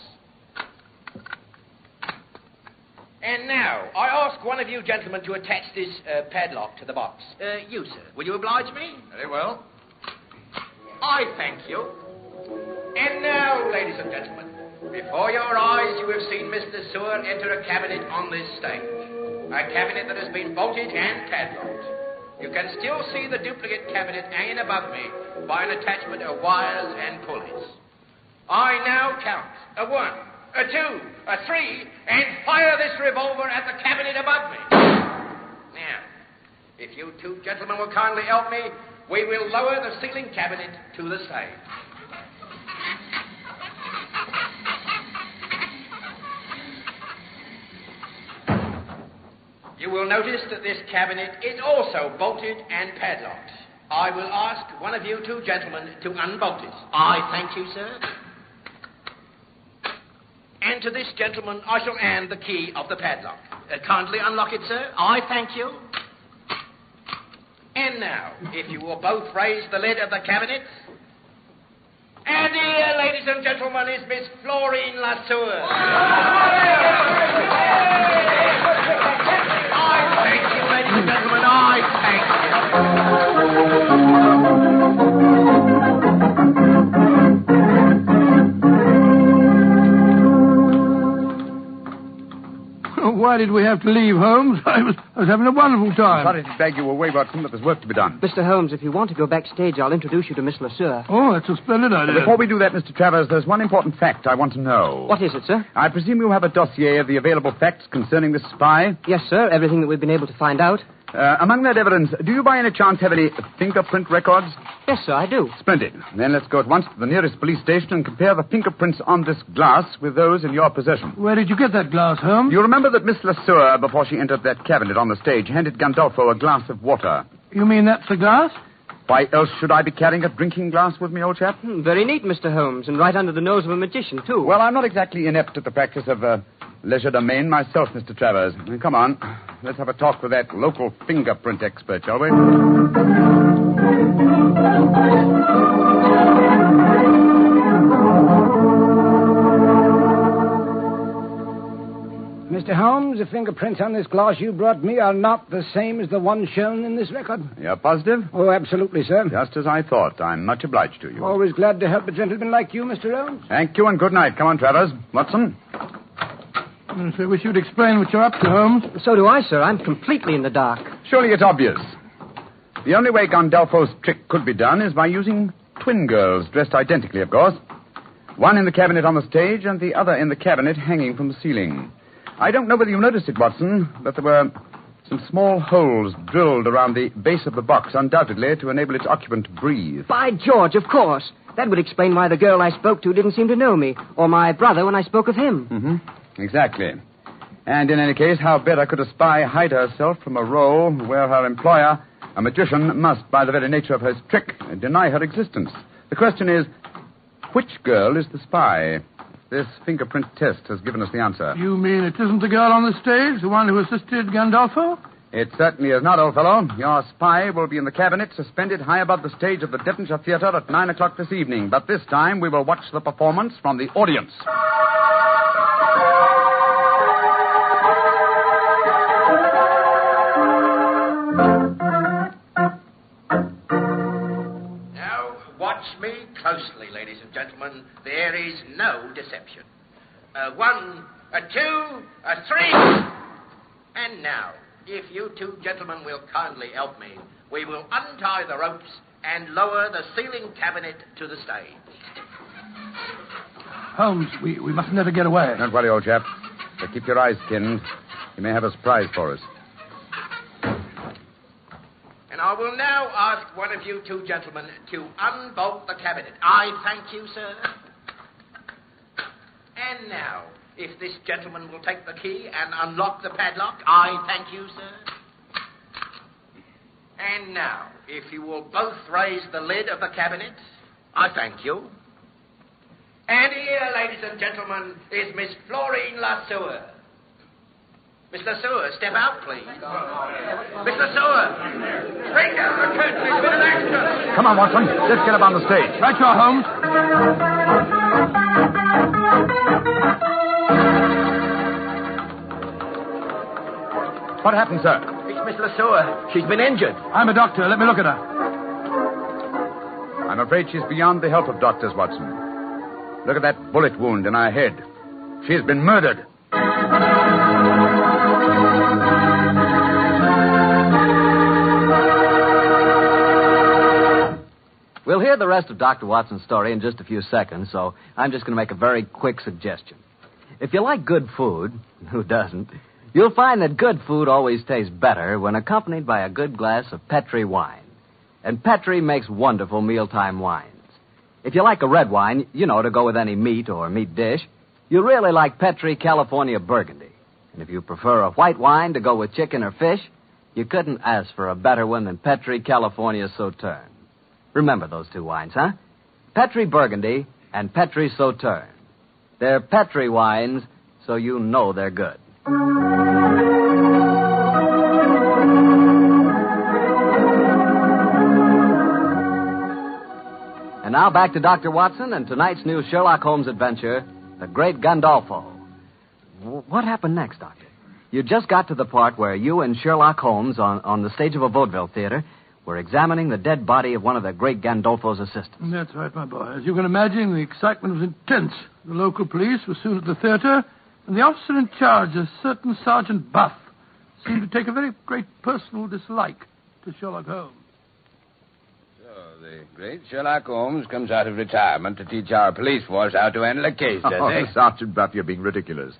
And now, I ask one of you gentlemen to attach this padlock to the box. You, sir, will you oblige me? Very well. I thank you. And now, ladies and gentlemen, before your eyes you have seen Miss LeSueur enter a cabinet on this stage. A cabinet that has been bolted and padlocked. You can still see the duplicate cabinet hanging above me by an attachment of wires and pulleys. I now count a 1, a 2, a 3, and fire this revolver at the cabinet above me. Now, if you two gentlemen will kindly help me, we will lower the ceiling cabinet to the stage. You will notice that this cabinet is also bolted and padlocked. I will ask one of you two gentlemen to unbolt it. I thank you, sir. And to this gentleman, I shall hand the key of the padlock. Kindly unlock it, sir. I thank you. And now, if you will both raise the lid of the cabinet. And here, ladies and gentlemen, is Miss Florine LeSueur. Thank you, ladies and gentlemen. I thank you. Why did we have to leave, Holmes? I was having a wonderful time. Sorry to beg you away, Watson, but there's work to be done. Mr. Holmes, if you want to go backstage, I'll introduce you to Miss LeSueur. Oh, that's a splendid idea. Before we do that, Mr. Travers, there's one important fact I want to know. What is it, sir? I presume you have a dossier of the available facts concerning this spy? Yes, sir. Everything that we've been able to find out. Among that evidence, do you by any chance have any fingerprint records? Yes, sir, I do. Splendid. Then let's go at once to the nearest police station and compare the fingerprints on this glass with those in your possession. Where did you get that glass, Holmes? You remember that Miss LeSueur, before she entered that cabinet on the stage, handed Gandolfo a glass of water. You mean that's the glass? Why else should I be carrying a drinking glass with me, old chap? Very neat, Mr. Holmes, and right under the nose of a magician, too. Well, I'm not exactly inept at the practice of legerdemain myself, Mr. Travers. Come on, let's have a talk with that local fingerprint expert, shall we? Mr. Holmes, the fingerprints on this glass you brought me are not the same as the ones shown in this record. You're positive? Oh, absolutely, sir. Just as I thought. I'm much obliged to you. Always glad to help a gentleman like you, Mr. Holmes. Thank you, and good night. Come on, Travers. Watson? Yes, I wish you'd explain what you're up to, Holmes. So do I, sir. I'm completely in the dark. Surely it's obvious. The only way Gandolfo's trick could be done is by using twin girls, dressed identically, of course. One in the cabinet on the stage and the other in the cabinet hanging from the ceiling. I don't know whether you noticed it, Watson, but there were some small holes drilled around the base of the box, undoubtedly to enable its occupant to breathe. By George, of course. That would explain why the girl I spoke to didn't seem to know me, or my brother when I spoke of him. Mm-hmm. Exactly. And in any case, how better could a spy hide herself from a role where her employer, a magician, must, by the very nature of her trick, deny her existence? The question is, which girl is the spy? This fingerprint test has given us the answer. You mean it isn't the girl on the stage, the one who assisted Gandolfo? It certainly is not, old fellow. Your spy will be in the cabinet, suspended high above the stage of the Devonshire Theatre at 9 o'clock this evening. But this time we will watch the performance from the audience. Watch me closely, ladies and gentlemen. There is no deception. 1, a 2, a 3. And now, if you two gentlemen will kindly help me, we will untie the ropes and lower the ceiling cabinet to the stage. Holmes, we mustn't let her get away. Don't worry, old chap. But keep your eyes skinned. You may have a surprise for us. And I will now ask one of you two gentlemen to unbolt the cabinet. I thank you, sir. And now, if this gentleman will take the key and unlock the padlock, I thank you, sir. And now, if you will both raise the lid of the cabinet, I thank you. And here, ladies and gentlemen, is Miss Florine Lassewer. Miss Lassewer, step out, please. Miss Lassewer, bring down the curtain. It's been an accident. Come on, Watson. Let's get up on the stage. Right, you are, Holmes. What happened, sir? It's Miss Lassewer. She's been injured. I'm a doctor. Let me look at her. I'm afraid she's beyond the help of doctors, Watson. Look at that bullet wound in her head. She's been murdered. We'll hear the rest of Dr. Watson's story in just a few seconds, so I'm just going to make a very quick suggestion. If you like good food, who doesn't, you'll find that good food always tastes better when accompanied by a good glass of Petri wine. And Petri makes wonderful mealtime wines. If you like a red wine, to go with any meat or meat dish, you really like Petri California Burgundy. And if you prefer a white wine to go with chicken or fish, you couldn't ask for a better one than Petri California Sauterne. Remember those two wines, huh? Petri Burgundy and Petri Sauterne. They're Petri wines, so you know they're good. And now back to Dr. Watson and tonight's new Sherlock Holmes adventure, The Great Gandolfo. What happened next, Doctor? You just got to the part where you and Sherlock Holmes on the stage of a vaudeville theater were examining the dead body of one of the great Gandolfo's assistants. That's right, my boy. As you can imagine, the excitement was intense. The local police were soon at the theater, and the officer in charge, a certain Sergeant Buff, seemed to take a very great personal dislike to Sherlock Holmes. The great Sherlock Holmes comes out of retirement to teach our police force how to handle a case, does he? Sergeant Buff, you're being ridiculous.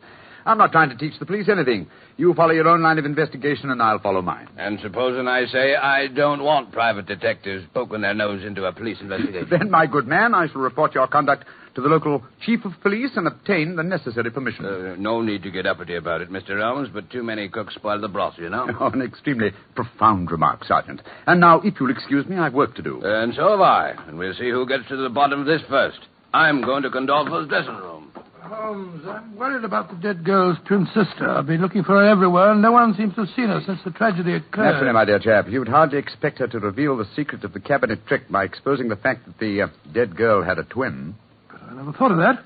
I'm not trying to teach the police anything. You follow your own line of investigation, and I'll follow mine. And supposing I say I don't want private detectives poking their nose into a police investigation? Then, my good man, I shall report your conduct to the local chief of police and obtain the necessary permission. No need to get uppity about it, Mr. Holmes, but too many cooks spoil the broth, you know. Oh, an extremely profound remark, Sergeant. And now, if you'll excuse me, I've work to do. And so have I. And we'll see who gets to the bottom of this first. I'm going to Gandolfo's dressing room. Holmes, I'm worried about the dead girl's twin sister. I've been looking for her everywhere, and no one seems to have seen her since the tragedy occurred. Naturally, my dear chap. You would hardly expect her to reveal the secret of the cabinet trick by exposing the fact that the dead girl had a twin. But I never thought of that.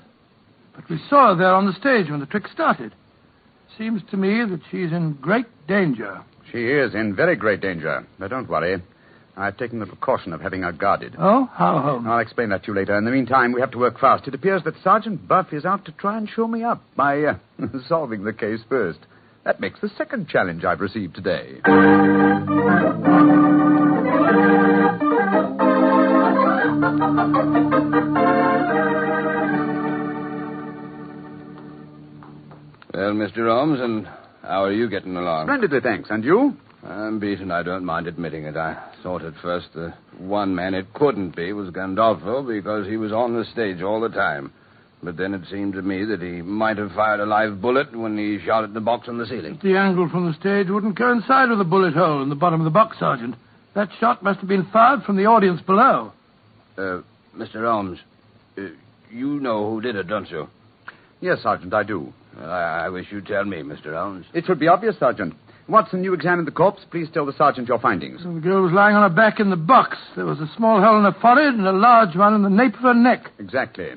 But we saw her there on the stage when the trick started. Seems to me that she's in great danger. She is in very great danger. But don't worry. I've taken the precaution of having her guarded. Oh? How, Holmes? I'll explain that to you later. In the meantime, we have to work fast. It appears that Sergeant Buff is out to try and show me up by solving the case first. That makes the second challenge I've received today. Well, Mr. Holmes, and how are you getting along? Splendidly, thanks. And you? I'm beaten. I don't mind admitting it. I thought at first the one man it couldn't be was Gandolfo because he was on the stage all the time. But then it seemed to me that he might have fired a live bullet when he shot at the box on the ceiling. The angle from the stage wouldn't coincide with the bullet hole in the bottom of the box, Sergeant. That shot must have been fired from the audience below. Mr. Holmes, you know who did it, don't you? Yes, Sergeant, I do. I wish you'd tell me, Mr. Holmes. It should be obvious, Sergeant. Watson, you examined the corpse. Please tell the sergeant your findings. The girl was lying on her back in the box. There was a small hole in her forehead and a large one in the nape of her neck. Exactly.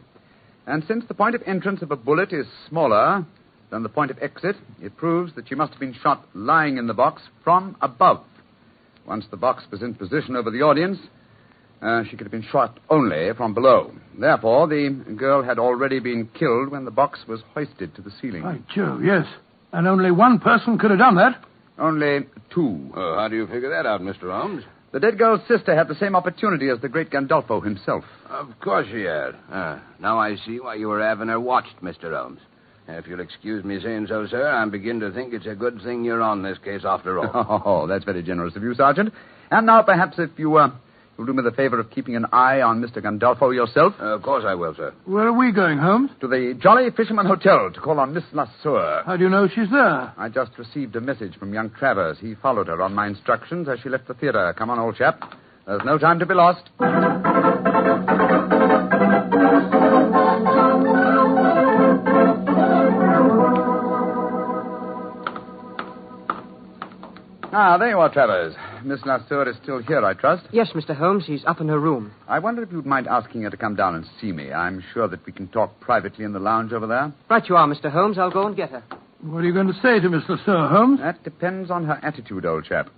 And since the point of entrance of a bullet is smaller than the point of exit, it proves that she must have been shot lying in the box from above. Once the box was in position over the audience, She could have been shot only from below. Therefore, the girl had already been killed when the box was hoisted to the ceiling. By Jove, yes. And only one person could have done that. Only two. Oh, how do you figure that out, Mr. Holmes? The dead girl's sister had the same opportunity as the great Gandolfo himself. Of course she had. Now I see why you were having her watched, Mr. Holmes. If you'll excuse me saying so, sir, I'm beginning to think it's a good thing you're on this case after all. Oh, that's very generous of you, Sergeant. And now, perhaps, if you'll do me the favor of keeping an eye on Mr. Gandolfo yourself. Of course I will, sir. Where are we going, Holmes? To the Jolly Fisherman Hotel to call on Miss Lasseur. How do you know she's there? I just received a message from young Travers. He followed her on my instructions as she left the theater. Come on, old chap. There's no time to be lost. Ah, there you are, Travers. Miss Lasseur is still here, I trust. Yes, Mr. Holmes. She's up in her room. I wonder if you'd mind asking her to come down and see me. I'm sure that we can talk privately in the lounge over there. Right you are, Mr. Holmes. I'll go and get her. What are you going to say to Miss Lasseur, Holmes? That depends on her attitude, old chap.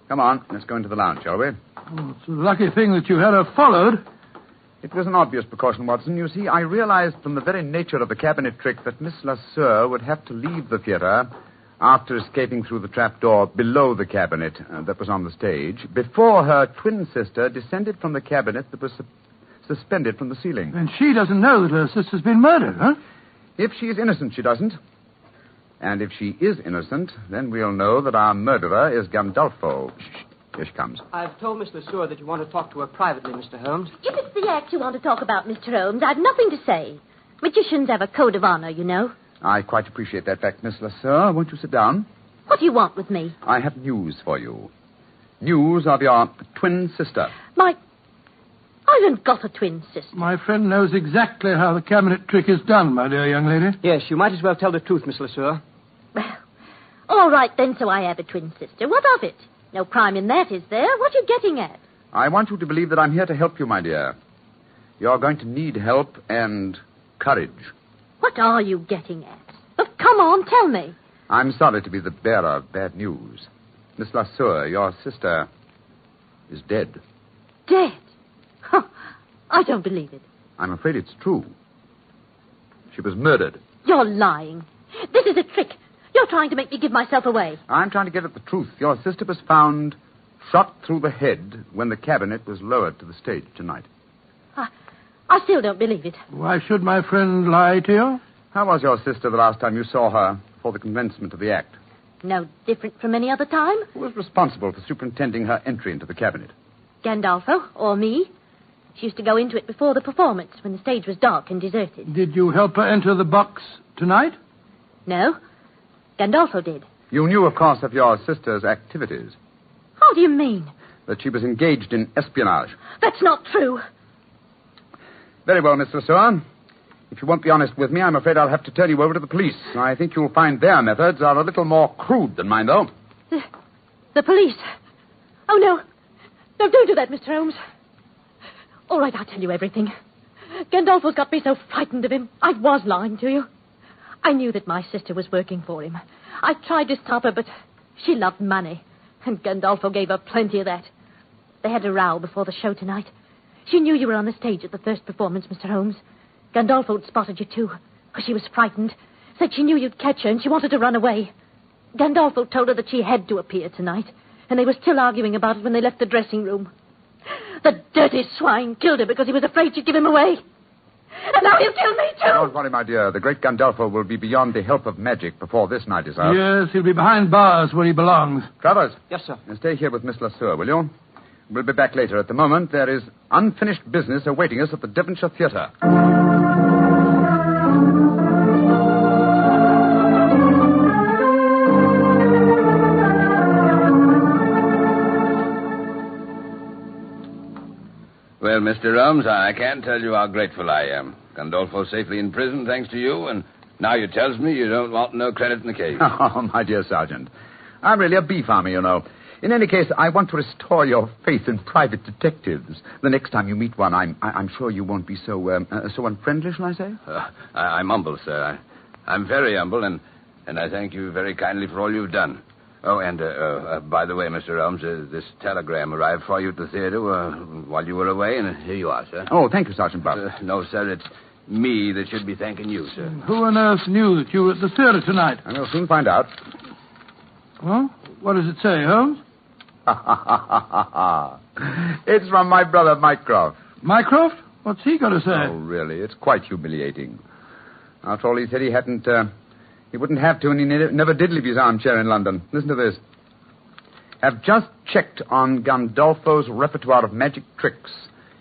Come on, let's go into the lounge, shall we? Oh, it's a lucky thing that you had her followed. It was an obvious precaution, Watson. You see, I realized from the very nature of the cabinet trick that Miss Lasseur would have to leave the theater after escaping through the trapdoor below the cabinet that was on the stage, before her twin sister descended from the cabinet that was suspended from the ceiling. And she doesn't know that her sister's been murdered, huh? If she is innocent, she doesn't. And if she is innocent, then we'll know that our murderer is Gandolfo. Shh. Here she comes. I've told Miss Lasseur that you want to talk to her privately, Mr. Holmes. If it's the act you want to talk about, Mr. Holmes, I've nothing to say. Magicians have a code of honor, you know. I quite appreciate that fact, Miss Lasseur. Won't you sit down? What do you want with me? I have news for you. News of your twin sister. I haven't got a twin sister. My friend knows exactly how the cabinet trick is done, my dear young lady. Yes, you might as well tell the truth, Miss Lasseur. Well, all right then, so I have a twin sister. What of it? No crime in that, is there? What are you getting at? I want you to believe that I'm here to help you, my dear. You're going to need help and courage. What are you getting at? Oh, come on, tell me. I'm sorry to be the bearer of bad news. Miss Lasseur, your sister is dead. Dead? Huh. I don't believe it. I'm afraid it's true. She was murdered. You're lying. This is a trick. You're trying to make me give myself away. I'm trying to get at the truth. Your sister was found shot through the head when the cabinet was lowered to the stage tonight. I still don't believe it. Why should my friend lie to you? How was your sister the last time you saw her for the commencement of the act? No different from any other time. Who was responsible for superintending her entry into the cabinet? Gandolfo, or me. She used to go into it before the performance, when the stage was dark and deserted. Did you help her enter the box tonight? No. Gandolfo did. You knew, of course, of your sister's activities. How do you mean? That she was engaged in espionage. That's not true. Very well, Miss Lasseur. If you won't be honest with me, I'm afraid I'll have to turn you over to the police. I think you'll find their methods are a little more crude than mine, though. The police? Oh, no. No, don't do that, Mr. Holmes. All right, I'll tell you everything. Gandolfo's got me so frightened of him. I was lying to you. I knew that my sister was working for him. I tried to stop her, but she loved money. And Gandolfo gave her plenty of that. They had a row before the show tonight. She knew you were on the stage at the first performance, Mr. Holmes. Gandolfo had spotted you, too, because she was frightened. Said she knew you'd catch her, and she wanted to run away. Gandolfo told her that she had to appear tonight, and they were still arguing about it when they left the dressing room. The dirty swine killed her because he was afraid she'd give him away. And now he'll kill me, too. Don't worry, my dear. The great Gandolfo will be beyond the help of magic before this night is out. Yes, he'll be behind bars where he belongs. Travers. Yes, sir. Stay here with Miss Lasseur, will you? We'll be back later. At the moment, there is unfinished business awaiting us at the Devonshire Theatre. Well, Mr. Holmes, I can't tell you how grateful I am. Gandolfo's safely in prison, thanks to you, and now you tells me you don't want no credit in the case. Oh, my dear Sergeant. I'm really a bee farmer, you know. In any case, I want to restore your faith in private detectives. The next time you meet one, I'm sure you won't be so unfriendly, shall I say? I'm humble, sir. I'm very humble, and I thank you very kindly for all you've done. Oh, and by the way, Mr. Holmes, this telegram arrived for you at the theater while you were away, and here you are, sir. Oh, thank you, Sergeant Buck. No, sir, it's me that should be thanking you, sir. Who on earth knew that you were at the theater tonight? We'll soon find out. Well, what does it say, Holmes? It's from my brother, Mycroft. Mycroft? What's he got to say? Oh, really? It's quite humiliating. After all, he said he wouldn't have to, and he never did leave his armchair in London. Listen to this. Have just checked on Gandolfo's repertoire of magic tricks.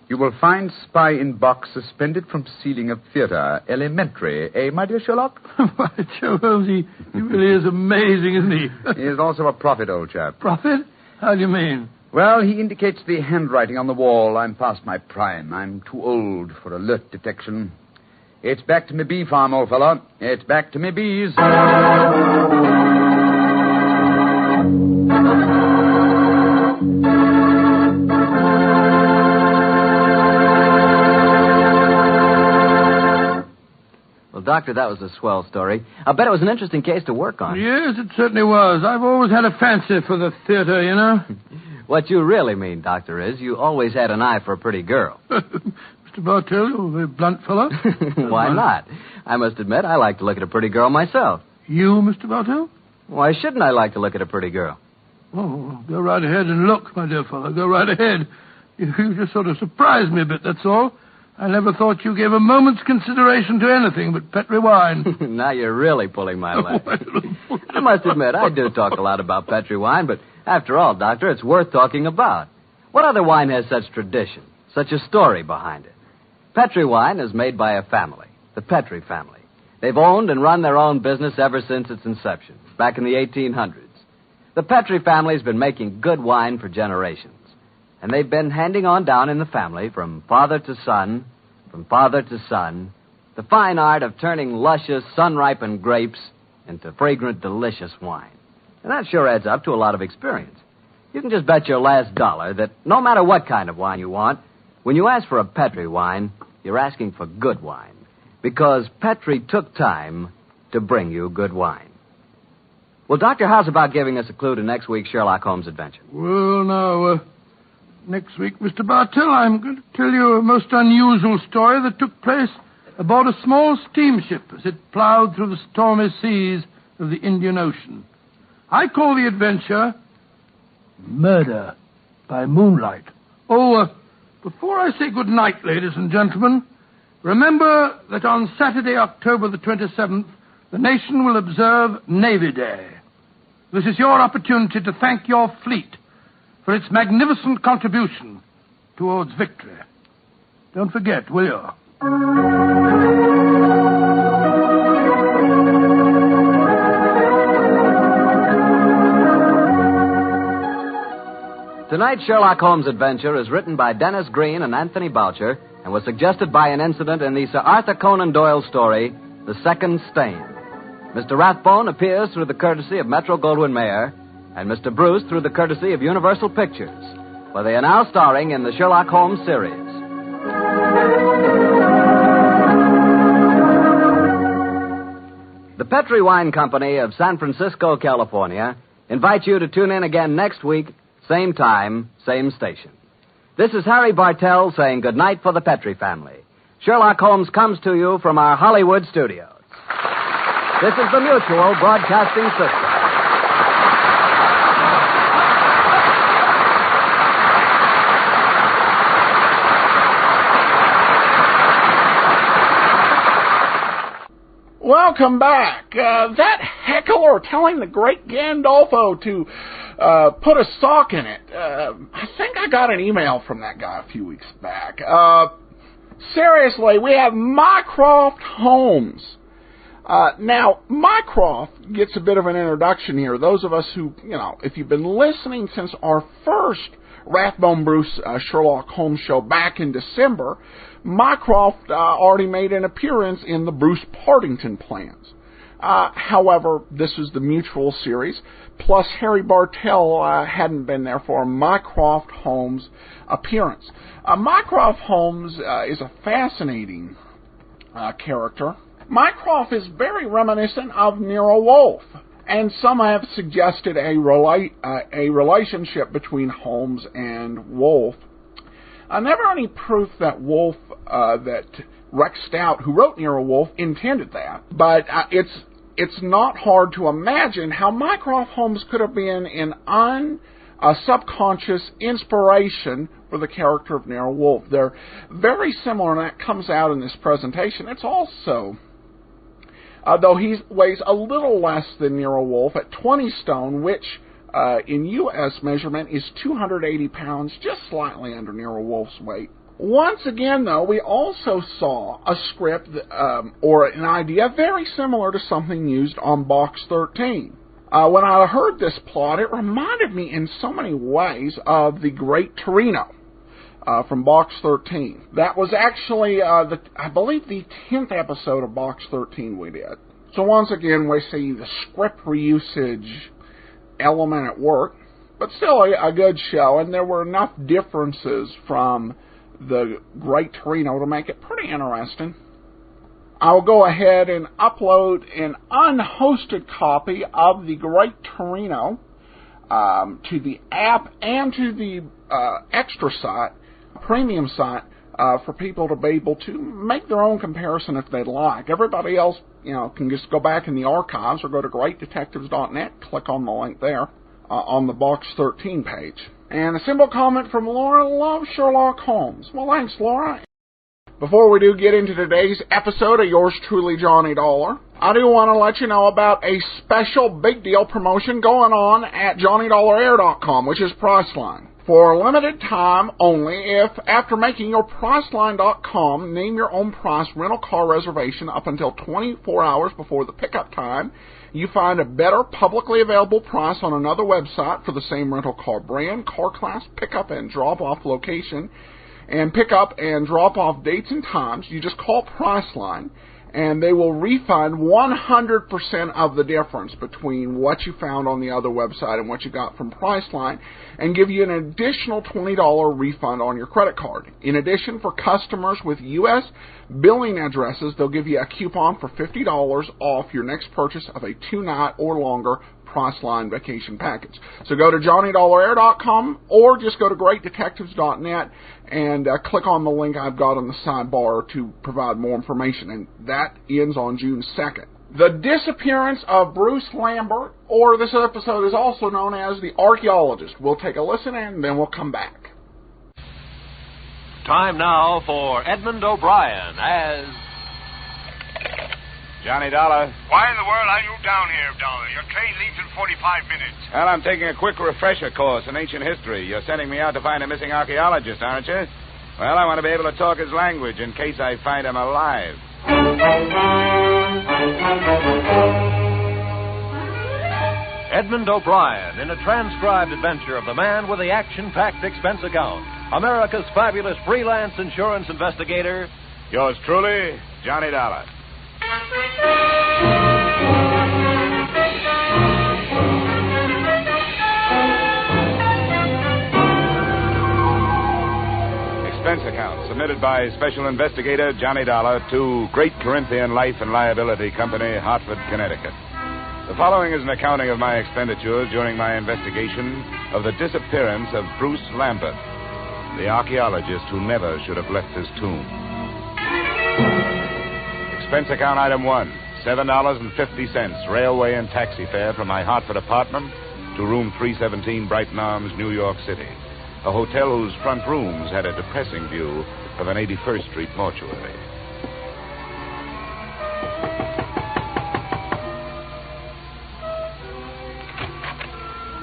You will find spy in box suspended from ceiling of theater. Elementary. Eh, my dear Sherlock? Why, Joe Holmes, he really is amazing, isn't he? He is also a prophet, old chap. Prophet? How do you mean? Well, he indicates the handwriting on the wall. I'm past my prime. I'm too old for alert detection. It's back to me bee farm, old fellow. It's back to me bees. Well, Doctor, that was a swell story. I bet it was an interesting case to work on. Yes, it certainly was. I've always had a fancy for the theater, you know. What you really mean, Doctor, is you always had an eye for a pretty girl. Mr. Bartell, you're a very blunt fellow. Why not? I must admit, I like to look at a pretty girl myself. You, Mr. Bartell? Why shouldn't I like to look at a pretty girl? Oh, go right ahead and look, my dear fellow. Go right ahead. You just sort of surprised me a bit, that's all. I never thought you gave a moment's consideration to anything but Petri wine. Now you're really pulling my leg. I must admit, I do talk a lot about Petri wine, but after all, Doctor, it's worth talking about. What other wine has such tradition, such a story behind it? Petri wine is made by a family, the Petri family. They've owned and run their own business ever since its inception, back in the 1800s. The Petri family's been making good wine for generations, and they've been handing on down in the family from father to son, the fine art of turning luscious, sun-ripened grapes into fragrant, delicious wine. And that sure adds up to a lot of experience. You can just bet your last dollar that no matter what kind of wine you want, when you ask for a Petri wine, you're asking for good wine. Because Petri took time to bring you good wine. Well, Doctor, how's about giving us a clue to next week's Sherlock Holmes adventure? Well, now, next week, Mr. Bartell, I'm going to tell you a most unusual story that took place aboard a small steamship as it plowed through the stormy seas of the Indian Ocean. I call the adventure Murder by Moonlight. Before I say good night, ladies and gentlemen, remember that on Saturday, October the 27th, the nation will observe Navy Day. This is your opportunity to thank your fleet for its magnificent contribution towards victory. Don't forget, will you? Tonight's Sherlock Holmes adventure is written by Dennis Green and Anthony Boucher and was suggested by an incident in the Sir Arthur Conan Doyle story, The Second Stain. Mr. Rathbone appears through the courtesy of Metro-Goldwyn-Mayer and Mr. Bruce through the courtesy of Universal Pictures, where they are now starring in the Sherlock Holmes series. The Petri Wine Company of San Francisco, California, invites you to tune in again next week, same time, same station. This is Harry Bartell saying goodnight for the Petri family. Sherlock Holmes comes to you from our Hollywood studios. This is the Mutual Broadcasting System. Welcome back. That heckler telling the great Gandolfo to put a sock in it. I think I got an email from that guy a few weeks back. Seriously, we have Mycroft Holmes. Now, Mycroft gets a bit of an introduction here. Those of us who, if you've been listening since our first Rathbone Bruce Sherlock Holmes show back in December, Mycroft already made an appearance in the Bruce Partington plans. However, this was the Mutual series, plus Harry Bartell hadn't been there for a Mycroft Holmes appearance. Mycroft Holmes is a fascinating character. Mycroft is very reminiscent of Nero Wolfe. And some have suggested a relationship between Holmes and Wolfe. Never any proof that Wolfe, that Rex Stout, who wrote Nero Wolfe, intended that. But it's not hard to imagine how Mycroft Holmes could have been a subconscious inspiration for the character of Nero Wolfe. They're very similar, and that comes out in this presentation. It's also, though he weighs a little less than Nero Wolfe at 20 stone, which in U.S. measurement is 280 pounds, just slightly under Nero Wolfe's weight. Once again, though, we also saw a script or an idea very similar to something used on Box 13. When I heard this plot, it reminded me in so many ways of the Great Torino from Box 13. That was actually, I believe, the 10th episode of Box 13 we did. So once again, we see the script reusage element at work, but still a good show, and there were enough differences from the Great Torino to make it pretty interesting. I'll go ahead and upload an unhosted copy of the Great Torino to the app and to the extra site, premium site, for people to be able to make their own comparison if they'd like. Everybody else, can just go back in the archives or go to greatdetectives.net, click on the link there on the Box 13 page. And a simple comment from Laura: love Sherlock Holmes. Well, thanks, Laura. Before we do get into today's episode of yours truly, Johnny Dollar, I do want to let you know about a special big deal promotion going on at JohnnyDollarAir.com, which is Priceline. For a limited time only, if after making your Priceline.com name your own price rental car reservation up until 24 hours before the pickup time, you find a better publicly available price on another website for the same rental car brand, car class, pickup and drop-off location, and pick-up and drop-off dates and times, you just call Priceline, and they will refund 100% of the difference between what you found on the other website and what you got from Priceline, and give you an additional $20 refund on your credit card. In addition, for customers with U.S. billing addresses, they'll give you a coupon for $50 off your next purchase of a 2-night or longer Priceline vacation package. So go to JohnnyDollarAir.com or just go to GreatDetectives.net and click on the link I've got on the sidebar to provide more information. And that ends on June 2nd. The Disappearance of Bruce Lambert, or this episode is also known as The Archaeologist. We'll take a listen and then we'll come back. Time now for Edmund O'Brien as Johnny Dollar. Why in the world are you down here, Dollar? Your train leaves in 45 minutes. Well, I'm taking a quick refresher course in ancient history. You're sending me out to find a missing archaeologist, aren't you? Well, I want to be able to talk his language in case I find him alive. Edmund O'Brien in a transcribed adventure of the man with the action-packed expense account, America's fabulous freelance insurance investigator. Yours truly, Johnny Dollar. Expense account submitted by Special Investigator Johnny Dollar to Great Corinthian Life and Liability Company, Hartford, Connecticut. The following is an accounting of my expenditures during my investigation of the disappearance of Bruce Lambert, the archaeologist who never should have left his tomb. Expense account item 1, $7.50 railway and taxi fare from my Hartford apartment to room 317 Brighton Arms, New York City, a hotel whose front rooms had a depressing view of an 81st Street mortuary.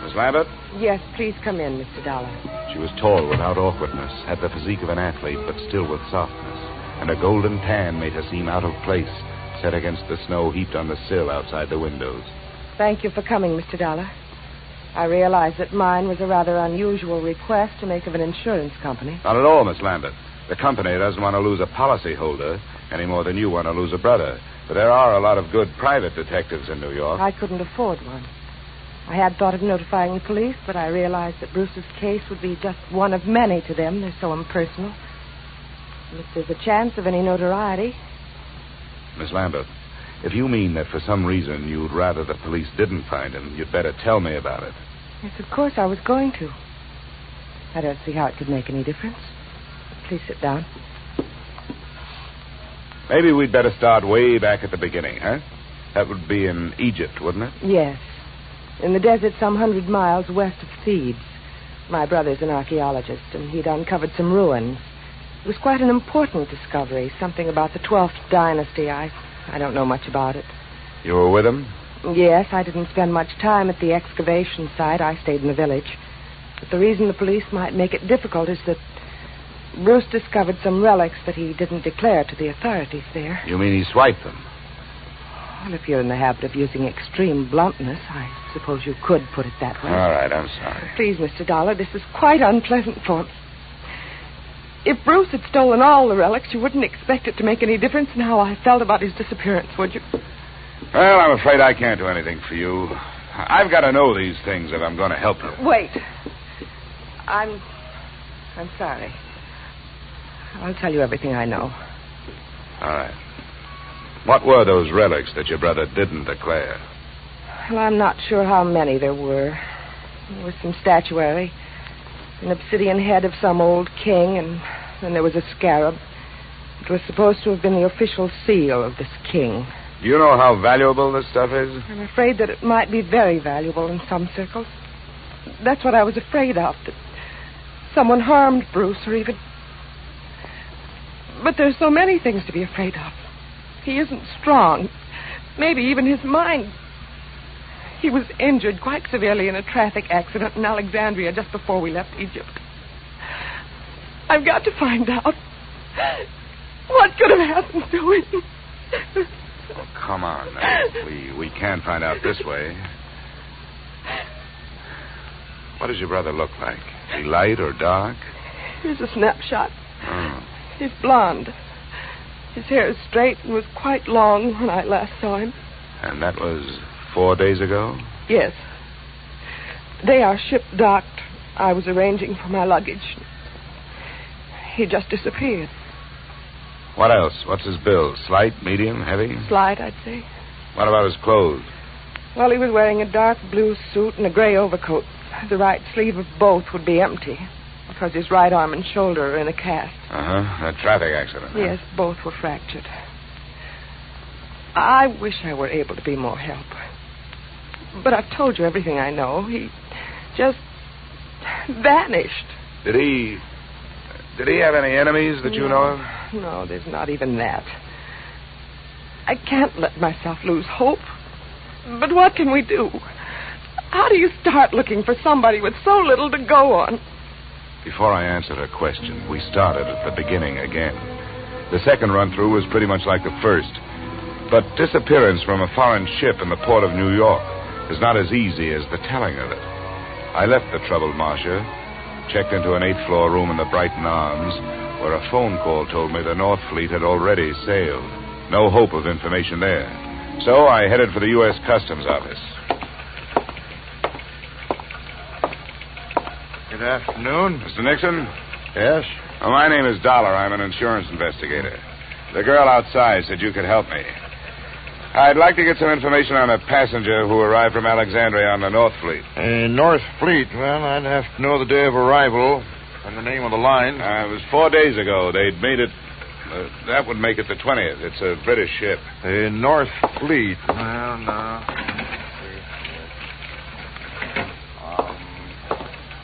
Miss Lambert? Yes, please come in, Mr. Dollar. She was tall without awkwardness, had the physique of an athlete, but still with softness, and a golden tan made her seem out of place, set against the snow heaped on the sill outside the windows. Thank you for coming, Mr. Dollar. I realize that mine was a rather unusual request to make of an insurance company. Not at all, Miss Lambert. The company doesn't want to lose a policyholder any more than you want to lose a brother. But there are a lot of good private detectives in New York. I couldn't afford one. I had thought of notifying the police, but I realized that Bruce's case would be just one of many to them. They're so impersonal. And if there's a chance of any notoriety... Miss Lambert, If you mean that for some reason you'd rather the police didn't find him, you'd better tell me about it. Yes, of course I was going to. I don't see how it could make any difference. Please sit down. Maybe we'd better start way back at the beginning, huh? That would be in Egypt, wouldn't it? Yes. In the desert some 100 miles west of Thebes. My brother's an archaeologist, and he'd uncovered some ruins. It was quite an important discovery, something about the 12th dynasty. I don't know much about it. You were with him? Yes, I didn't spend much time at the excavation site. I stayed in the village. But the reason the police might make it difficult is that Bruce discovered some relics that he didn't declare to the authorities there. You mean he swiped them? Well, if you're in the habit of using extreme bluntness, I suppose you could put it that way. All right, I'm sorry. Please, Mr. Dollar, this is quite unpleasant for me. If Bruce had stolen all the relics, you wouldn't expect it to make any difference in how I felt about his disappearance, would you? Well, I'm afraid I can't do anything for you. I've got to know these things if I'm going to help you. Wait. I'm sorry. I'll tell you everything I know. All right. What were those relics that your brother didn't declare? Well, I'm not sure how many there were. There was some statuary, an obsidian head of some old king, and then there was a scarab. It was supposed to have been the official seal of this king. Do you know how valuable this stuff is? I'm afraid that it might be very valuable in some circles. That's what I was afraid of, that someone harmed Bruce or even... But there's so many things to be afraid of. He isn't strong. Maybe even his mind. He was injured quite severely in a traffic accident in Alexandria just before we left Egypt. I've got to find out what could have happened to him. Oh, come on. We can't find out this way. What does your brother look like? Is he light or dark? Here's a snapshot. Oh. He's blonde. His hair is straight and was quite long when I last saw him. And that was 4 days ago? Yes. The day our ship docked, I was arranging for my luggage. He just disappeared. What else? What's his build? Slight, medium, heavy? Slight, I'd say. What about his clothes? Well, he was wearing a dark blue suit and a gray overcoat. The right sleeve of both would be empty, because his right arm and shoulder are in a cast. Uh-huh. A traffic accident. Yes, both were fractured. I wish I were able to be more help. But I've told you everything I know. He just vanished. Did he have any enemies that you know of? No, there's not even that. I can't let myself lose hope. But what can we do? How do you start looking for somebody with so little to go on? Before I answered her question, we started at the beginning again. The second run-through was pretty much like the first. But disappearance from a foreign ship in the port of New York is not as easy as the telling of it. I left the troubled Marcia, checked into an 8th-floor room in the Brighton Arms, where a phone call told me the North Fleet had already sailed. No hope of information there. So I headed for the U.S. Customs Office. Good afternoon. Mr. Nixon? Yes? Oh, my name is Dollar. I'm an insurance investigator. The girl outside said you could help me. I'd like to get some information on a passenger who arrived from Alexandria on the North Fleet. North Fleet. Well, I'd have to know the day of arrival and the name of the line. It was 4 days ago. They'd made it... that would make it the 20th. It's a British ship. North Fleet. Well, no.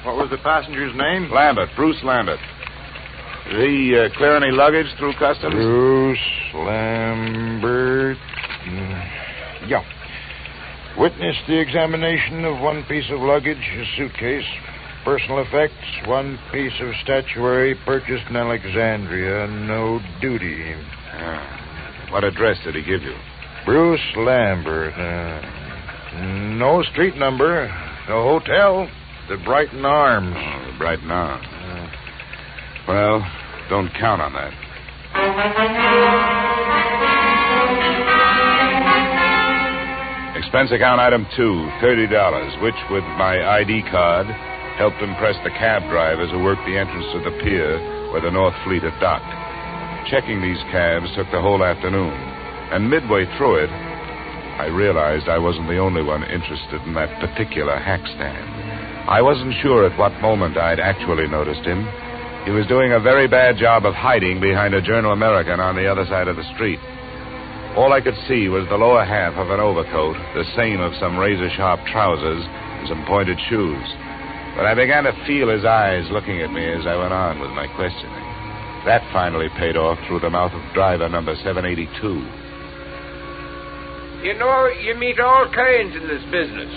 What was the passenger's name? Lambert. Bruce Lambert. Did he clear any luggage through customs? Bruce Lambert. Yeah. Witnessed the examination of one piece of luggage, a suitcase. Personal effects, one piece of statuary purchased in Alexandria. No duty. What address did he give you? Bruce Lambert. No street number. No hotel. The Brighton Arms. Oh, the Brighton Arms. Well, don't count on that. Expense account item 2, $30, which, with my ID card, helped impress the cab drivers who worked the entrance to the pier where the North Fleet had docked. Checking these cabs took the whole afternoon, and midway through it, I realized I wasn't the only one interested in that particular hack stand. I wasn't sure at what moment I'd actually noticed him. He was doing a very bad job of hiding behind a Journal-American on the other side of the street. All I could see was the lower half of an overcoat, the seam of some razor-sharp trousers, and some pointed shoes. But I began to feel his eyes looking at me as I went on with my questioning. That finally paid off through the mouth of driver number 782. You know, you meet all kinds in this business.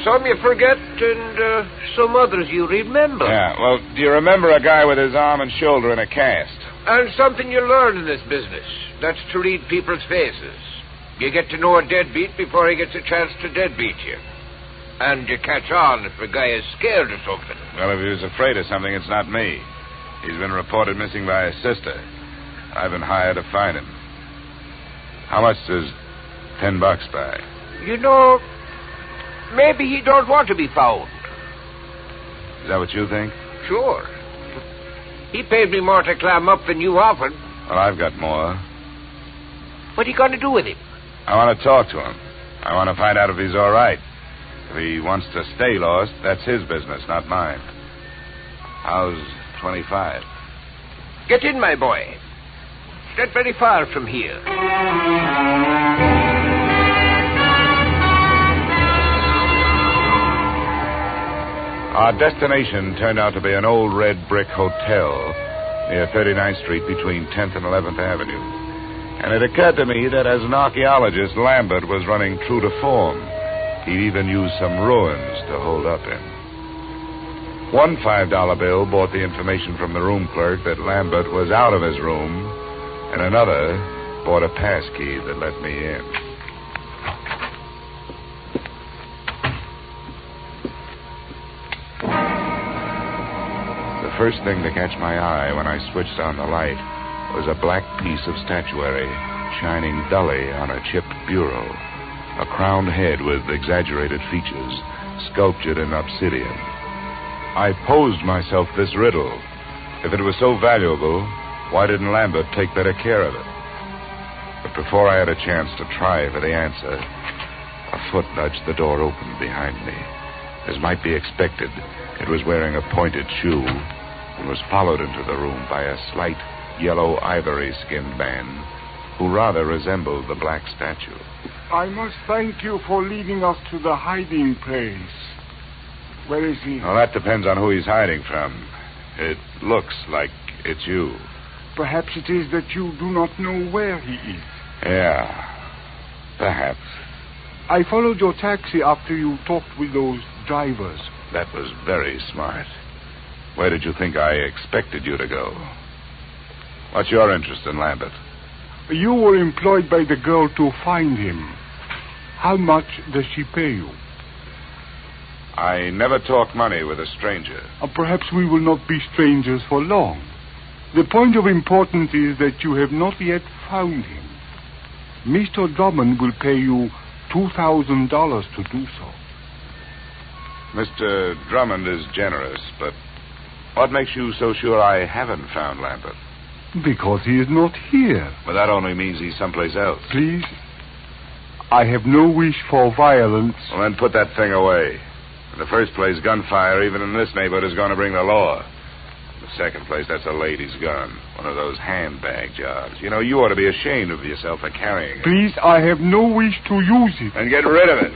Some you forget, and some others you remember. Yeah, well, do you remember a guy with his arm and shoulder in a cast? And something you learn in this business. That's to read people's faces. You get to know a deadbeat before he gets a chance to deadbeat you. And you catch on if a guy is scared of something. Well, if he was afraid of something, it's not me. He's been reported missing by his sister. I've been hired to find him. How much does $10 buy? You know, maybe he don't want to be found. Is that what you think? Sure. He paid me more to climb up than you offered. Well, I've got more. What are you going to do with him? I want to talk to him. I want to find out if he's all right. If he wants to stay lost, that's his business, not mine. How's 25? Get in, my boy. It's not very far from here. Our destination turned out to be an old red brick hotel near 39th Street between 10th and 11th Avenue. And it occurred to me that as an archaeologist, Lambert was running true to form. He'd even used some ruins to hold up in. One $5 bill brought the information from the room clerk that Lambert was out of his room, and another brought a pass key that let me in. The first thing to catch my eye when I switched on the light was a black piece of statuary shining dully on a chipped bureau. A crowned head with exaggerated features, sculptured in obsidian. I posed myself this riddle. If it was so valuable, why didn't Lambert take better care of it? But before I had a chance to try for the answer, a foot nudged the door open behind me. As might be expected, it was wearing a pointed shoe and was followed into the room by a slight yellow ivory-skinned man who rather resembled the black statue. I must thank you for leading us to the hiding place. Where is he? Well, that depends on who he's hiding from. It looks like it's you. Perhaps it is that you do not know where he is. Yeah, perhaps. I followed your taxi after you talked with those drivers. That was very smart. Where did you think I expected you to go? What's your interest in Lambert? You were employed by the girl to find him. How much does she pay you? I never talk money with a stranger. Perhaps we will not be strangers for long. The point of importance is that you have not yet found him. Mr. Drummond will pay you $2,000 to do so. Mr. Drummond is generous, but what makes you so sure I haven't found Lambert? Because he is not here. But that only means he's someplace else. Please, I have no wish for violence. Well, then put that thing away. In the first place, gunfire, even in this neighborhood, is going to bring the law. In the second place, that's a lady's gun. One of those handbag jobs. You know, you ought to be ashamed of yourself for carrying it. Please, I have no wish to use it. And get rid of it.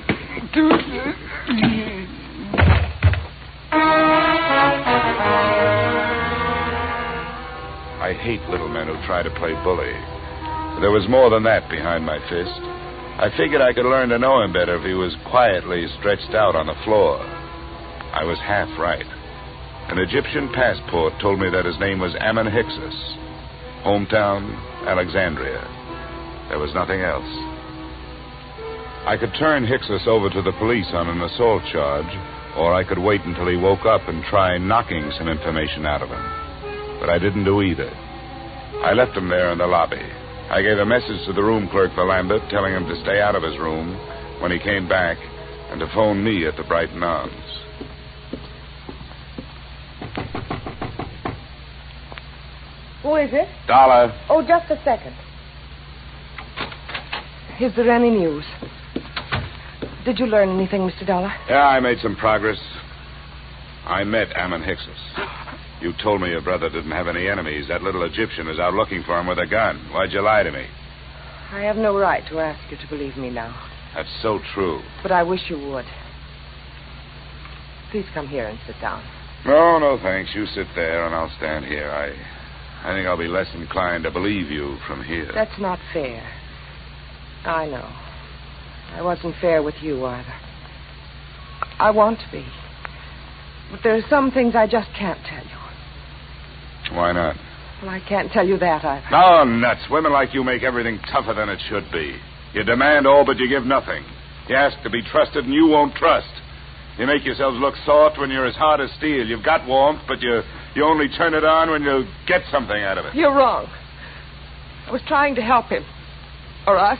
I hate little men who try to play bully. But there was more than that behind my fist. I figured I could learn to know him better if he was quietly stretched out on the floor. I was half right. An Egyptian passport told me that his name was Ammon Hyksos. Hometown, Alexandria. There was nothing else. I could turn Hyksos over to the police on an assault charge, or I could wait until he woke up and try knocking some information out of him. But I didn't do either. I left him there in the lobby. I gave a message to the room clerk for Lambert, telling him to stay out of his room when he came back and to phone me at the Brighton Arms. Who is it? Dollar. Oh, just a second. Is there any news? Did you learn anything, Mr. Dollar? Yeah, I made some progress. I met Ammon Hixus. You told me your brother didn't have any enemies. That little Egyptian is out looking for him with a gun. Why'd you lie to me? I have no right to ask you to believe me now. That's so true. But I wish you would. Please come here and sit down. No, thanks. You sit there and I'll stand here. I think I'll be less inclined to believe you from here. That's not fair. I know. I wasn't fair with you either. I want to be. But there are some things I just can't tell you. Why not? Well, I can't tell you that either. No, nuts. Women like you make everything tougher than it should be. You demand all, but you give nothing. You ask to be trusted, and you won't trust. You make yourselves look soft when you're as hard as steel. You've got warmth, but you only turn it on when you get something out of it. You're wrong. I was trying to help him. Or us.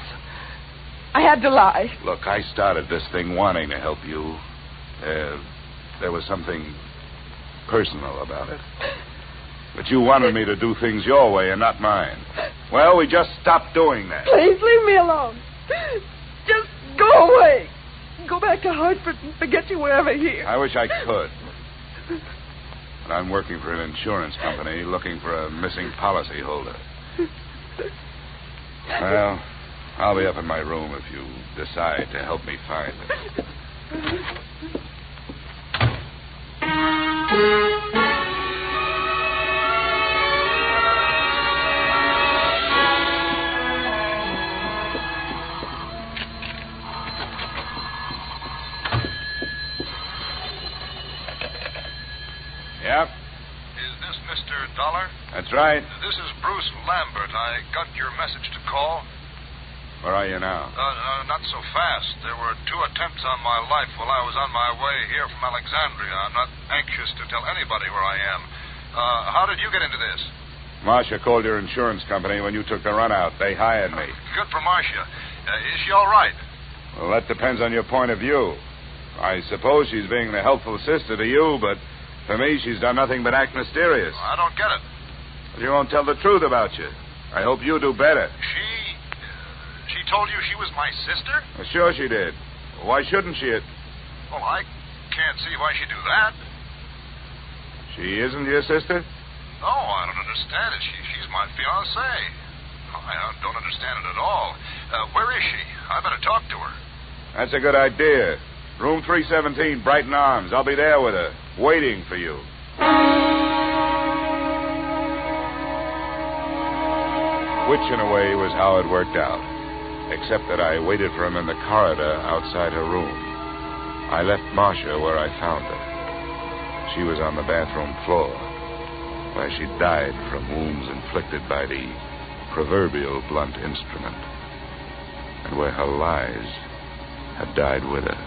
I had to lie. Look, I started this thing wanting to help you. There was something personal about it. But you wanted me to do things your way and not mine. Well, we just stopped doing that. Please leave me alone. Just go away. Go back to Hartford and forget you were ever here. I wish I could. But I'm working for an insurance company looking for a missing policy holder. Well, I'll be up in my room if you decide to help me find it. Yep. Is this Mr. Dollar? That's right. This is Bruce Lambert. I got your message to call. Where are you now? Not so fast. There were 2 attempts on my life while I was on my way here from Alexandria. I'm not anxious to tell anybody where I am. How did you get into this? Marcia called your insurance company when you took the run out. They hired me. Good for Marcia. Is she all right? Well, that depends on your point of view. I suppose she's being the helpful sister to you, but for me, she's done nothing but act mysterious. I don't get it. She won't tell the truth about you. I hope you do better. She told you she was my sister? Well, sure she did. Why shouldn't she? Well, I can't see why she'd do that. She isn't your sister? No, I don't understand it. She's my fiancée. I don't understand it at all. Where is she? I better talk to her. That's a good idea. Room 317, Brighton Arms. I'll be there with her, waiting for you. Which, in a way, was how it worked out. Except that I waited for him in the corridor outside her room. I left Marcia where I found her. She was on the bathroom floor, where she died from wounds inflicted by the proverbial blunt instrument, and where her lies had died with her.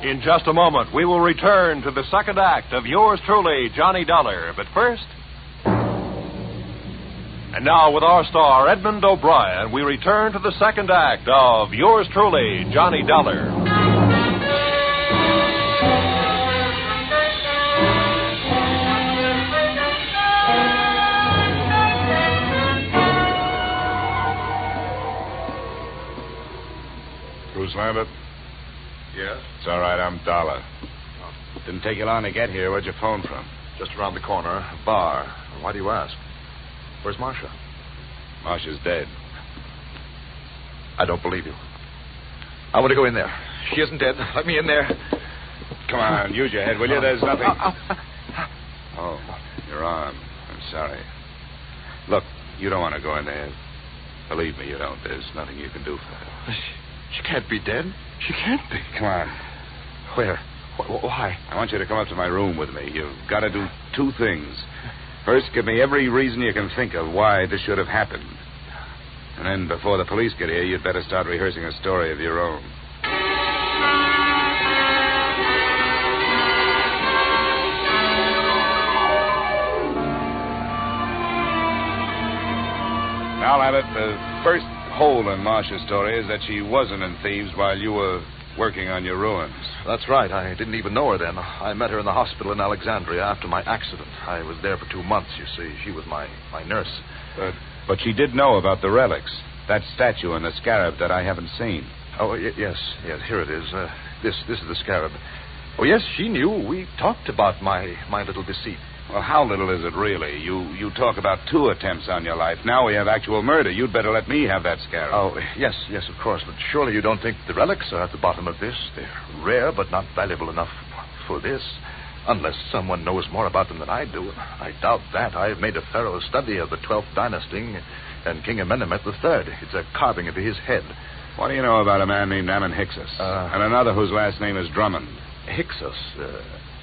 In just a moment, we will return to the second act of yours truly, Johnny Dollar. But first... And now, with our star, Edmund O'Brien, we return to the second act of yours truly, Johnny Dollar. Bruce Lambert? Yes? It's all right, I'm Dollar. Didn't take you long to get here. Where'd you phone from? Just around the corner, a bar. Why do you ask? Where's Marcia? Marcia's dead. I don't believe you. I want to go in there. She isn't dead. Let me in there. Come on, use your head, will you? There's nothing... Oh, your arm. I'm sorry. Look, you don't want to go in there. Believe me, you don't. There's nothing you can do for her. She can't be dead. She can't be. Come on. Where? Why? I want you to come up to my room with me. You've got to do 2 things. First, give me every reason you can think of why this should have happened. And then, before the police get here, you'd better start rehearsing a story of your own. Now, Lambert, the first hole in Marcia's story is that she wasn't in Thieves while you were working on your ruins. That's right. I didn't even know her then. I met her in the hospital in Alexandria after my accident. I was there for 2 months, you see. She was my nurse. But she did know about the relics. That statue and the scarab that I haven't seen. Oh, yes, here it is. This is the scarab. Oh, yes, she knew. We talked about my little deceit. Well, how little is it, really? You talk about 2 attempts on your life. Now we have actual murder. You'd better let me have that scarab. Oh, yes, of course. But surely you don't think the relics are at the bottom of this? They're rare, but not valuable enough for this. Unless someone knows more about them than I do. I doubt that. I've made a thorough study of the 12th dynasty and King Amenemhet III. It's a carving of his head. What do you know about a man named Ammon Hyksos? And another whose last name is Drummond? Hyksos?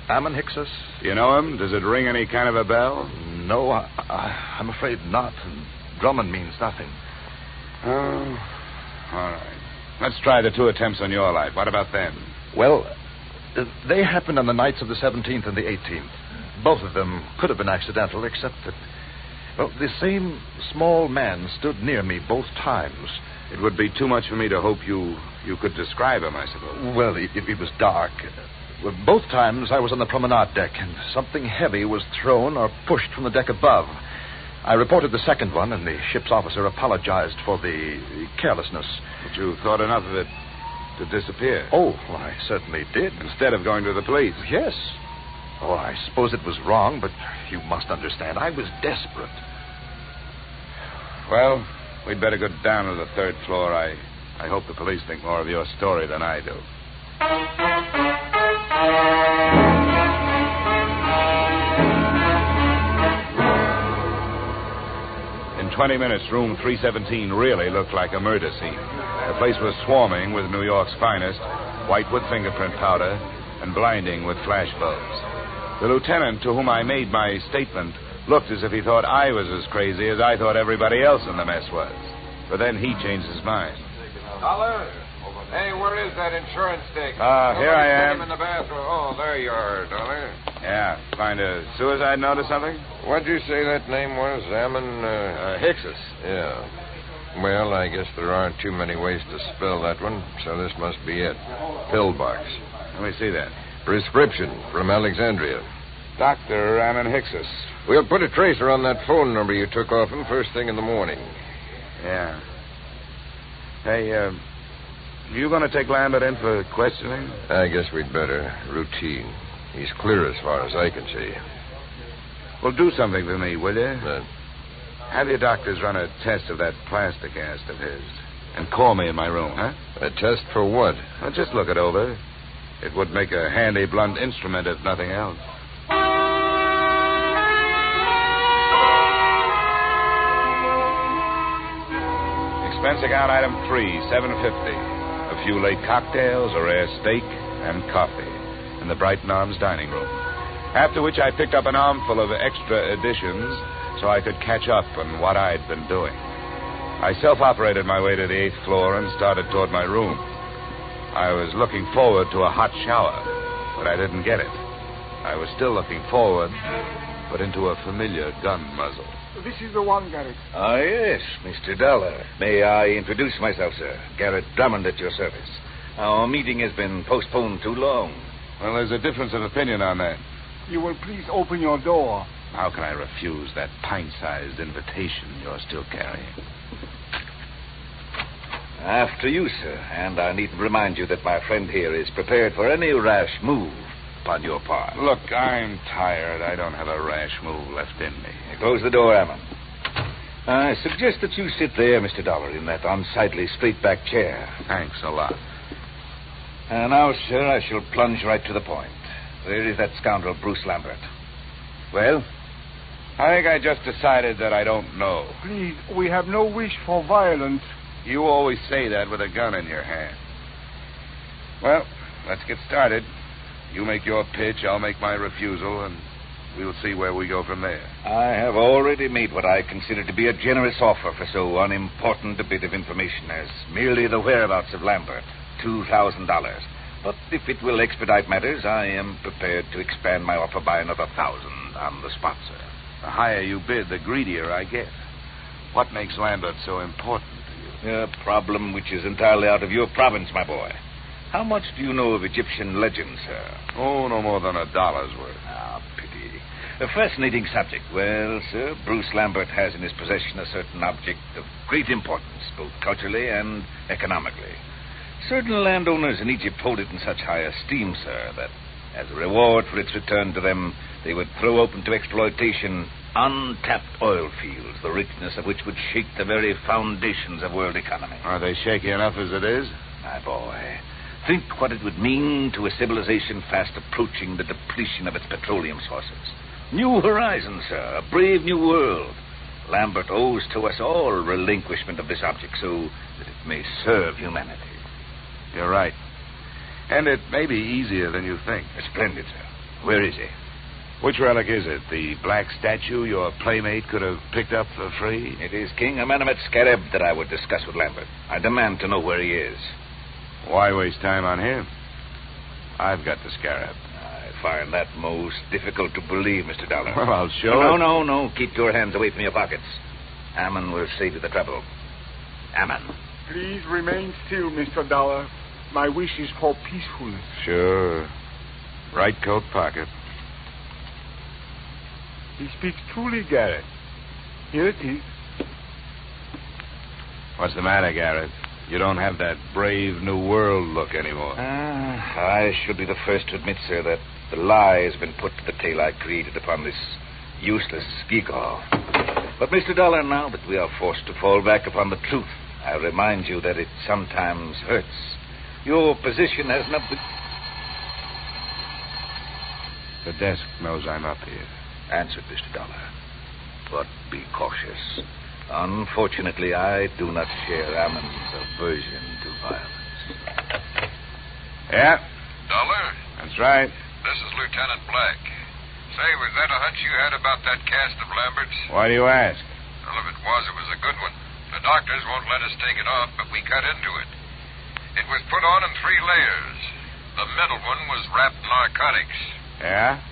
Ammon Hyksos? Do you know him? Does it ring any kind of a bell? No, I'm afraid not. Drummond means nothing. Oh, all right. Let's try the 2 attempts on your life. What about them? Well, they happened on the nights of the 17th and the 18th. Both of them could have been accidental, except that, well, the same small man stood near me both times. It would be too much for me to hope you could describe him, I suppose. Well, it was dark. Well, both times I was on the promenade deck, and something heavy was thrown or pushed from the deck above. I reported the second one, and the ship's officer apologized for the carelessness. But you thought enough of it to disappear? Oh, well, I certainly did. Instead of going to the police? Yes. Oh, I suppose it was wrong, but you must understand, I was desperate. Well, we'd better go down to the 3rd floor. I hope the police think more of your story than I do. In 20 minutes, room 317 really looked like a murder scene. The place was swarming with New York's finest, white with fingerprint powder, and blinding with flash bulbs. The lieutenant to whom I made my statement looked as if he thought I was as crazy as I thought everybody else in the mess was. But then he changed his mind. Dollar? Hey, where is that insurance stick? Here I am. Him in the bathroom. Oh, there you are, Dollar. Yeah, find a suicide note or something? What'd you say that name was? Ammon, Hyksos. Yeah. Well, I guess there aren't too many ways to spell that one, so this must be it. Pillbox. Let me see that. Prescription from Alexandria. Dr. Ammon Hyksos. We'll put a tracer on that phone number you took off him first thing in the morning. Yeah. Hey, you going to take Lambert in for questioning? I guess we'd better. Routine. He's clear as far as I can see. Well, do something for me, will you? Have your doctors run a test of that plastic cast of his. And call me in my room, huh? A test for what? Well, just look it over. It would make a handy blunt instrument, if nothing else. Expense account item 3, $7.50. A few late cocktails, a rare steak, and coffee in the Brighton Arms dining room. After which I picked up an armful of extra editions so I could catch up on what I'd been doing. I self-operated my way to the 8th floor and started toward my room. I was looking forward to a hot shower, but I didn't get it. I was still looking forward, but into a familiar gun muzzle. This is the one, Garrett. Ah, yes, Mr. Dollar. May I introduce myself, sir? Garrett Drummond at your service. Our meeting has been postponed too long. Well, there's a difference of opinion on that. You will please open your door. How can I refuse that pint-sized invitation you're still carrying? After you, sir. And I needn't remind you that my friend here is prepared for any rash move upon your part. Look, I'm tired. I don't have a rash move left in me. Close the door, Ammon. I suggest that you sit there, Mr. Dollar, in that unsightly straight-back chair. Thanks a lot. And now, sir, I shall plunge right to the point. Where is that scoundrel, Bruce Lambert? Well? I think I just decided that I don't know. Please, we have no wish for violence. You always say that with a gun in your hand. Well, let's get started. You make your pitch, I'll make my refusal, and we'll see where we go from there. I have already made what I consider to be a generous offer for so unimportant a bit of information as merely the whereabouts of Lambert. $2,000. But if it will expedite matters, I am prepared to expand my offer by another 1,000 on the spot, sir. The higher you bid, the greedier I get. What makes Lambert so important to you? A problem which is entirely out of your province, my boy. How much do you know of Egyptian legends, sir? Oh, no more than $1's worth. Ah, pity. A fascinating subject. Well, sir, Bruce Lambert has in his possession a certain object of great importance, both culturally and economically. Certain landowners in Egypt hold it in such high esteem, sir, that as a reward for its return to them, they would throw open to exploitation untapped oil fields, the richness of which would shake the very foundations of world economy. Are they shaky enough as it is? My boy, think what it would mean to a civilization fast approaching the depletion of its petroleum sources. New horizons, sir, a brave new world. Lambert owes to us all relinquishment of this object so that it may serve humanity. You're right. And it may be easier than you think. Splendid, sir. Where is he? Which relic is it? The black statue your playmate could have picked up for free? It is King Amenemhet's scarab that I would discuss with Lambert. I demand to know where he is. Why waste time on him? I've got the scarab. I find that most difficult to believe, Mr. Dollar. Well, I'll show it. No. Keep your hands away from your pockets. Ammon will save you the trouble. Ammon. Please remain still, Mr. Dollar. My wish is for peacefulness. Sure. Right coat pocket. He speaks truly, Garrett. Here it is. What's the matter, Garrett? You don't have that brave new world look anymore. I should be the first to admit, sir, that the lie has been put to the tale I created upon this useless gewgaw. But, Mr. Dollar, now that we are forced to fall back upon the truth, I remind you that it sometimes hurts. Your position has nothing... The desk knows I'm up here. Answered, Mr. Dollar. But be cautious. Unfortunately, I do not share Ammon's aversion to violence. Yeah? Dollar? That's right. This is Lieutenant Black. Say, was that a hunch you had about that cast of Lambert's? Why do you ask? Well, if it was a good one. The doctors won't let us take it off, but we cut into it. It was put on in 3 layers. The middle one was wrapped in narcotics. Yeah?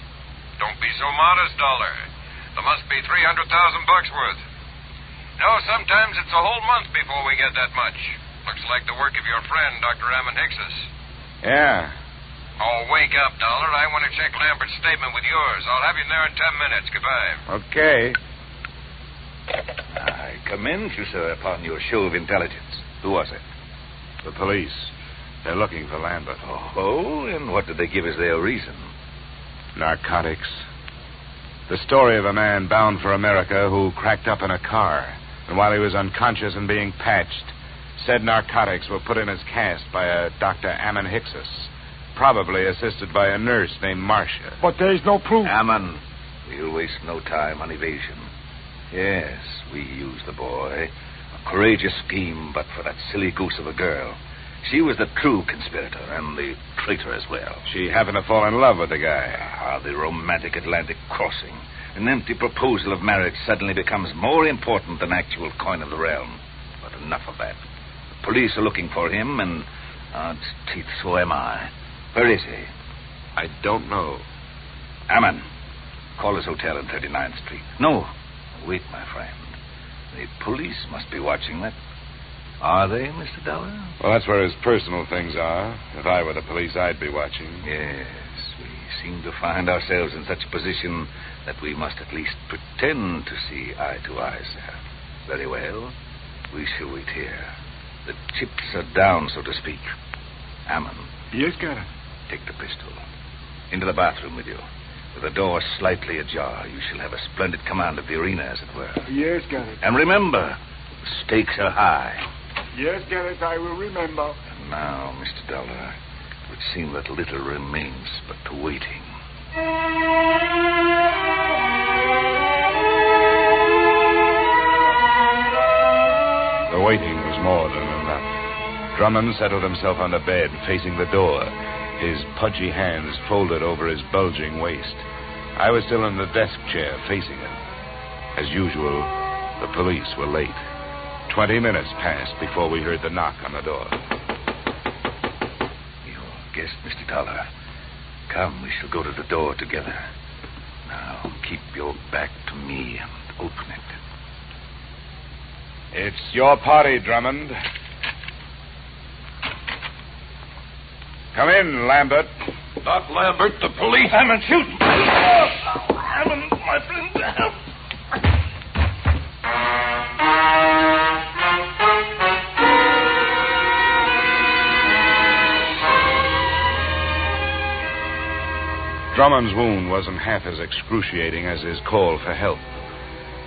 Don't be so modest, Dollar. There must be $300,000 worth. No, sometimes it's a whole month before we get that much. Looks like the work of your friend, Dr. Ammon Hickses. Yeah. Oh, wake up, Dollar. I want to check Lambert's statement with yours. I'll have you there in 10 minutes. Goodbye. Okay. I commend you, sir, upon your show of intelligence. Who was it? The police. They're looking for Lambert. Oh, and what did they give as their reason? Narcotics. The story of a man bound for America who cracked up in a car, and while he was unconscious and being patched, said narcotics were put in his cast by a Dr. Ammon Hickses, probably assisted by a nurse named Marcia. But there is no proof. Ammon, we'll waste no time on evasion. Yes, we used the boy. A courageous scheme, but for that silly goose of a girl. She was the true conspirator and the traitor as well. She happened to fall in love with the guy. The romantic Atlantic crossing. An empty proposal of marriage suddenly becomes more important than actual coin of the realm. But enough of that. The police are looking for him, and odds teeth, so am I. Where is he? I don't know. Ammon, call his hotel on 39th Street. No, wait, my friend. The police must be watching that. Are they, Mr. Dollar? Well, that's where his personal things are. If I were the police, I'd be watching. Yes, we seem to find ourselves in such a position that we must at least pretend to see eye to eye, sir. Very well. We shall wait here. The chips are down, so to speak. Ammon. Yes, Garrett. Take the pistol. Into the bathroom with you. With the door slightly ajar, you shall have a splendid command of the arena, as it were. Yes, Garrett. And remember, the stakes are high. Yes, Garrett, I will remember. And now, Mr. Dollar, it would seem that little remains but to waiting. The waiting was more than enough. Drummond settled himself on the bed, facing the door, his pudgy hands folded over his bulging waist. I was still in the desk chair, facing him. As usual, the police were late. 20 minutes passed before we heard the knock on the door. Your guest, Mr. Dollar. Come, we shall go to the door together. Now, keep your back to me and open it. It's your party, Drummond. Come in, Lambert. Not Lambert, the police. Hammond, shoot! Hammond, my friend. Drummond's wound wasn't half as excruciating as his call for help.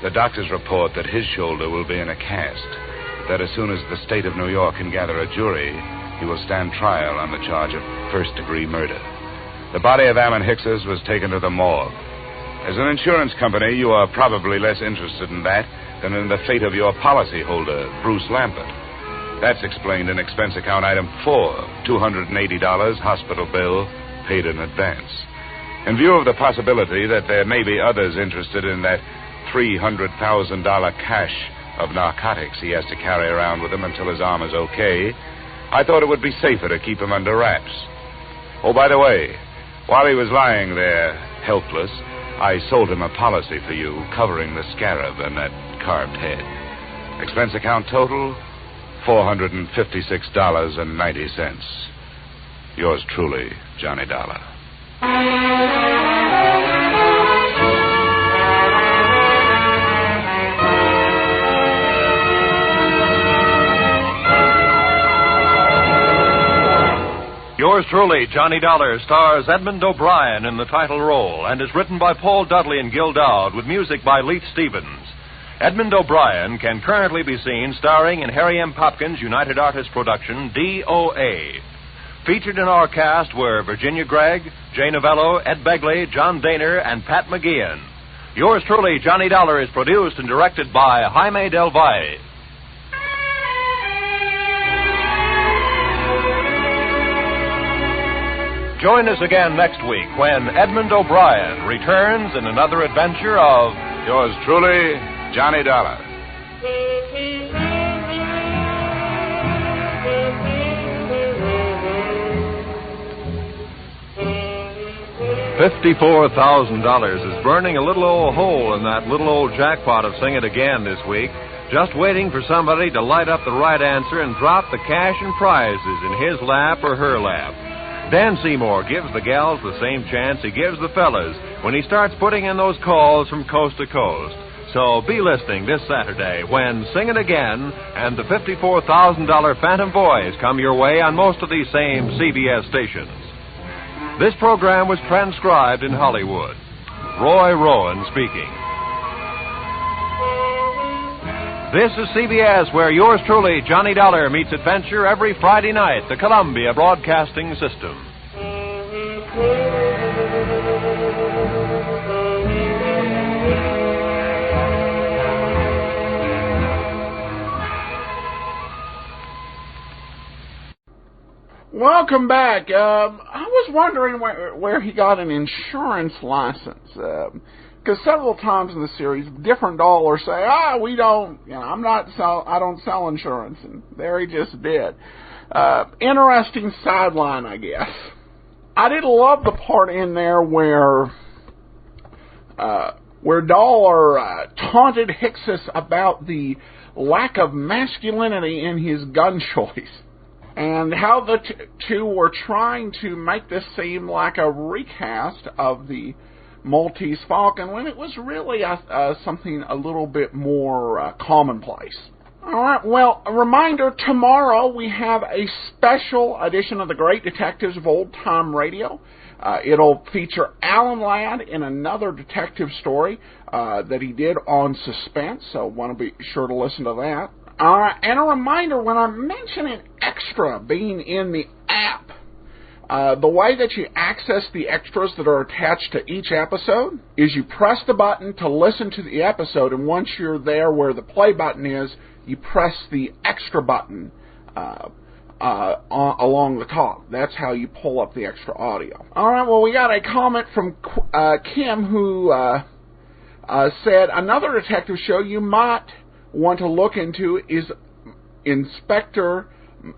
The doctors report that his shoulder will be in a cast, that as soon as the state of New York can gather a jury, he will stand trial on the charge of first-degree murder. The body of Ammon Hickses was taken to the morgue. As an insurance company, you are probably less interested in that than in the fate of your policyholder, Bruce Lambert. That's explained in expense account item 4, $280 hospital bill paid in advance. In view of the possibility that there may be others interested in that $300,000 cache of narcotics he has to carry around with him until his arm is okay, I thought it would be safer to keep him under wraps. Oh, by the way, while he was lying there, helpless, I sold him a policy for you covering the scarab and that carved head. Expense account total, $456.90. Yours truly, Johnny Dollar. Yours truly, Johnny Dollar, stars Edmund O'Brien in the title role and is written by Paul Dudley and Gil Dowd with music by Leith Stevens. Edmund O'Brien can currently be seen starring in Harry M. Popkins' United Artists production, DOA. Featured in our cast were Virginia Gregg, Jay Novello, Ed Begley, John Daner, and Pat McGeehan. Yours truly, Johnny Dollar, is produced and directed by Jaime Del Valle. Join us again next week when Edmund O'Brien returns in another adventure of Yours truly, Johnny Dollar. $54,000 is burning a little old hole in that little old jackpot of Sing It Again this week, just waiting for somebody to light up the right answer and drop the cash and prizes in his lap or her lap. Dan Seymour gives the gals the same chance he gives the fellas when he starts putting in those calls from coast to coast. So be listening this Saturday when Sing It Again and the $54,000 Phantom Boys come your way on most of these same CBS stations. This program was transcribed in Hollywood. Roy Rowan speaking. This is CBS, where yours truly, Johnny Dollar, meets adventure every Friday night, the Columbia Broadcasting System. Welcome back. I was wondering where he got an insurance license. Because several times in the series, different dollars say, we don't, I don't sell insurance. And there he just did. Interesting sideline, I guess. I did love the part in there where Dollar taunted Hickses about the lack of masculinity in his gun choice. And how the two were trying to make this seem like a recast of the Maltese Falcon when it was really something a little bit more commonplace. All right, well, a reminder, tomorrow we have a special edition of The Great Detectives of Old Time Radio. It'll feature Alan Ladd in another detective story that he did on Suspense, so want to be sure to listen to that. And a reminder, when I mention an extra being in the app, the way that you access the extras that are attached to each episode is you press the button to listen to the episode, and once you're there where the play button is, you press the extra button along the top. That's how you pull up the extra audio. All right, well, we got a comment from Kim who said, another detective show you might want to look into is Inspector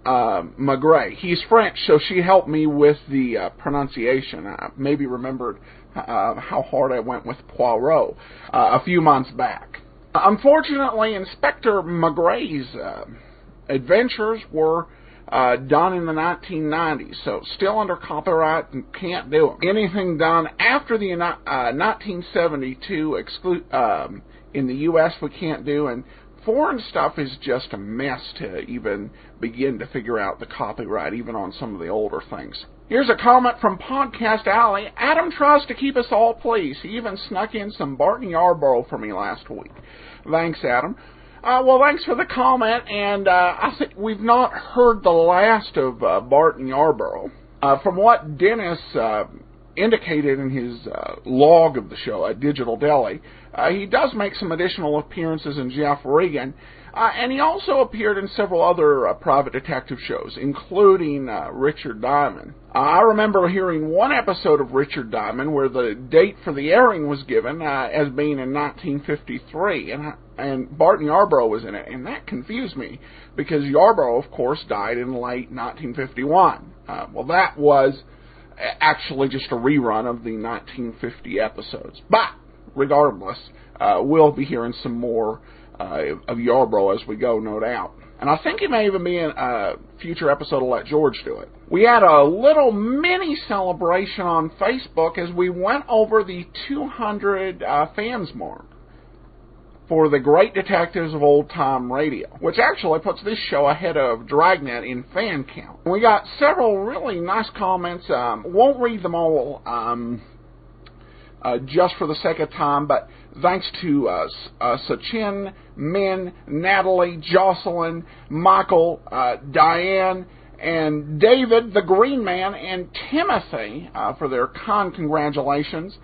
Maigret. He's French, so she helped me with the pronunciation. I maybe remembered how hard I went with Poirot a few months back. Unfortunately, Inspector Maigret's adventures were done in the 1990s, so still under copyright and can't do them. Anything done after the 1972 in the U.S. we can't do, and foreign stuff is just a mess to even begin to figure out the copyright, even on some of the older things. Here's a comment from Podcast Alley. Adam tries to keep us all pleased. He even snuck in some Barton Yarborough for me last week. Thanks, Adam. Well, thanks for the comment, and I think we've not heard the last of Barton Yarborough. From what Dennis indicated in his log of the show at Digital Deli, he does make some additional appearances in Jeff Regan, and he also appeared in several other private detective shows, including Richard Diamond. I remember hearing one episode of Richard Diamond where the date for the airing was given as being in 1953, and Barton Yarborough was in it, and that confused me, because Yarborough, of course, died in late 1951. Well, that was actually just a rerun of the 1950 episodes. But, regardless, we'll be hearing some more of Yarborough as we go, no doubt. And I think it may even be in a future episode of Let George Do It. We had a little mini celebration on Facebook as we went over the 200 fans mark for the great detectives of old-time radio, which actually puts this show ahead of Dragnet in fan count. We got several really nice comments. Won't read them all just for the sake of time, but thanks to Sachin, Min, Natalie, Jocelyn, Michael, Diane, and David, the Green Man, and Timothy for their kind congratulations.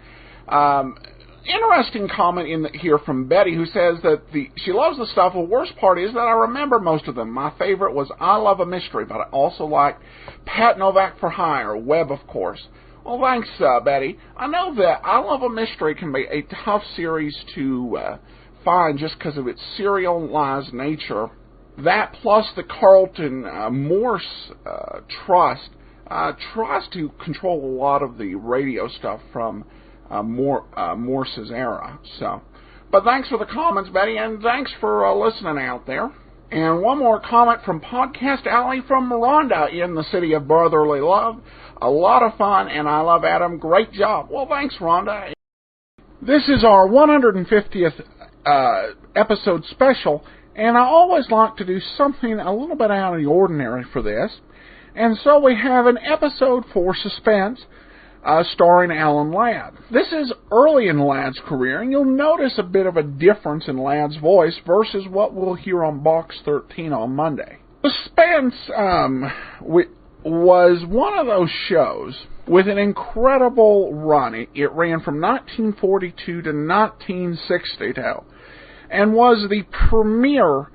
Interesting comment here from Betty, who says that she loves the stuff. The worst part is that I remember most of them. My favorite was I Love a Mystery, but I also liked Pat Novak for Hire, Webb, of course. Well, thanks, Betty. I know that I Love a Mystery can be a tough series to find just because of its serialized nature. That plus the Carlton Morse Trust tries to control a lot of the radio stuff from Morse's era. But thanks for the comments, Betty, and thanks for listening out there. And one more comment from Podcast Alley from Rhonda in the city of brotherly love. A lot of fun, and I love Adam. Great job. Well, thanks, Rhonda. This is our 150th episode special, and I always like to do something a little bit out of the ordinary for this. And so we have an episode for Suspense, starring Alan Ladd. This is early in Ladd's career, and you'll notice a bit of a difference in Ladd's voice versus what we'll hear on Box 13 on Monday. Suspense was one of those shows with an incredible run. It ran from 1942 to 1962 and was the premier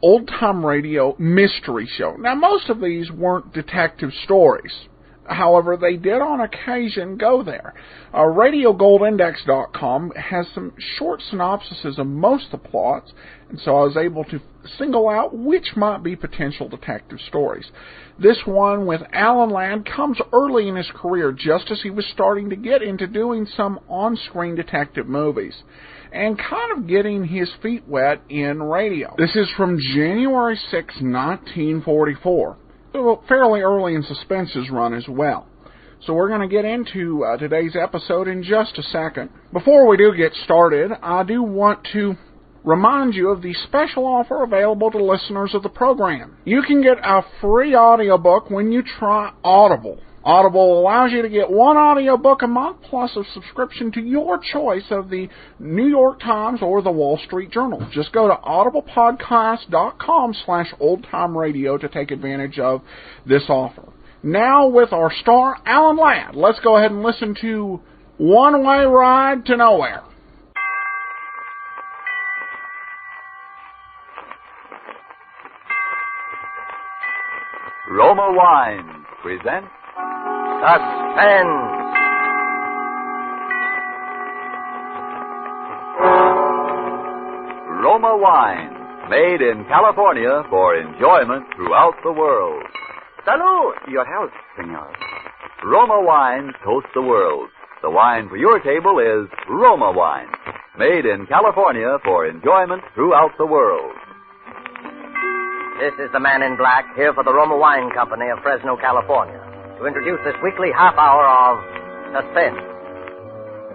old-time radio mystery show. Now, most of these weren't detective stories. However, they did on occasion go there. RadioGoldIndex.com has some short synopsises of most of the plots, and so I was able to single out which might be potential detective stories. This one with Alan Ladd comes early in his career, just as he was starting to get into doing some on-screen detective movies and kind of getting his feet wet in radio. This is from January 6, 1944. Fairly early in Suspense's run as well. So we're going to get into today's episode in just a second. Before we do get started, I do want to remind you of the special offer available to listeners of the program. You can get a free audiobook when you try Audible. Audible allows you to get one audiobook a month plus a subscription to your choice of the New York Times or the Wall Street Journal. Just go to audiblepodcast.com/oldtimeradio to take advantage of this offer. Now with our star, Alan Ladd, let's go ahead and listen to One Way Ride to Nowhere. Roma Wine presents Suspense. Roma Wine, made in California for enjoyment throughout the world. Salud! Your health, senor. Roma Wines toast the world. The wine for your table is Roma Wine, made in California for enjoyment throughout the world. This is the man in black, here for the Roma Wine Company of Fresno, California, to introduce this weekly half hour of Suspense.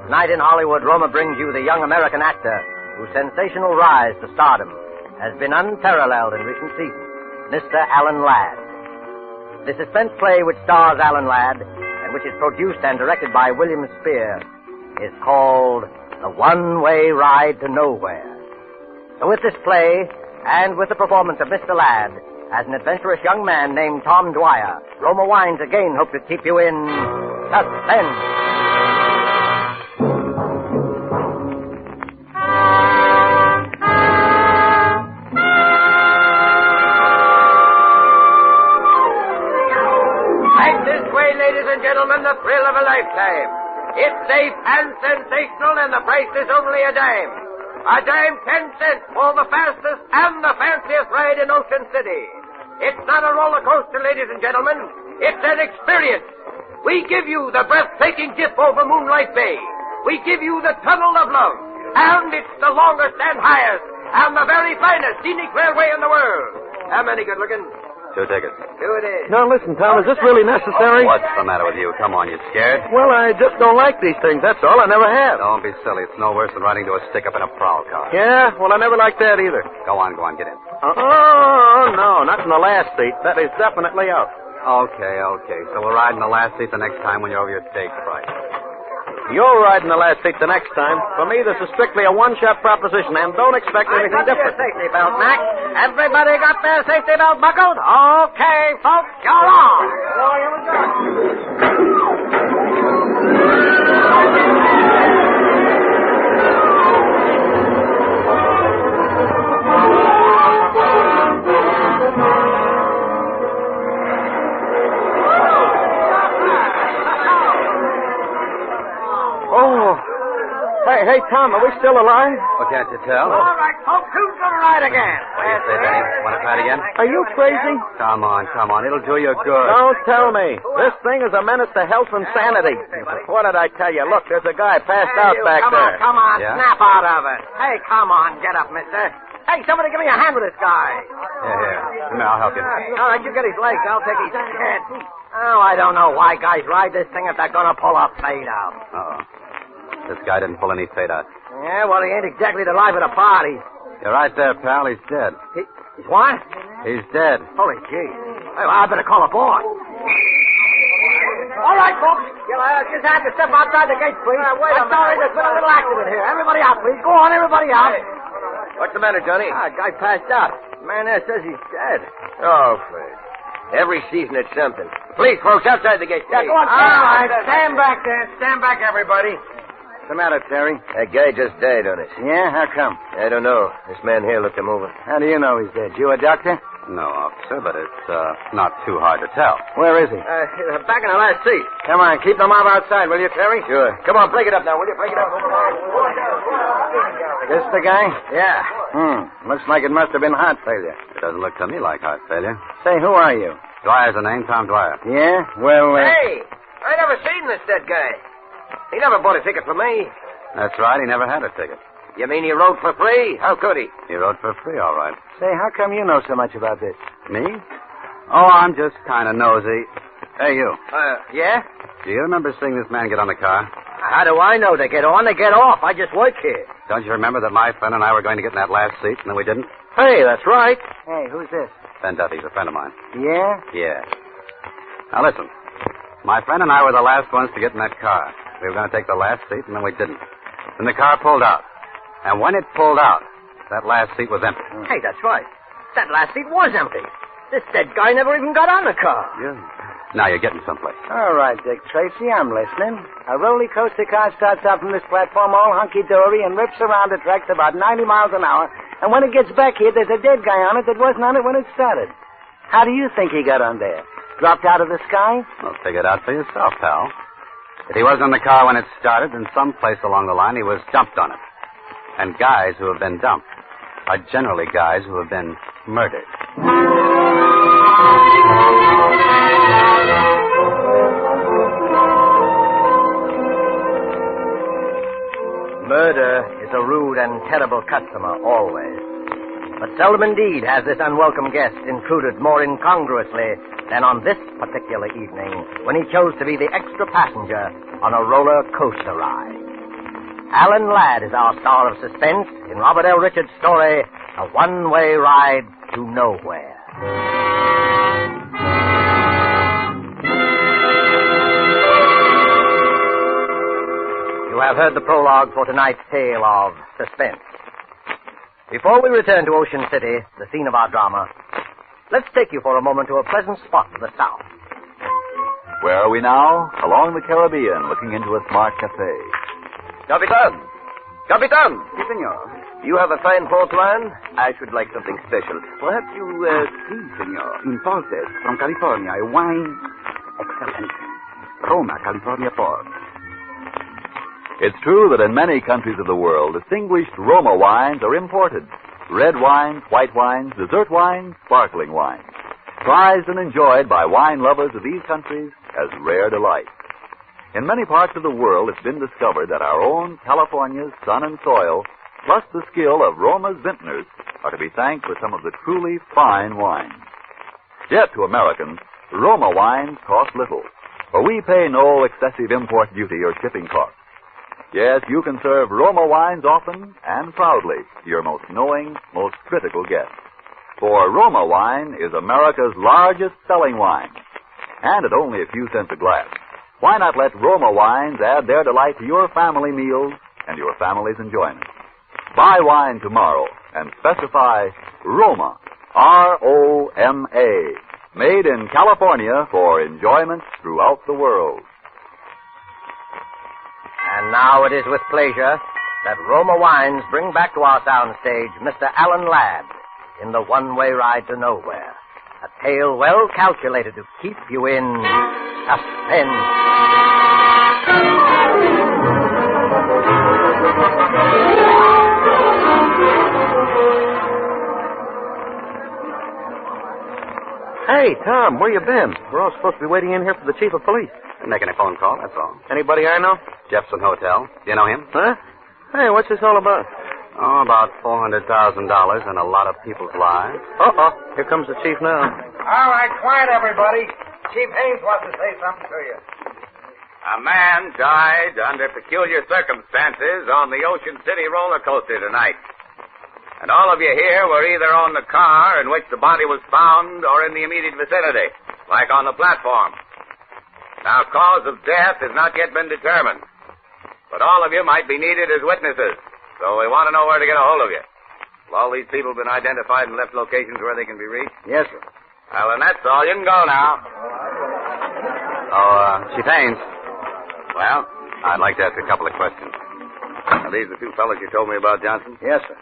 Tonight in Hollywood, Roma brings you the young American actor whose sensational rise to stardom has been unparalleled in recent seasons, Mr. Alan Ladd. The suspense play which stars Alan Ladd and which is produced and directed by William Spear is called The One-Way Ride to Nowhere. So with this play, and with the performance of Mr. Ladd as an adventurous young man named Tom Dwyer, Roma Wines again hope to keep you in suspense. Ladies and gentlemen, the thrill of a lifetime. It's safe and sensational, and the price is only a dime. A dime 10 cents for the fastest and the fanciest ride in Ocean City. It's not a roller coaster, ladies and gentlemen. It's an experience. We give you the breathtaking dip over Moonlight Bay. We give you the Tunnel of Love. And it's the longest and highest and the very finest scenic railway in the world. How many good-looking? 2 tickets. 2 it is. Now, listen, Tom, is this really necessary? What's the matter with you? Come on, you scared? Well, I just don't like these things, that's all. I never have. Don't be silly. It's no worse than riding to a stick-up in a prowl car. Yeah? Well, I never liked that either. Go on, get in. Oh, no, not in the last seat. That is definitely out. Okay. So we'll ride in the last seat the next time when you're over your stage fright. You'll ride in the last seat the next time. For me, this is strictly a one-shot proposition, and don't expect anything different. Your safety belt, Mac. Everybody got their safety belt buckled? Okay, folks, you're on. Oh. Hey, Tom, are we still alive? Well, can't you tell? All right, folks, who's going to ride again? What do you say, Benny? Want to try it again? Are you crazy? Come on. It'll do you good. Don't tell me. This thing is a menace to health and sanity. What did I tell you? Look, there's a guy passed out back there. Come on, Yeah? snap out of it. Hey, come on, get up, mister. Hey, somebody give me a hand with this guy. Here. Come here, I'll help you. All right, you get his legs. I'll take his head. Oh, I don't know why guys ride this thing if they're going to pull a fade out. Uh-oh. This guy didn't pull any fade out. Yeah, well, he ain't exactly the life of the party. You're right there, pal. He's dead. He's what? He's dead. Holy gee. Well, I better call a boy. All right, folks. You'll just have to step outside the gate, please. I'm sorry, there's been a little accident here. Everybody out, please. Go on, everybody out. What's the matter, Johnny? Guy passed out. The man there says he's dead. Oh, Fred. Every season it's something. Please, folks, outside the gate. Yeah, go on. All right, stand back there. Stand back, everybody. What's the matter, Terry? That guy just died on us. Yeah? How come? I don't know. This man here looked him over. How do you know he's dead? You a doctor? No, officer, but it's not too hard to tell. Where is he? Back in the last seat. Come on, keep the mob outside, will you, Terry? Sure. Come on, break it up now, will you? Break it up. This the guy? Yeah. Looks like it must have been heart failure. It doesn't look to me like heart failure. Say, who are you? Dwyer's the name, Tom Dwyer. Yeah? Well, Hey, I never seen this dead guy. He never bought a ticket for me. That's right, he never had a ticket. You mean he rode for free? How could he? He rode for free, all right. Say, how come you know so much about this? Me? Oh, I'm just kind of nosy. Hey, you. Yeah? Do you remember seeing this man get on the car? How do I know? They get on, they get off. I just work here. Don't you remember that my friend and I were going to get in that last seat, and then we didn't? Hey, that's right. Hey, who's this? Ben Duffy's a friend of mine. Yeah? Yeah. Now, listen. My friend and I were the last ones to get in that car. We were going to take the last seat, and then we didn't. Then the car pulled out. And when it pulled out, that last seat was empty. Hey, that's right. That last seat was empty. This dead guy never even got on the car. Yeah. Now you're getting someplace. All right, Dick Tracy, I'm listening. A roller coaster car starts out from this platform all hunky-dory and rips around the tracks about 90 miles an hour. And when it gets back here, there's a dead guy on it that wasn't on it when it started. How do you think he got on there? Dropped out of the sky? Well, figure it out for yourself, pal. If he wasn't in the car when it started, then someplace along the line he was dumped on it. And guys who have been dumped are generally guys who have been murdered. Murder is a rude and terrible customer, always. But seldom indeed has this unwelcome guest intruded more incongruously than on this particular evening when he chose to be the extra passenger on a roller coaster ride. Alan Ladd is our star of suspense in Robert L. Richards' story, A One-Way Ride to Nowhere. You have heard the prologue for tonight's tale of Suspense. Before we return to Ocean City, the scene of our drama, let's take you for a moment to a pleasant spot to the south. Where are we now? Along the Caribbean, looking into a smart cafe. Capitan! Capitan! Si, senor. You have a fine port wine? I should like something special. Perhaps you, si, senor. Imported from California, a wine excellent. Roma, California port. It's true that in many countries of the world, distinguished Roma wines are imported. Red wines, white wines, dessert wines, sparkling wines. Prized and enjoyed by wine lovers of these countries as rare delights. In many parts of the world, it's been discovered that our own California's sun and soil, plus the skill of Roma's vintners, are to be thanked for some of the truly fine wines. Yet to Americans, Roma wines cost little, for we pay no excessive import duty or shipping costs. Yes, you can serve Roma wines often and proudly to your most knowing, most critical guests. For Roma wine is America's largest selling wine, and at only a few cents a glass. Why not let Roma wines add their delight to your family meals and your family's enjoyment? Buy wine tomorrow and specify Roma, R-O-M-A, made in California for enjoyment throughout the world. And now it is with pleasure that Roma Wines bring back to our soundstage Mr. Alan Ladd in The One-Way Ride to Nowhere, a tale well calculated to keep you in suspense. Hey, Tom, where you been? We're all supposed to be waiting in here for the chief of police. I'm making a phone call, that's all. Anybody I know? Jefferson Hotel. Do you know him? Huh? Hey, what's this all about? Oh, about $400,000 and a lot of people's lives. Uh-oh. Here comes the chief now. All right, quiet, everybody. Chief Haynes wants to say something to you. A man died under peculiar circumstances on the Ocean City roller coaster tonight. And all of you here were either on the car in which the body was found or in the immediate vicinity, like on the platform. Now, cause of death has not yet been determined. But all of you might be needed as witnesses, so we want to know where to get a hold of you. Have all these people been identified and left locations where they can be reached? Yes, sir. Well, then that's all. You can go now. Chief Haynes. Well? I'd like to ask a couple of questions. Are these the two fellows you told me about, Johnson? Yes, sir.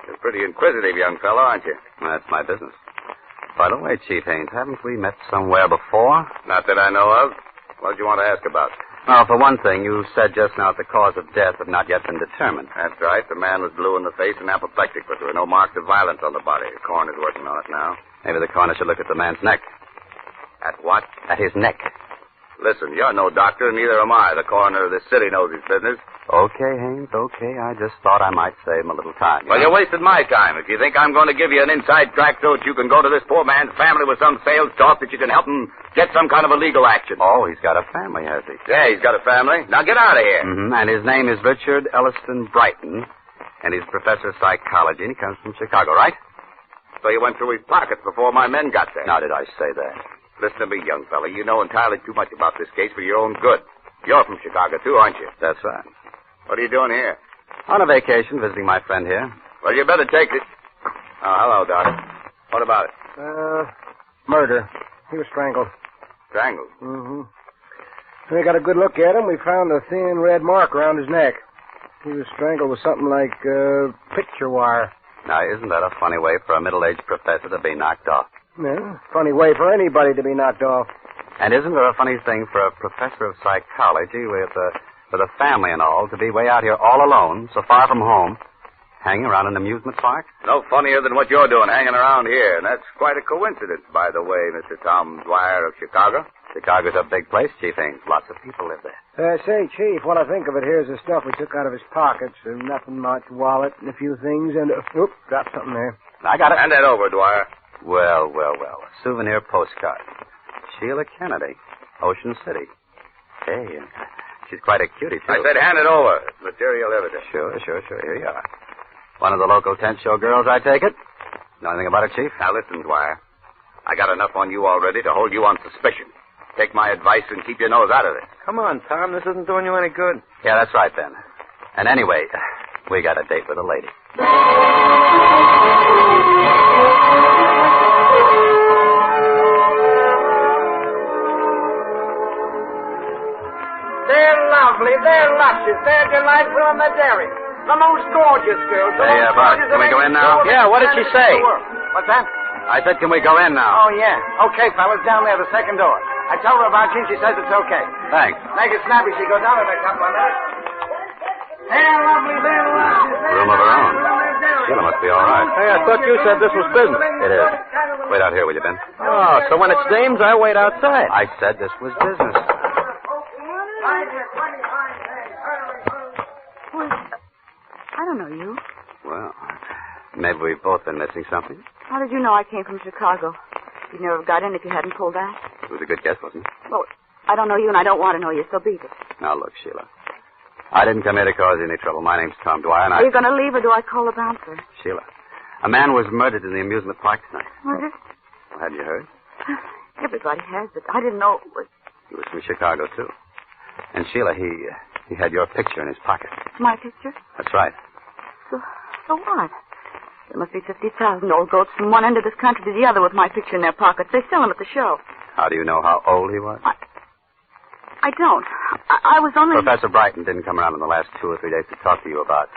You're a pretty inquisitive young fellow, aren't you? That's my business. By the way, Chief Haynes, haven't we met somewhere before? Not that I know of. What did you want to ask about? Well, for one thing, you said just now that the cause of death had not yet been determined. That's right. The man was blue in the face and apoplectic, but there were no marks of violence on the body. The coroner's working on it now. Maybe the coroner should look at the man's neck. At what? At his neck. Listen, you're no doctor, and neither am I. The coroner of this city knows his business. Okay, Haynes, okay. I just thought I might save him a little time. Well, you wasted my time. If you think I'm going to give you an inside track so that you can go to this poor man's family with some sales talk that you can help him get some kind of a legal action. Oh, he's got a family, has he? Yeah, he's got a family. Now get out of here. Mm-hmm. And his name is Richard Elliston Brighton, and he's professor of psychology, and he comes from Chicago, right? So you went through his pockets before my men got there. Now, did I say that? Listen to me, young fella. You know entirely too much about this case for your own good. You're from Chicago, too, aren't you? That's right. What are you doing here? On a vacation, visiting my friend here. Well, you better take it. Oh, hello, Doctor. What about it? Murder. He was strangled. Strangled? Mm-hmm. We got a good look at him. We found a thin red mark around his neck. He was strangled with something like picture wire. Now, isn't that a funny way for a middle-aged professor to be knocked off? Yeah, funny way for anybody to be knocked off. And isn't there a funny thing for a professor of psychology with a family and all to be way out here all alone, so far from home, hanging around an amusement park? No funnier than what you're doing hanging around here. And that's quite a coincidence, by the way, Mr. Tom Dwyer of Chicago. Chicago's a big place, Chief Haynes. Lots of people live there. Say, Chief, what I think of it, here's the stuff we took out of his pockets. Nothing much, wallet and a few things, and... Oop, dropped something there. I got it. Hand that over, Dwyer. Well. A souvenir postcard. Sheila Kennedy, Ocean City. Hey, she's quite a cutie, too. I said hand it over. Material evidence. Sure. Here you are. One of the local tent show girls, I take it? Know anything about it, Chief? Now, listen, Dwyer. I got enough on you already to hold you on suspicion. Take my advice and keep your nose out of this. Come on, Tom. This isn't doing you any good. Yeah, that's right, then. And anyway, we got a date with a lady. They're lovely. They're luscious. They're delightful on the dairy. The most gorgeous girls. Hey, Bart, can we go in now? Yeah, what did she say? What's that? I said, can we go in now? Oh, yeah. Okay, fellas, down there, the second door. I told her about you, and she says it's okay. Thanks. Make it snappy. She goes down in a couple of minutes. They're lovely. They're luscious. Room of her own. Sheila must be all right. Hey, I thought you said this was business. It is. Wait out here, will you, Ben? Oh, so when it's dames, I wait outside. I said this was business. I don't know you. Well, maybe we've both been missing something. How did you know I came from Chicago? You'd never have got in if you hadn't pulled that. It was a good guess, wasn't it? Well, I don't know you, and I don't want to know you, so beat it. Now, look, Sheila. I didn't come here to cause you any trouble. My name's Tom Dwyer, and Are you going to leave, or do I call the bouncer? Sheila, a man was murdered in the amusement park tonight. Murdered? Well, have you heard? Everybody has, but I didn't know it was... He was from Chicago, too. And, Sheila, he had your picture in his pocket. My picture? That's right. So what? There must be 50,000 old goats from one end of this country to the other with my picture in their pockets. They sell them at the show. How do you know how old he was? I don't. I was only... Professor Brighton didn't come around in the last 2 or 3 days to talk to you about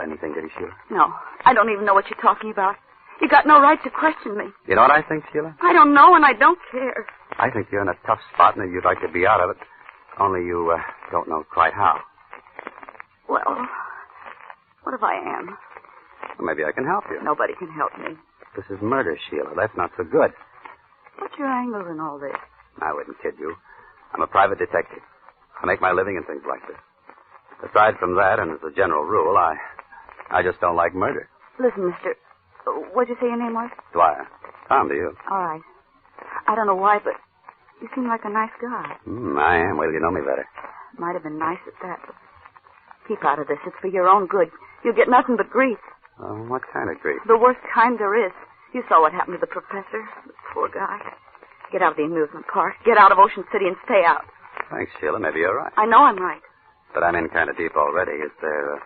anything, did he, Sheila? No. I don't even know what you're talking about. You got no right to question me. You know what I think, Sheila? I don't know, and I don't care. I think you're in a tough spot and that you'd like to be out of it. Only you don't know quite how. Well, what if I am? Well, maybe I can help you. Nobody can help me. This is murder, Sheila. That's not so good. What's your angle in all this? I wouldn't kid you. I'm a private detective. I make my living in things like this. Aside from that, and as a general rule, I just don't like murder. Listen, mister, what'd you say your name was? Dwyer. Tom to you. All right. I don't know why, but you seem like a nice guy. I am. Wait till you know me better. Might have been nice at that, but keep out of this. It's for your own good. You'll get nothing but grief. What kind of grief? The worst kind there is. You saw what happened to the professor. The poor guy. Get out of the amusement park. Get out of Ocean City and stay out. Thanks, Sheila. Maybe you're right. I know I'm right. But I'm in kind of deep already. Is there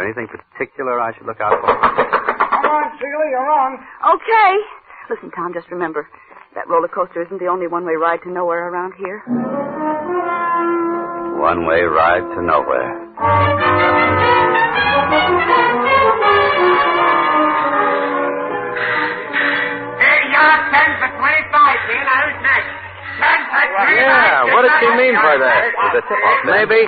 anything particular I should look out for? Come on, Sheila, you're on. Okay. Listen, Tom, just remember, that roller coaster isn't the only one-way ride to nowhere around here. One-way ride to nowhere. Hey, you're 10 for 25, man. Who's next? 10 for 25. Yeah, what did she mean by that? Was it tip-off, maybe?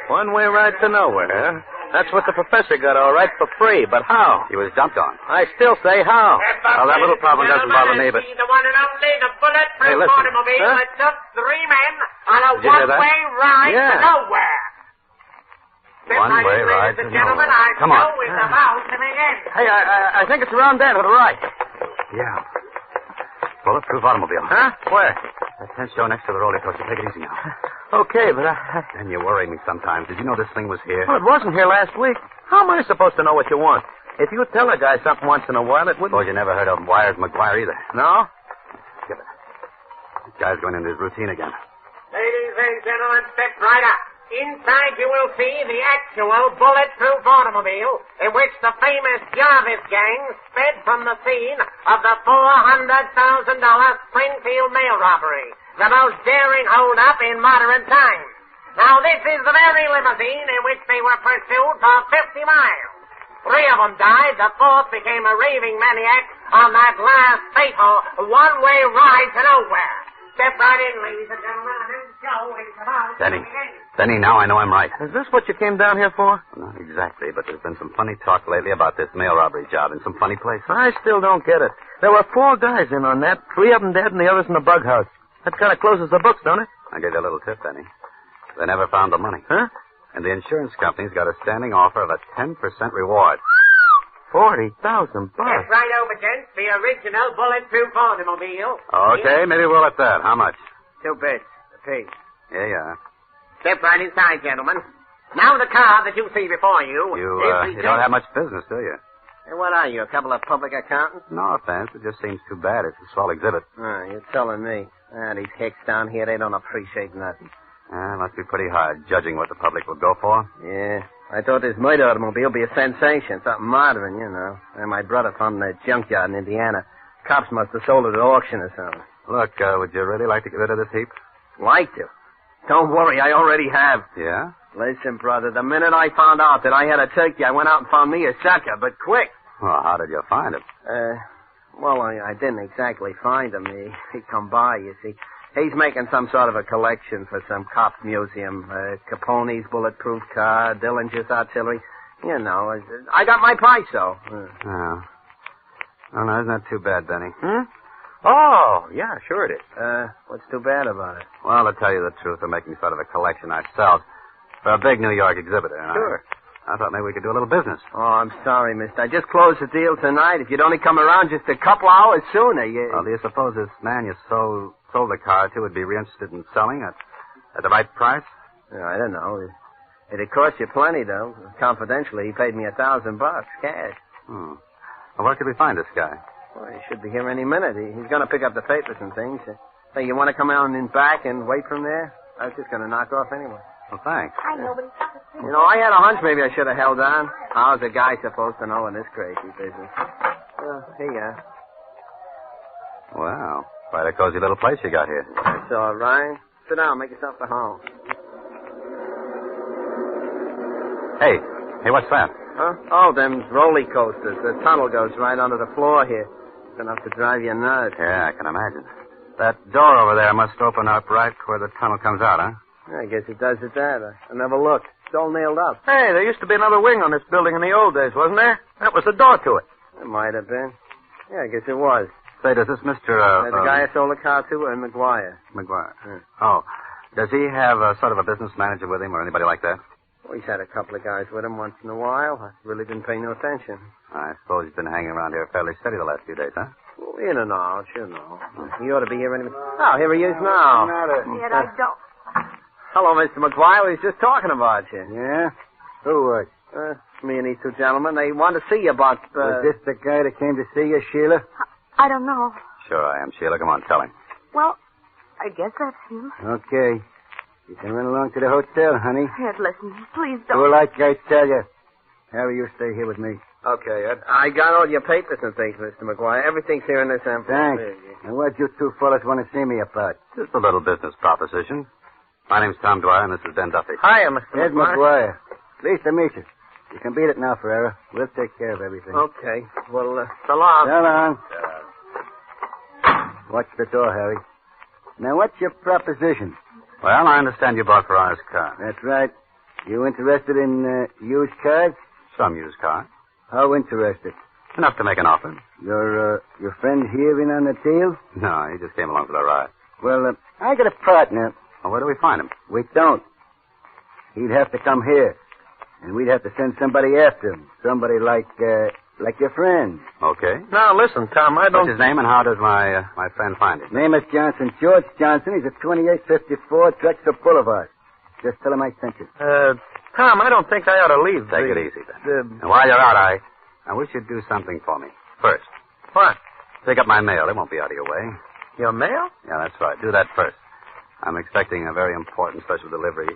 One-way ride to nowhere, huh? That's what the professor got all right for free, but how? He was dumped on. I still say how. Well, that little problem doesn't bother me, but... The one and only, the bulletproof Hey, listen. automobile Huh? that took 3 men on a Did you hear that? one-way ride Yeah. to nowhere. One-way ride to Gentlemen, nowhere. our Come on. show is about to begin. Hey, I think it's around there to the right. Yeah. Bulletproof automobile. Huh? Where? That tent show next to the roller coaster. Take it easy now. Okay, but And you worry me sometimes. Did you know this thing was here? Well, it wasn't here last week. How am I supposed to know what you want? If you tell a guy something once in a while, it wouldn't... Suppose you never heard of Wires McGuire either. No? Give it. This guy's going into his routine again. Ladies and gentlemen, step right up. Inside you will see the actual bulletproof automobile in which the famous Jarvis gang sped from the scene of the $400,000 Springfield mail robbery, the most daring hold-up in modern times. Now, this is the very limousine in which they were pursued for 50 miles. 3 of them died. The 4th became a raving maniac on that last fatal one-way ride to nowhere. Step right in, ladies and gentlemen, and then show is about to Danny, begin. Benny, now I know I'm right. Is this what you came down here for? Not exactly, but there's been some funny talk lately about this mail robbery job in some funny places. I still don't get it. There were 4 guys in on that. 3 of them dead and the others in the bug house. That kind of closes the books, don't it? I'll give you a little tip, Benny. They never found the money. Huh? And the insurance company's got a standing offer of a 10% reward. $40,000. Step right over, gents. The original bulletproof automobile. Okay, maybe we'll at that. How much? 2 bits apiece. Yeah. Step right inside, gentlemen. Now the car that you see before you. You don't have much business, do you? Hey, what are you, a couple of public accountants? No offense. It just seems too bad. It's a swell exhibit. You're telling me. These hicks down here, they don't appreciate nothing. It must be pretty hard judging what the public would go for. Yeah. I thought this murder automobile would be a sensation, something modern, you know. And my brother found it in a junkyard in Indiana. Cops must have sold it at auction or something. Look, would you really like to get rid of this heap? Like to? Don't worry, I already have. Yeah? Listen, brother, the minute I found out that I had a turkey, I went out and found me a sucker, but quick. Well, how did you find him? Well, I didn't exactly find him. He come by, you see. He's making some sort of a collection for some cop's museum. Capone's bulletproof car, Dillinger's artillery. You know, I got my price, though. Oh. Well, no, isn't that too bad, Benny? Oh, yeah, sure it is. What's too bad about it? Well, to tell you the truth, we're making sort of a collection ourselves for a big New York exhibitor. Sure. I thought maybe we could do a little business. Oh, I'm sorry, mister. I just closed the deal tonight. If you'd only come around just a couple hours sooner, Well, do you suppose this man you sold the car to would be interested in selling at the right price? I don't know. It'd cost you plenty, though. Confidentially, he paid me $1,000 cash. Well, where could we find this guy? Well, he should be here any minute. He's going to pick up the papers and things. Hey, you want to come out and back and wait from there? I was just going to knock off anyway. Well, thanks. You know, I had a hunch maybe I should have held on. How's a guy supposed to know in this crazy business? Here you are. Wow. Quite a cozy little place you got here. That's all right. Sit down. Make yourself at home. Hey, what's that? Huh? Oh, them roller coasters. The tunnel goes right under the floor here. It's enough to drive you nuts. Yeah, I can imagine. That door over there must open up right where the tunnel comes out, huh? I guess it does at that. I never looked. It's all nailed up. Hey, there used to be another wing on this building in the old days, wasn't there? That was the door to it. It might have been. Yeah, I guess it was. Say, does this Mr. The guy I sold the car to, McGuire. McGuire. Yeah. Oh. Does he have sort of a business manager with him or anybody like that? Well, he's had a couple of guys with him once in a while. I really didn't pay no attention. I suppose he's been hanging around here fairly steady the last few days, huh? Well, in and out, you know. He ought to be here any minute. Oh, here he is now. Yet I don't. Hello, Mr. McGuire. We was just talking about you. Yeah? Who was? Me and these 2 gentlemen. They want to see you about... Was this the guy that came to see you, Sheila? I don't know. Sure I am, Sheila. Come on, tell him. Well, I guess that's him. Okay. You can run along to the hotel, honey. Ed, listen. Please don't. Do like I tell you. Harry, you stay here with me. Okay, Ed. I got all your papers and things, Mr. McGuire. Everything's here in this envelope. Thanks. And what you 2 fellas want to see me about? Just a little business proposition. My name's Tom Dwyer, and this is Ben Duffy. Hiya, Mr. Ed McGuire. Pleased to meet you. You can beat it now, Ferreira. We'll take care of everything. Okay. Well, so long. So long. Watch the door, Harry. Now, what's your proposition? Well, I understand you bought Ferrara's car. That's right. You interested in used cars? Some used car. How interested? Enough to make an offer. Your friend here in on the deal? No, he just came along for the ride. Well, I got a partner. Well, where do we find him? We don't. He'd have to come here. And we'd have to send somebody after him. Somebody like your friend. Okay. Now, listen, Tom, I don't... What's his name and how does my friend find him? Name is Johnson. George Johnson. He's at 2854 Drexel Boulevard. Just tell him I sent you. Tom, I don't think I ought to leave. Take it easy, then. And while you're out, I wish you'd do something for me. First. What? Pick up my mail. It won't be out of your way. Your mail? Yeah, that's right. Do that first. I'm expecting a very important special delivery,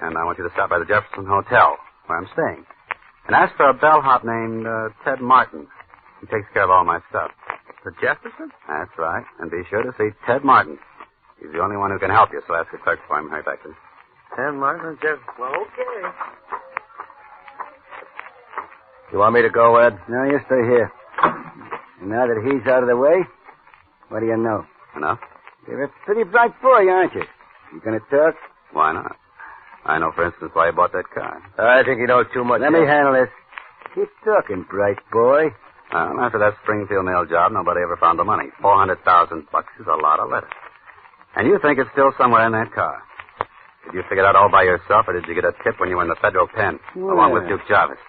and I want you to stop by the Jefferson Hotel, where I'm staying. And ask for a bellhop named Ted Martin. He takes care of all my stuff. The Jefferson? That's right. And be sure to see Ted Martin. He's the only one who can help you, so ask the clerk for him. Hurry back to him. Ted Martin, Jefferson. Well, okay. You want me to go, Ed? No, you stay here. And now that he's out of the way, what do you know? Enough? You're a pretty bright boy, aren't you? You gonna talk? Why not? I know, for instance, why you bought that car. I think you know too much. Let me handle this. Keep talking, bright boy. After that Springfield mail job, nobody ever found the money. $400,000 is a lot of letters. And you think it's still somewhere in that car. Did you figure it out all by yourself, or did you get a tip when you were in the federal pen, along with Duke Jarvis?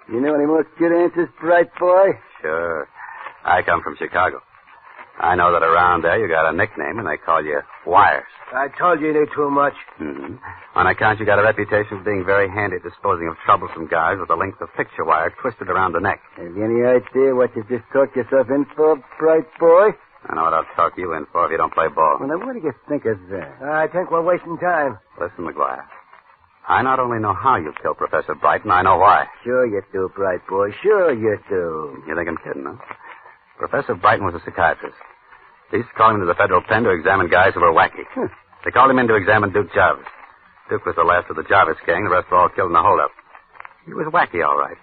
You know any more good answers, bright boy? Sure. I come from Chicago. I know that around there you got a nickname, and they call you Wires. I told you knew too much. Mm-hmm. On account you got a reputation for being very handy at disposing of troublesome guys with a length of picture wire twisted around the neck. Have you any idea what you just talked yourself in for, bright boy? I know what I'll talk you in for if you don't play ball. Well, now, what do you think of that? I think we're wasting time. Listen, McGuire. I not only know how you killed Professor Brighton, I know why. Sure you do, bright boy. Sure you do. You think I'm kidding, huh? Professor Brighton was a psychiatrist. They used to call him into the federal pen to examine guys who were wacky. They called him in to examine Duke Jarvis. Duke was the last of the Jarvis gang. The rest were all killed in the holdup. He was wacky, all right.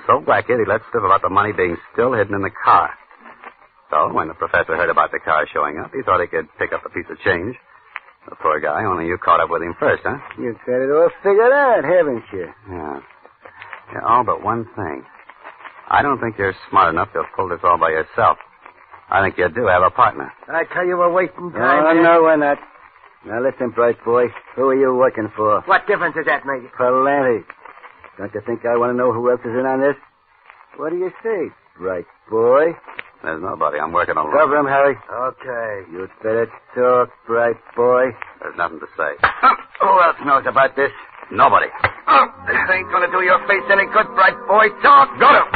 So wacky that he let slip about the money being still hidden in the car. So when the professor heard about the car showing up, he thought he could pick up a piece of change. The poor guy, only you caught up with him first, huh? You've got it all figured out, haven't you? Yeah. All but one thing. I don't think you're smart enough to have pulled this all by yourself. I think you do have a partner. I tell you, we're wasting time. Oh, no, we're not. Now, listen, bright boy. Who are you working for? What difference does that make? Plenty. Don't you think I want to know who else is in on this? What do you say, bright boy? There's nobody. I'm working alone. Cover him, Harry. Okay. You'd better talk, bright boy. There's nothing to say. Who else knows about this? Nobody. This ain't gonna do your face any good, bright boy. Talk. Got him.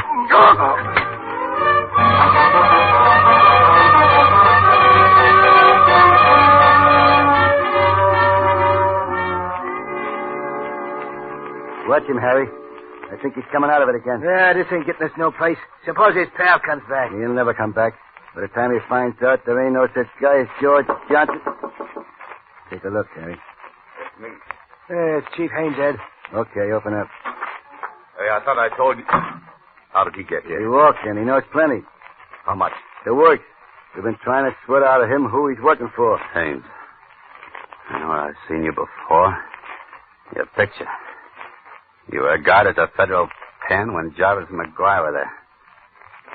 Watch him, Harry. I think he's coming out of it again. Yeah, this ain't getting us no place. Suppose his pal comes back. He'll never come back. By the time he finds out there ain't no such guy as George Johnson. Take a look, Harry. It's me. It's Chief Haynes, Ed. Okay, open up. Hey, I thought I told you. How did he get here? He walked in. He knows plenty. How much? The work. We've been trying to sweat out of him who he's working for. Haynes. I know I've seen you before. Your picture. You were a guard at the federal pen when Jarvis and McGuire were there.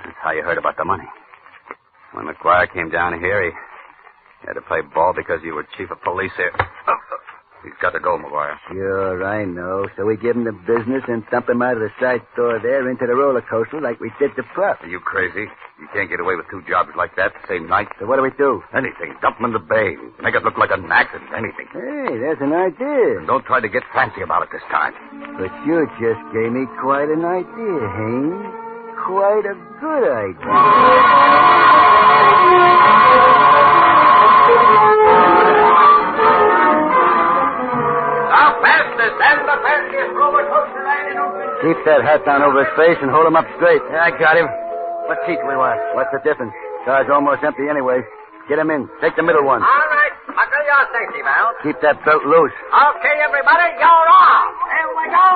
That's how you heard about the money. When McGuire came down here, he had to play ball because you were chief of police here. He's got to go, McGuire. Sure, I know. So we give him the business and dump him out of the side door there into the roller coaster like we did the Puff. Are you crazy? You can't get away with two jobs like that the same night. So what do we do? Anything. Dump him in the bay. Make it look like an accident. Anything. Hey, there's an idea. Don't try to get fancy about it this time. But you just gave me quite an idea, Haynes. Quite a good idea. Keep that hat down over his face and hold him up straight. Yeah, I got him. What seat do we want? What's the difference? Car's almost empty anyway. Get him in. Take the middle one. All right. Buckle your safety belt. Keep that belt loose. Okay, everybody, you're off. Here we go.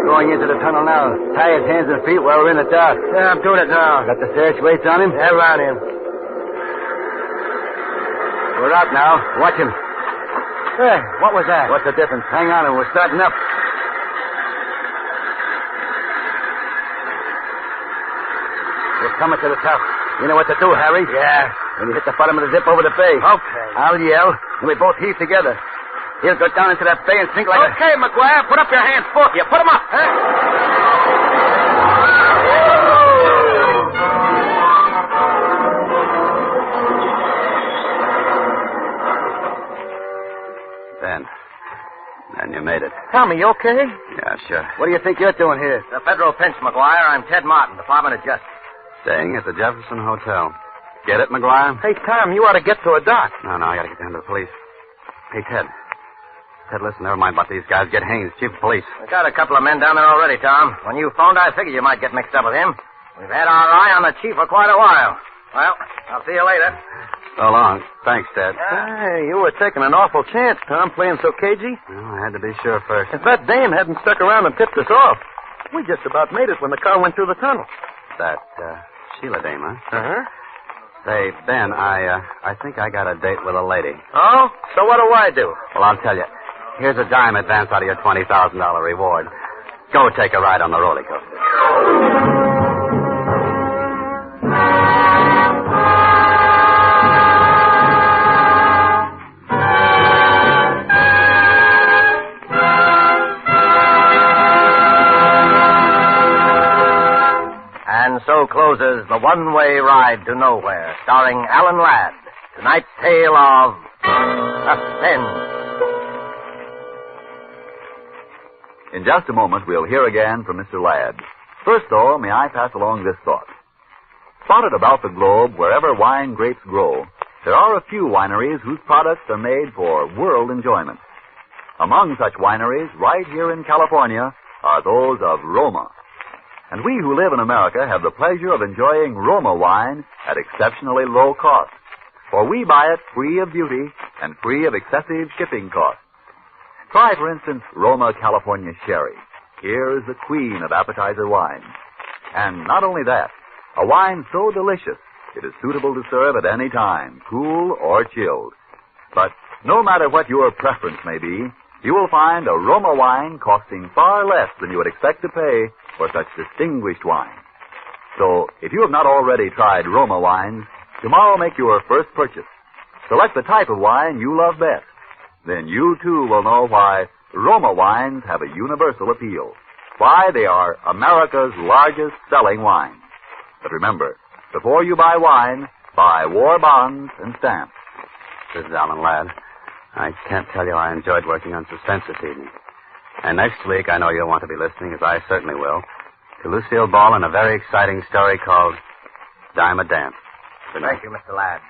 Going into the tunnel now. Tie his hands and feet while we're in the dark. Yeah, I'm doing it now. Got the search weights on him? Yeah, around him. We're out now. Watch him. Hey, what was that? What's the difference? Hang on, and we're starting up. We're coming to the top. You know what to do, Harry? Yeah. When you hit the bottom of the dip over the bay. Okay. I'll yell, and we both heave together. He'll go down into that bay and sink like a... Okay, McGuire, put up your hands, both of you. Put them up. Then you made it. Tommy, you okay? Yeah, sure. What do you think you're doing here? The federal pinch, McGuire. I'm Ted Martin, Department of Justice. Staying at the Jefferson Hotel. Get it, McGuire? Hey, Tom, you ought to get to a dock. No, I gotta get down to the police. Hey, Ted. Ted, listen, never mind about these guys. Get Haynes, chief of police. We got a couple of men down there already, Tom. When you phoned, I figured you might get mixed up with him. We've had our eye on the chief for quite a while. Well, I'll see you later. So long. Thanks, Ted. Hey, you were taking an awful chance, Tom, playing so cagey. Well, I had to be sure first. If that dame hadn't stuck around and tipped us off, we just about made it when the car went through the tunnel. That, tequila dame, huh? Uh-huh. Say, Ben, I think I got a date with a lady. Oh? So what do I do? Well, I'll tell you. Here's a dime advance out of your $20,000 reward. Go take a ride on the roller coaster. And so closes The One-Way Ride to Nowhere, starring Alan Ladd. Tonight's tale of Suspense. In just a moment, we'll hear again from Mr. Ladd. First, though, may I pass along this thought. Spotted about the globe, wherever wine grapes grow, there are a few wineries whose products are made for world enjoyment. Among such wineries, right here in California, are those of Roma. And we who live in America have the pleasure of enjoying Roma wine at exceptionally low cost. For we buy it free of duty and free of excessive shipping costs. Try, for instance, Roma California Sherry. Here is the queen of appetizer wine. And not only that, a wine so delicious, it is suitable to serve at any time, cool or chilled. But no matter what your preference may be, you will find a Roma wine costing far less than you would expect to pay for such distinguished wine. So, if you have not already tried Roma wines, tomorrow make your first purchase. Select the type of wine you love best. Then you, too, will know why Roma wines have a universal appeal. Why they are America's largest selling wine. But remember, before you buy wine, buy war bonds and stamps. This is Alan Ladd. I can't tell you I enjoyed working on Suspense this evening. And next week, I know you'll want to be listening, as I certainly will, to Lucille Ball and a very exciting story called Dime a Dance. Good night. Thank you, Mr. Ladd.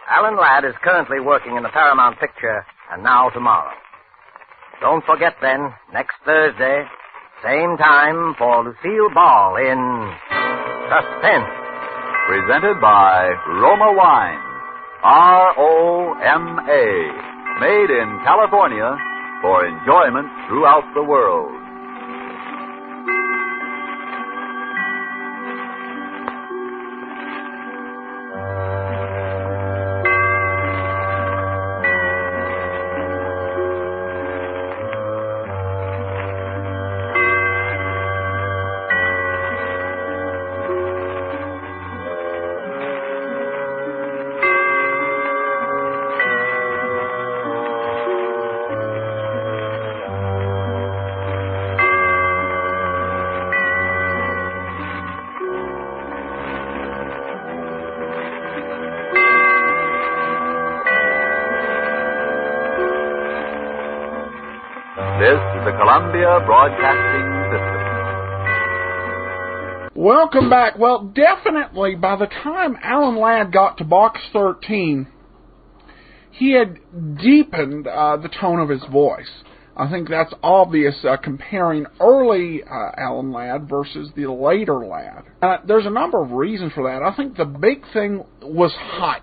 Alan Ladd is currently working in the Paramount picture, And Now Tomorrow. Don't forget, then, next Thursday, same time, for Lucille Ball in Suspense. Presented by Roma Wine. R-O-M-A. Made in California for enjoyment throughout the world. This is the Columbia Broadcasting System. Welcome back. Well, definitely by the time Alan Ladd got to Box 13, he had deepened the tone of his voice. I think that's obvious comparing early Alan Ladd versus the later Ladd. There's a number of reasons for that. I think the big thing was height.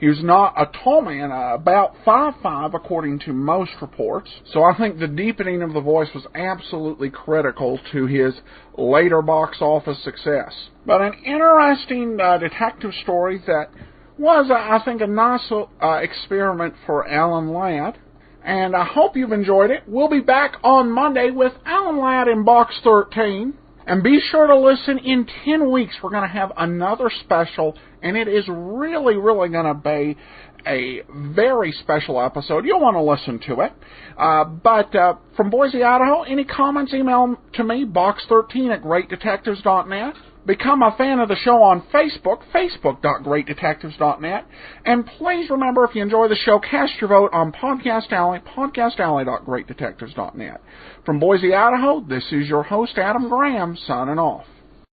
He was not a tall man, about 5'5", according to most reports. So I think the deepening of the voice was absolutely critical to his later box office success. But an interesting detective story that was, I think, a nice experiment for Alan Ladd. And I hope you've enjoyed it. We'll be back on Monday with Alan Ladd in Box 13. And be sure to listen in 10 weeks. We're going to have another special, and it is really, really going to be a very special episode. You'll want to listen to it. But from Boise, Idaho, any comments, email to me, box13@greatdetectives.net. Become a fan of the show on Facebook, facebook.greatdetectives.net. And please remember, if you enjoy the show, cast your vote on Podcast Alley, podcastalley.greatdetectives.net. From Boise, Idaho, this is your host, Adam Graham, signing off.